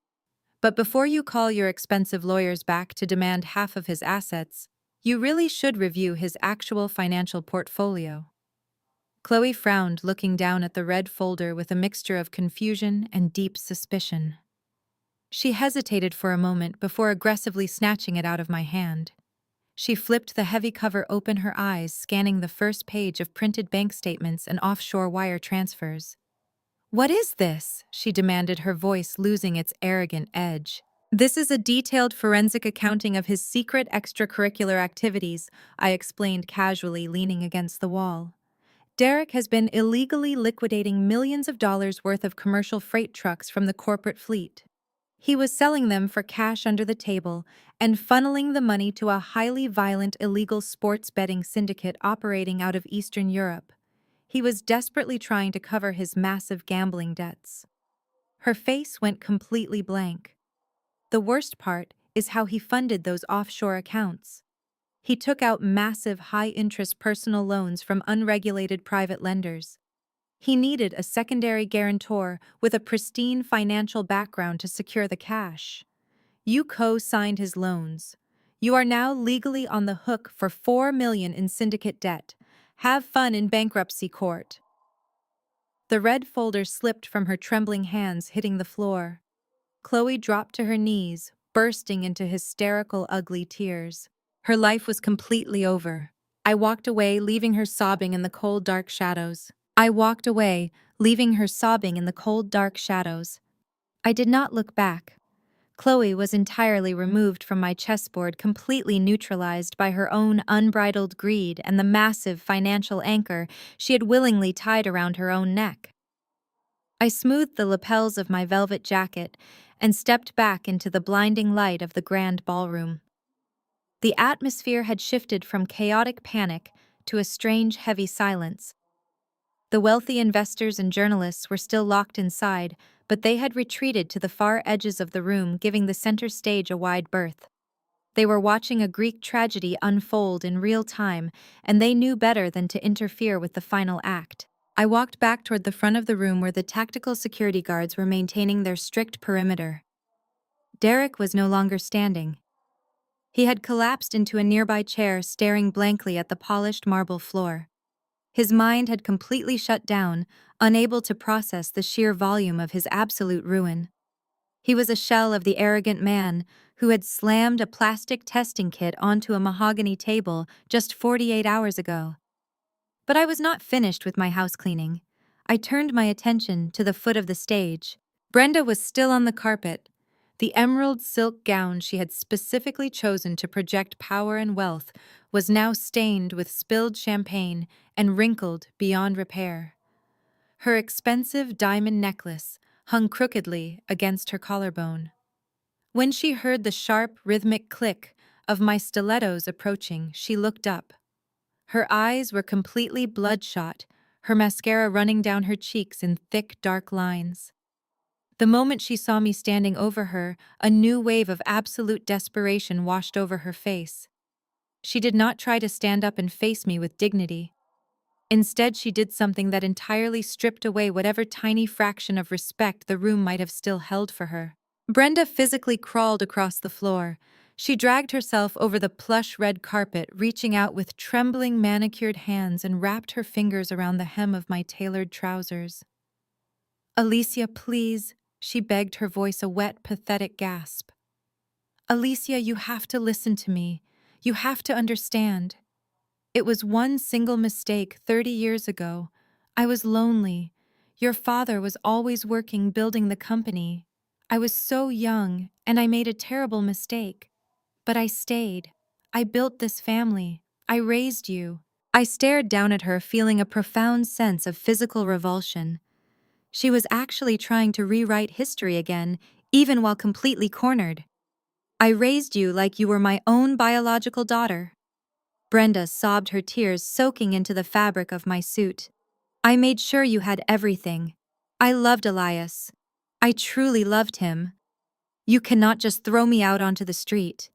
But before you call your expensive lawyers back to demand half of his assets, you really should review his actual financial portfolio." Chloe frowned, looking down at the red folder with a mixture of confusion and deep suspicion. She hesitated for a moment before aggressively snatching it out of my hand. She flipped the heavy cover open, her eyes scanning the first page of printed bank statements and offshore wire transfers. "What is this?" she demanded, her voice losing its arrogant edge. "This is a detailed forensic accounting of his secret extracurricular activities," I explained casually, leaning against the wall. "Derek has been illegally liquidating millions of dollars worth of commercial freight trucks from the corporate fleet. He was selling them for cash under the table and funneling the money to a highly violent illegal sports betting syndicate operating out of Eastern Europe. He was desperately trying to cover his massive gambling debts." Her face went completely blank. "The worst part is how he funded those offshore accounts. He took out massive high-interest personal loans from unregulated private lenders. He needed a secondary guarantor with a pristine financial background to secure the cash. You co-signed his loans. You are now legally on the hook for $4 million in syndicate debt. Have fun in bankruptcy court." The red folder slipped from her trembling hands, hitting the floor. Chloe dropped to her knees, bursting into hysterical, ugly tears. Her life was completely over. I walked away, leaving her sobbing in the cold, dark shadows. I did not look back. Chloe was entirely removed from my chessboard, completely neutralized by her own unbridled greed and the massive financial anchor she had willingly tied around her own neck. I smoothed the lapels of my velvet jacket and stepped back into the blinding light of the grand ballroom. The atmosphere had shifted from chaotic panic to a strange, heavy silence. The wealthy investors and journalists were still locked inside, but they had retreated to the far edges of the room, giving the center stage a wide berth. They were watching a Greek tragedy unfold in real time, and they knew better than to interfere with the final act. I walked back toward the front of the room where the tactical security guards were maintaining their strict perimeter. Derek was no longer standing. He had collapsed into a nearby chair, staring blankly at the polished marble floor. His mind had completely shut down, unable to process the sheer volume of his absolute ruin. He was a shell of the arrogant man who had slammed a plastic testing kit onto a mahogany table just 48 hours ago. But I was not finished with my house cleaning. I turned my attention to the foot of the stage. Brenda was still on the carpet. The emerald silk gown she had specifically chosen to project power and wealth was now stained with spilled champagne and wrinkled beyond repair. Her expensive diamond necklace hung crookedly against her collarbone. When she heard the sharp, rhythmic click of my stilettos approaching, she looked up. Her eyes were completely bloodshot, her mascara running down her cheeks in thick, dark lines. The moment she saw me standing over her, a new wave of absolute desperation washed over her face. She did not try to stand up and face me with dignity. Instead, she did something that entirely stripped away whatever tiny fraction of respect the room might have still held for her. Brenda physically crawled across the floor. She dragged herself over the plush red carpet, reaching out with trembling manicured hands and wrapped her fingers around the hem of my tailored trousers. "Alicia, please," she begged, her voice a wet, pathetic gasp. "Alicia, you have to listen to me. You have to understand. It was one single mistake 30 years ago. I was lonely. Your father was always working, building the company. I was so young, and I made a terrible mistake. But I stayed. I built this family. I raised you." I stared down at her, feeling a profound sense of physical revulsion. She was actually trying to rewrite history again, even while completely cornered. "I raised you like you were my own biological daughter." Brenda sobbed, her tears soaking into the fabric of my suit. "I made sure you had everything. I loved Elias. I truly loved him. You cannot just throw me out onto the street.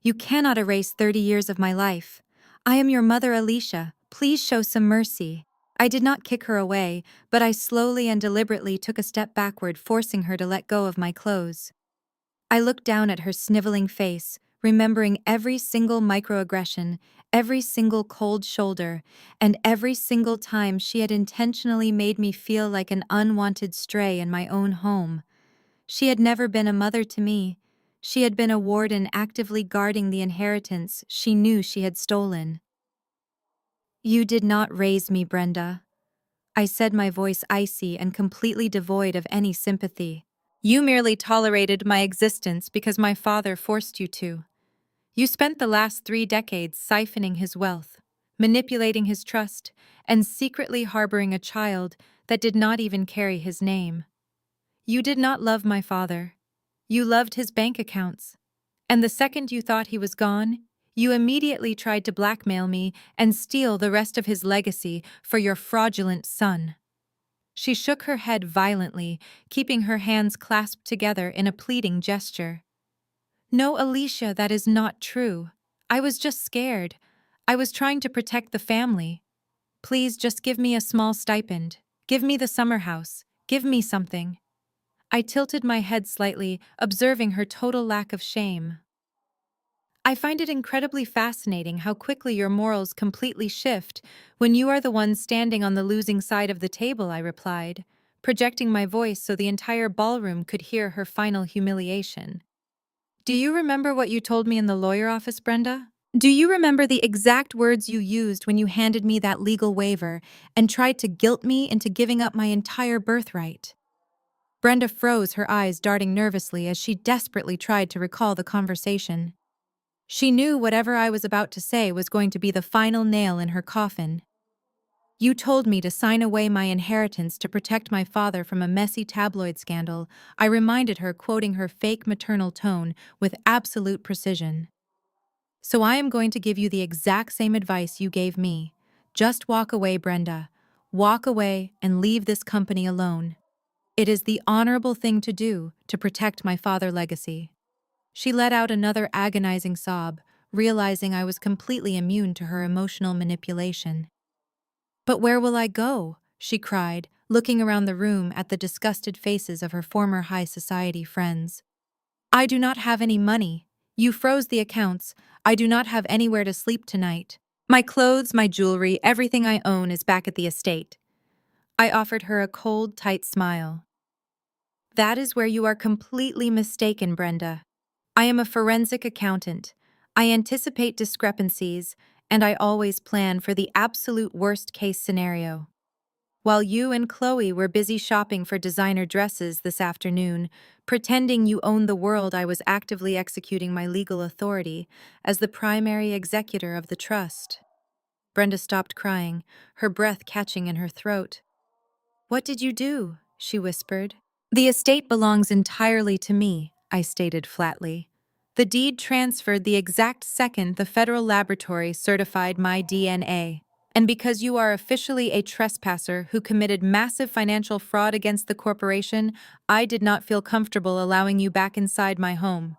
You cannot erase 30 years of my life. I am your mother, Alicia. Please show some mercy." I did not kick her away, but I slowly and deliberately took a step backward, forcing her to let go of my clothes. I looked down at her sniveling face, remembering every single microaggression, every single cold shoulder, and every single time she had intentionally made me feel like an unwanted stray in my own home. She had never been a mother to me. She had been a warden actively guarding the inheritance she knew she had stolen. "You did not raise me, Brenda," I said, my voice icy and completely devoid of any sympathy. "You merely tolerated my existence because my father forced you to. You spent the last 3 decades siphoning his wealth, manipulating his trust, and secretly harboring a child that did not even carry his name. You did not love my father. You loved his bank accounts. And the second you thought he was gone, you immediately tried to blackmail me and steal the rest of his legacy for your fraudulent son." She shook her head violently, keeping her hands clasped together in a pleading gesture. "No, Alicia, that is not true. I was just scared. I was trying to protect the family. Please just give me a small stipend. Give me the summer house. Give me something." I tilted my head slightly, observing her total lack of shame. "I find it incredibly fascinating how quickly your morals completely shift when you are the one standing on the losing side of the table," I replied, projecting my voice so the entire ballroom could hear her final humiliation. "Do you remember what you told me in the lawyer office, Brenda? Do you remember the exact words you used when you handed me that legal waiver and tried to guilt me into giving up my entire birthright?" Brenda froze, her eyes darting nervously as she desperately tried to recall the conversation. She knew whatever I was about to say was going to be the final nail in her coffin. "You told me to sign away my inheritance to protect my father from a messy tabloid scandal," I reminded her, quoting her fake maternal tone with absolute precision. "So I am going to give you the exact same advice you gave me. Just walk away, Brenda. Walk away and leave this company alone. It is the honorable thing to do to protect my father's legacy." She let out another agonizing sob, realizing I was completely immune to her emotional manipulation. "But where will I go?" she cried, looking around the room at the disgusted faces of her former high society friends. "I do not have any money. You froze the accounts. I do not have anywhere to sleep tonight. My clothes, my jewelry, everything I own is back at the estate." I offered her a cold, tight smile. "That is where you are completely mistaken, Brenda. I am a forensic accountant. I anticipate discrepancies, and I always plan for the absolute worst-case scenario. While you and Chloe were busy shopping for designer dresses this afternoon, pretending you owned the world, I was actively executing my legal authority as the primary executor of the trust." Brenda stopped crying, her breath catching in her throat. "What did you do?" she whispered. "The estate belongs entirely to me," I stated flatly. "The deed transferred the exact second the federal laboratory certified my DNA. And because you are officially a trespasser who committed massive financial fraud against the corporation, I did not feel comfortable allowing you back inside my home.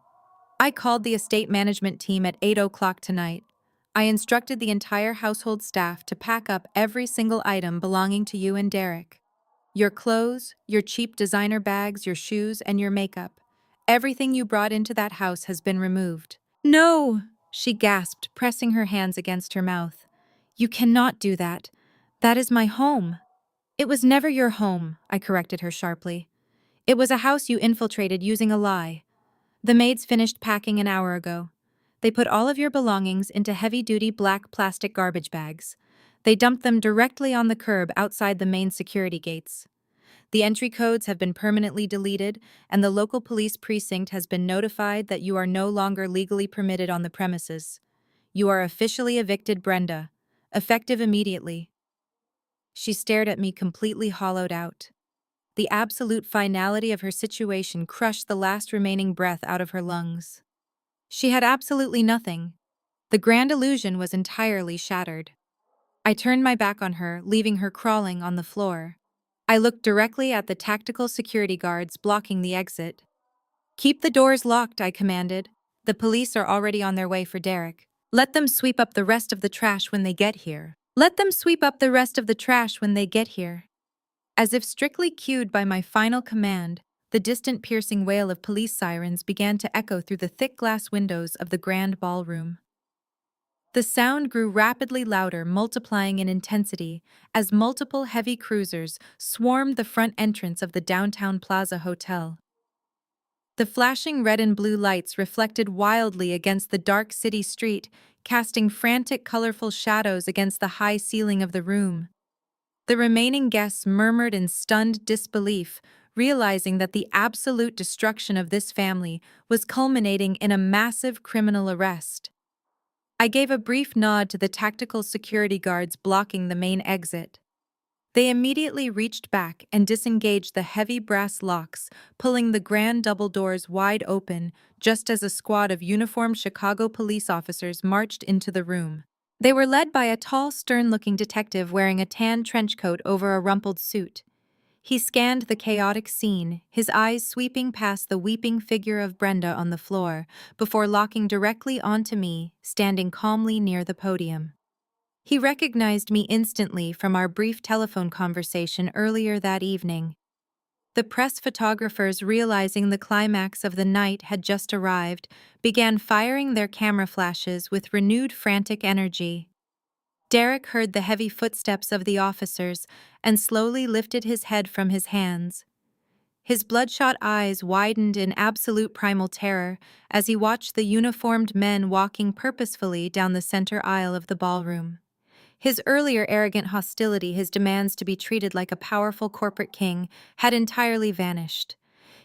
I called the estate management team at 8 o'clock tonight. I instructed the entire household staff to pack up every single item belonging to you and Derek. Your clothes, your cheap designer bags, your shoes, and your makeup. Everything you brought into that house has been removed." "No!" she gasped, pressing her hands against her mouth. "You cannot do that. That is my home." "It was never your home," I corrected her sharply. "It was a house you infiltrated using a lie. The maids finished packing an hour ago. They put all of your belongings into heavy-duty black plastic garbage bags. They dumped them directly on the curb outside the main security gates. The entry codes have been permanently deleted, and the local police precinct has been notified that you are no longer legally permitted on the premises. You are officially evicted, Brenda. Effective immediately." She stared at me completely hollowed out. The absolute finality of her situation crushed the last remaining breath out of her lungs. She had absolutely nothing. The grand illusion was entirely shattered. I turned my back on her, leaving her crawling on the floor. I looked directly at the tactical security guards blocking the exit. "Keep the doors locked," I commanded. "The police are already on their way for Derek. Let them sweep up the rest of the trash when they get here. Let them sweep up the rest of the trash when they get here." As if strictly cued by my final command, the distant piercing wail of police sirens began to echo through the thick glass windows of the grand ballroom. The sound grew rapidly louder, multiplying in intensity, as multiple heavy cruisers swarmed the front entrance of the downtown Plaza Hotel. The flashing red and blue lights reflected wildly against the dark city street, casting frantic, colorful shadows against the high ceiling of the room. The remaining guests murmured in stunned disbelief, realizing that the absolute destruction of this family was culminating in a massive criminal arrest. I gave a brief nod to the tactical security guards blocking the main exit. They immediately reached back and disengaged the heavy brass locks, pulling the grand double doors wide open just as a squad of uniformed Chicago police officers marched into the room. They were led by a tall, stern-looking detective wearing a tan trench coat over a rumpled suit. He scanned the chaotic scene, his eyes sweeping past the weeping figure of Brenda on the floor, before locking directly onto me, standing calmly near the podium. He recognized me instantly from our brief telephone conversation earlier that evening. The press photographers, realizing the climax of the night had just arrived, began firing their camera flashes with renewed frantic energy. Derek heard the heavy footsteps of the officers and slowly lifted his head from his hands. His bloodshot eyes widened in absolute primal terror as he watched the uniformed men walking purposefully down the center aisle of the ballroom. His earlier arrogant hostility, his demands to be treated like a powerful corporate king, had entirely vanished.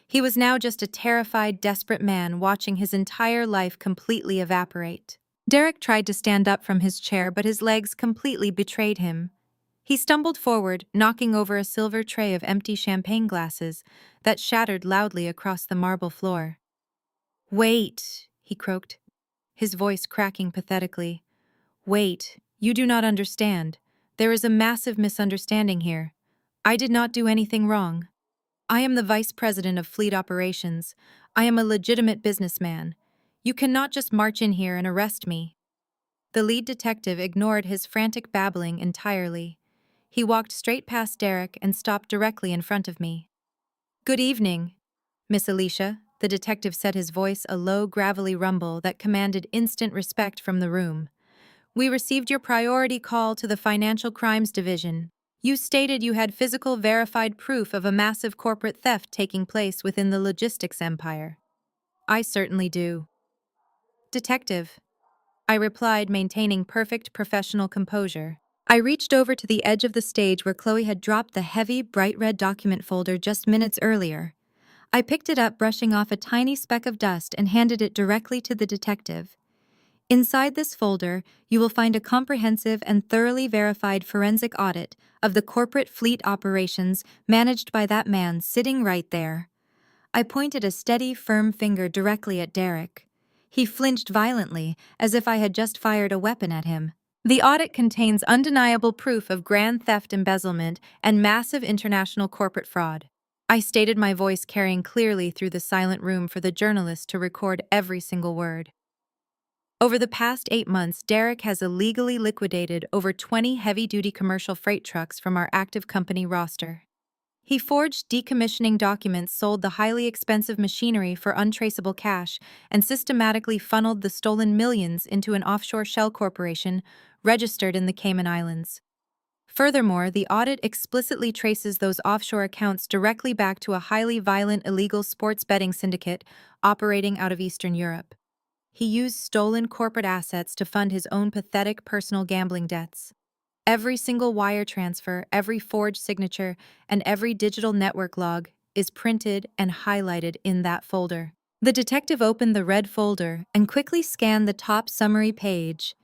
He was now just a terrified, desperate man watching his entire life completely evaporate. Derek tried to stand up from his chair, but his legs completely betrayed him. He stumbled forward, knocking over a silver tray of empty champagne glasses that shattered loudly across the marble floor. "Wait," he croaked, his voice cracking pathetically. "Wait, you do not understand. There is a massive misunderstanding here. I did not do anything wrong. I am the vice president of fleet operations. I am a legitimate businessman. You cannot just march in here and arrest me." The lead detective ignored his frantic babbling entirely. He walked straight past Derek and stopped directly in front of me. "Good evening, Miss Alicia," the detective said, his voice a low, gravelly rumble that commanded instant respect from the room. "We received your priority call to the Financial Crimes Division. You stated you had physical verified proof of a massive corporate theft taking place within the logistics empire." "I certainly do, Detective," I replied, maintaining perfect professional composure. I reached over to the edge of the stage where Chloe had dropped the heavy, bright red document folder just minutes earlier. I picked it up, brushing off a tiny speck of dust, and handed it directly to the detective. "Inside this folder, you will find a comprehensive and thoroughly verified forensic audit of the corporate fleet operations managed by that man sitting right there." I pointed a steady, firm finger directly at Derek. He flinched violently, as if I had just fired a weapon at him. "The audit contains undeniable proof of grand theft, embezzlement, and massive international corporate fraud," I stated, my voice carrying clearly through the silent room for the journalist to record every single word. "Over the past 8 months, Derek has illegally liquidated over 20 heavy-duty commercial freight trucks from our active company roster. He forged decommissioning documents, sold the highly expensive machinery for untraceable cash, and systematically funneled the stolen millions into an offshore shell corporation registered in the Cayman Islands. Furthermore, the audit explicitly traces those offshore accounts directly back to a highly violent illegal sports betting syndicate operating out of Eastern Europe. He used stolen corporate assets to fund his own pathetic personal gambling debts. Every single wire transfer, every forged signature, and every digital network log is printed and highlighted in that folder." The detective opened the red folder and quickly scanned the top summary page.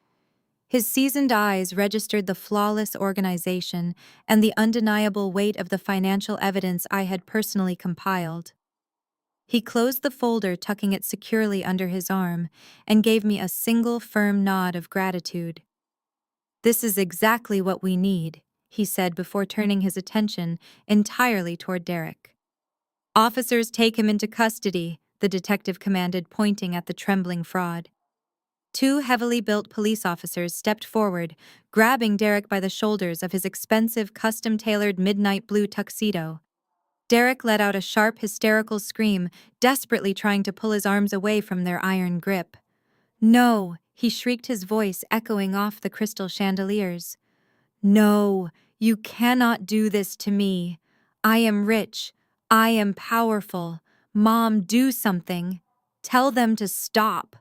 His seasoned eyes registered the flawless organization and the undeniable weight of the financial evidence I had personally compiled. He closed the folder, tucking it securely under his arm, and gave me a single firm nod of gratitude. "This is exactly what we need," he said before turning his attention entirely toward Derek. "Officers, take him into custody," the detective commanded, pointing at the trembling fraud. 2 heavily built police officers stepped forward, grabbing Derek by the shoulders of his expensive, custom-tailored midnight blue tuxedo. Derek let out a sharp, hysterical scream, desperately trying to pull his arms away from their iron grip. "No," he shrieked, his voice echoing off the crystal chandeliers. "No, you cannot do this to me. I am rich. I am powerful. "Mom, do something. Tell them to stop."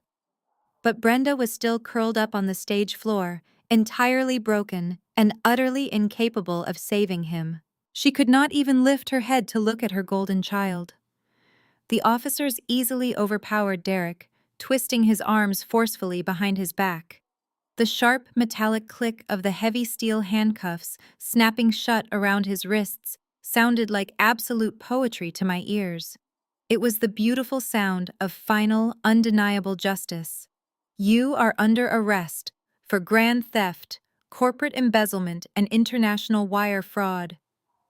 But Brenda was still curled up on the stage floor, entirely broken and utterly incapable of saving him. She could not even lift her head to look at her golden child. The officers easily overpowered Derek, twisting his arms forcefully behind his back. The sharp, metallic click of the heavy steel handcuffs snapping shut around his wrists sounded like absolute poetry to my ears. It was the beautiful sound of final, undeniable justice. "You are under arrest for grand theft, corporate embezzlement, and international wire fraud,"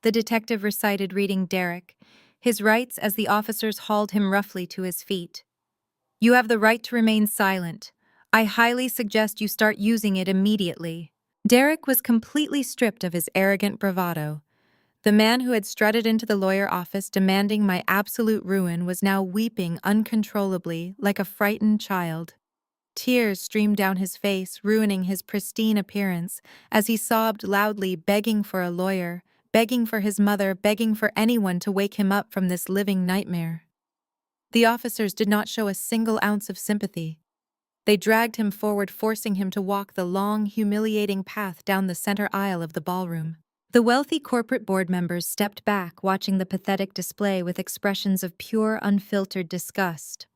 the detective recited, reading Derek, his rights as the officers hauled him roughly to his feet. "You have the right to remain silent. I highly suggest you start using it immediately." Derek was completely stripped of his arrogant bravado. The man who had strutted into the lawyer office demanding my absolute ruin was now weeping uncontrollably like a frightened child. Tears streamed down his face, ruining his pristine appearance, as he sobbed loudly, begging for a lawyer, begging for his mother, begging for anyone to wake him up from this living nightmare. The officers did not show a single ounce of sympathy. They dragged him forward, forcing him to walk the long, humiliating path down the center aisle of the ballroom. The wealthy corporate board members stepped back, watching the pathetic display with expressions of pure, unfiltered disgust.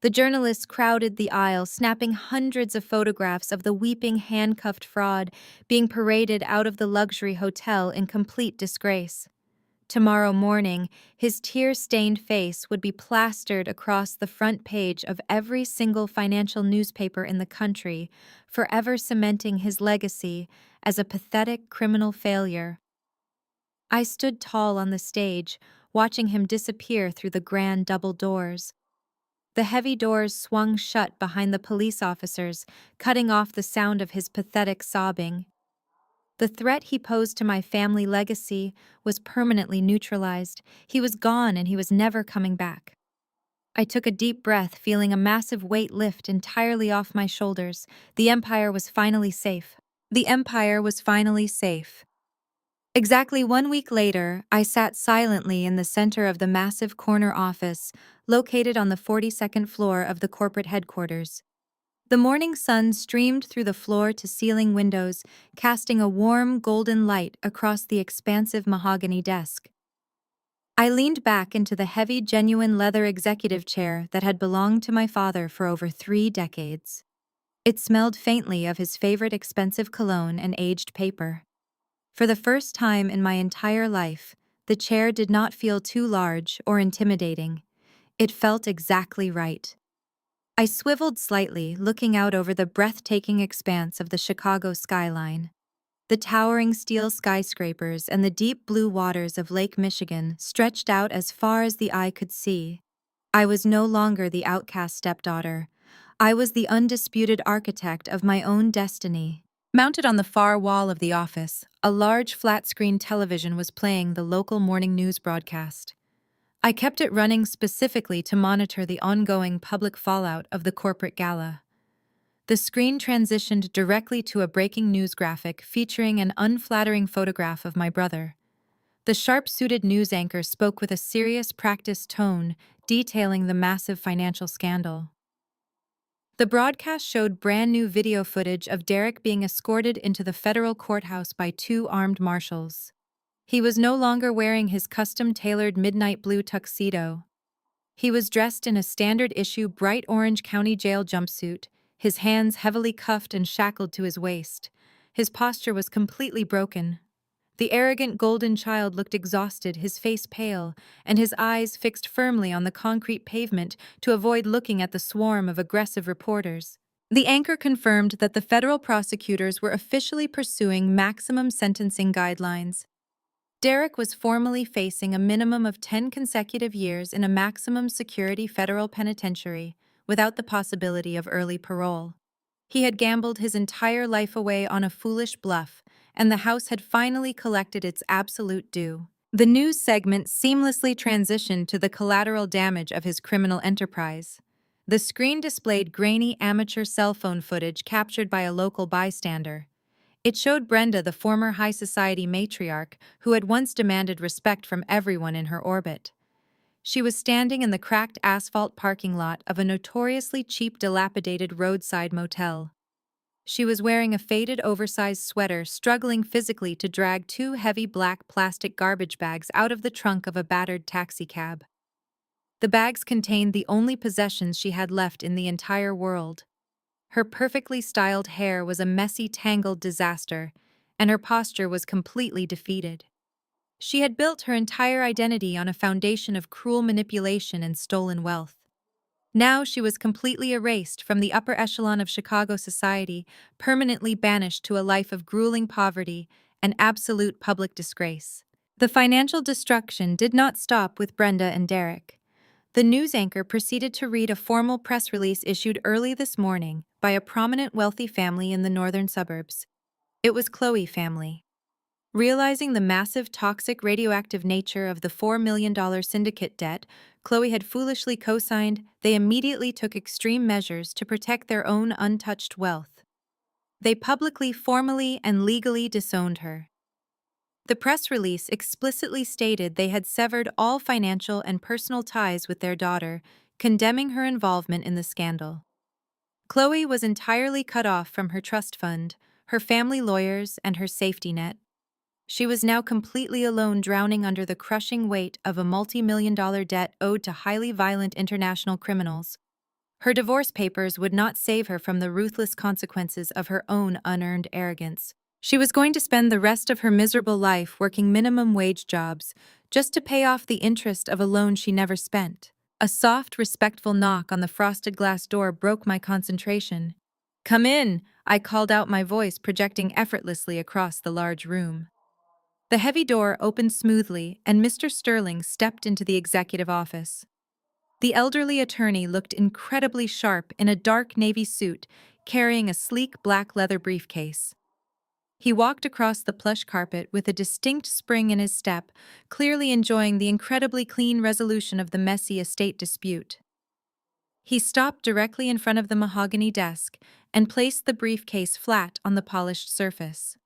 The journalists crowded the aisle, snapping hundreds of photographs of the weeping, handcuffed fraud being paraded out of the luxury hotel in complete disgrace. Tomorrow morning, his tear-stained face would be plastered across the front page of every single financial newspaper in the country, forever cementing his legacy as a pathetic criminal failure. I stood tall on the stage, watching him disappear through the grand double doors. The heavy doors swung shut behind the police officers, cutting off the sound of his pathetic sobbing. The threat he posed to my family legacy was permanently neutralized. He was gone and he was never coming back. I took a deep breath, feeling a massive weight lift entirely off my shoulders. The Empire was finally safe. The Empire was finally safe. Exactly 1 week later, I sat silently in the center of the massive corner office, located on the 42nd floor of the corporate headquarters. The morning sun streamed through the floor-to-ceiling windows, casting a warm, golden light across the expansive mahogany desk. I leaned back into the heavy, genuine leather executive chair that had belonged to my father for over 3 decades. It smelled faintly of his favorite expensive cologne and aged paper. For the first time in my entire life, the chair did not feel too large or intimidating. It felt exactly right. I swiveled slightly, looking out over the breathtaking expanse of the Chicago skyline. The towering steel skyscrapers and the deep blue waters of Lake Michigan stretched out as far as the eye could see. I was no longer the outcast stepdaughter. I was the undisputed architect of my own destiny. Mounted on the far wall of the office, a large flat-screen television was playing the local morning news broadcast. I kept it running specifically to monitor the ongoing public fallout of the corporate gala. The screen transitioned directly to a breaking news graphic featuring an unflattering photograph of my brother. The sharp-suited news anchor spoke with a serious, practiced tone, detailing the massive financial scandal. The broadcast showed brand-new video footage of Derek being escorted into the federal courthouse by 2 armed marshals. He was no longer wearing his custom-tailored midnight blue tuxedo. He was dressed in a standard-issue bright orange county jail jumpsuit, his hands heavily cuffed and shackled to his waist. His posture was completely broken. The arrogant golden child looked exhausted, his face pale, and his eyes fixed firmly on the concrete pavement to avoid looking at the swarm of aggressive reporters. The anchor confirmed that the federal prosecutors were officially pursuing maximum sentencing guidelines. Derek was formally facing a minimum of 10 consecutive years in a maximum security federal penitentiary, without the possibility of early parole. He had gambled his entire life away on a foolish bluff, and the House had finally collected its absolute due. The news segment seamlessly transitioned to the collateral damage of his criminal enterprise. The screen displayed grainy amateur cell phone footage captured by a local bystander. It showed Brenda, the former high society matriarch, who had once demanded respect from everyone in her orbit. She was standing in the cracked asphalt parking lot of a notoriously cheap, dilapidated roadside motel. She was wearing a faded, oversized sweater, struggling physically to drag two heavy black plastic garbage bags out of the trunk of a battered taxicab. The bags contained the only possessions she had left in the entire world. Her perfectly styled hair was a messy, tangled disaster, and her posture was completely defeated. She had built her entire identity on a foundation of cruel manipulation and stolen wealth. Now she was completely erased from the upper echelon of Chicago society, permanently banished to a life of grueling poverty and absolute public disgrace. The financial destruction did not stop with Brenda and Derek. The news anchor proceeded to read a formal press release issued early this morning by a prominent wealthy family in the northern suburbs. It was Chloe family. Realizing the massive toxic radioactive nature of the $4 million syndicate debt Chloe had foolishly co-signed, they immediately took extreme measures to protect their own untouched wealth. They publicly, formally, and legally disowned her. The press release explicitly stated they had severed all financial and personal ties with their daughter, condemning her involvement in the scandal. Chloe was entirely cut off from her trust fund, her family lawyers, and her safety net. She was now completely alone, drowning under the crushing weight of a multi-million-dollar debt owed to highly violent international criminals. Her divorce papers would not save her from the ruthless consequences of her own unearned arrogance. She was going to spend the rest of her miserable life working minimum wage jobs just to pay off the interest of a loan she never spent. A soft, respectful knock on the frosted glass door broke my concentration. "Come in," I called out, my voice projecting effortlessly across the large room. The heavy door opened smoothly, and Mr. Sterling stepped into the executive office. The elderly attorney looked incredibly sharp in a dark navy suit, carrying a sleek black leather briefcase. He walked across the plush carpet with a distinct spring in his step, clearly enjoying the incredibly clean resolution of the messy estate dispute. He stopped directly in front of the mahogany desk and placed the briefcase flat on the polished surface.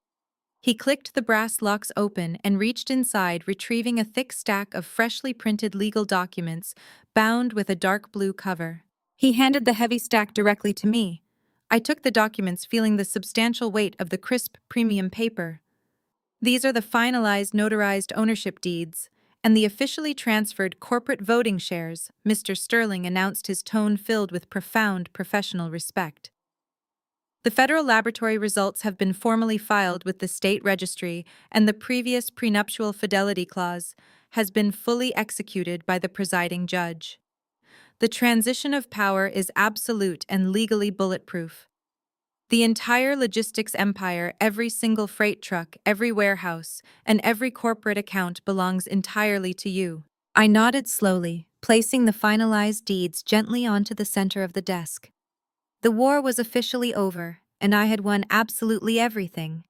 He clicked the brass locks open and reached inside, retrieving a thick stack of freshly printed legal documents bound with a dark blue cover. He handed the heavy stack directly to me. I took the documents, feeling the substantial weight of the crisp, premium paper. "These are the finalized, notarized ownership deeds and the officially transferred corporate voting shares," Mr. Sterling announced, his tone filled with profound professional respect. "The federal laboratory results have been formally filed with the state registry, and the previous prenuptial fidelity clause has been fully executed by the presiding judge. The transition of power is absolute and legally bulletproof. The entire logistics empire, every single freight truck, every warehouse, and every corporate account belongs entirely to you." I nodded slowly, placing the finalized deeds gently onto the center of the desk. The war was officially over, and I had won absolutely everything.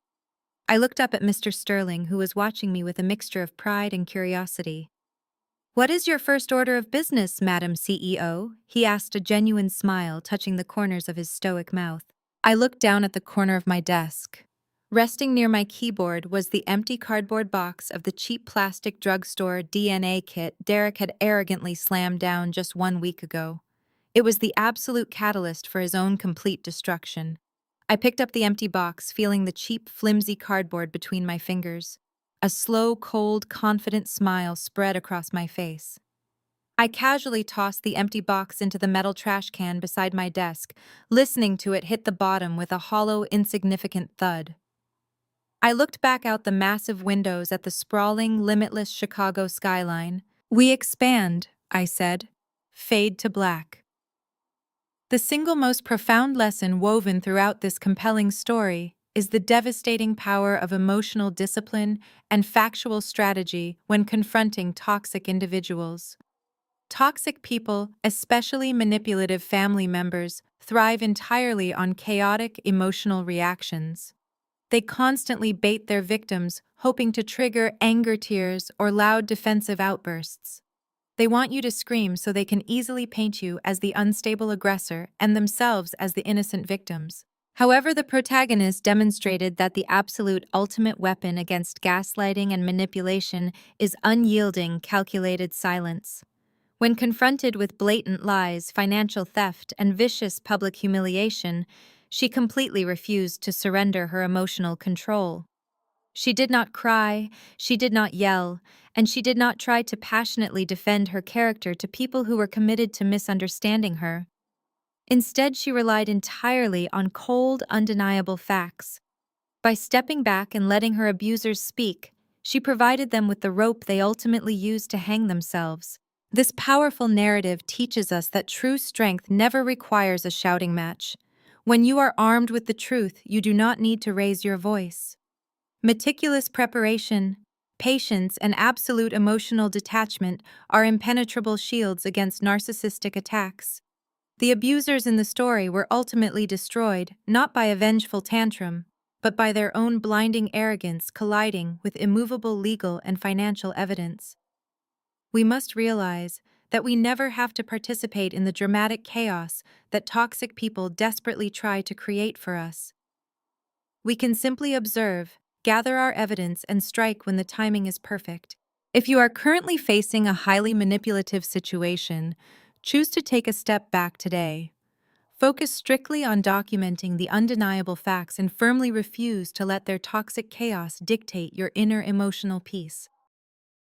I looked up at Mr. Sterling, who was watching me with a mixture of pride and curiosity. "What is your first order of business, Madam CEO?" he asked, a genuine smile touching the corners of his stoic mouth. I looked down at the corner of my desk. Resting near my keyboard was the empty cardboard box of the cheap plastic drugstore DNA kit Derek had arrogantly slammed down just 1 week ago. It was the absolute catalyst for his own complete destruction. I picked up the empty box, feeling the cheap, flimsy cardboard between my fingers. A slow, cold, confident smile spread across my face. I casually tossed the empty box into the metal trash can beside my desk, listening to it hit the bottom with a hollow, insignificant thud. I looked back out the massive windows at the sprawling, limitless Chicago skyline. "We expand," I said. "Fade to black." The single most profound lesson woven throughout this compelling story is the devastating power of emotional discipline and factual strategy when confronting toxic individuals. Toxic people, especially manipulative family members, thrive entirely on chaotic emotional reactions. They constantly bait their victims, hoping to trigger anger tears or loud defensive outbursts. They want you to scream so they can easily paint you as the unstable aggressor and themselves as the innocent victims. However, the protagonist demonstrated that the absolute ultimate weapon against gaslighting and manipulation is unyielding, calculated silence. When confronted with blatant lies, financial theft, and vicious public humiliation, she completely refused to surrender her emotional control. She did not cry, she did not yell, and she did not try to passionately defend her character to people who were committed to misunderstanding her. Instead, she relied entirely on cold, undeniable facts. By stepping back and letting her abusers speak, she provided them with the rope they ultimately used to hang themselves. This powerful narrative teaches us that true strength never requires a shouting match. When you are armed with the truth, you do not need to raise your voice. Meticulous preparation, patience, and absolute emotional detachment are impenetrable shields against narcissistic attacks. The abusers in the story were ultimately destroyed not by a vengeful tantrum, but by their own blinding arrogance colliding with immovable legal and financial evidence. We must realize that we never have to participate in the dramatic chaos that toxic people desperately try to create for us. We can simply observe, gather our evidence, and strike when the timing is perfect. If you are currently facing a highly manipulative situation, choose to take a step back today. Focus strictly on documenting the undeniable facts and firmly refuse to let their toxic chaos dictate your inner emotional peace.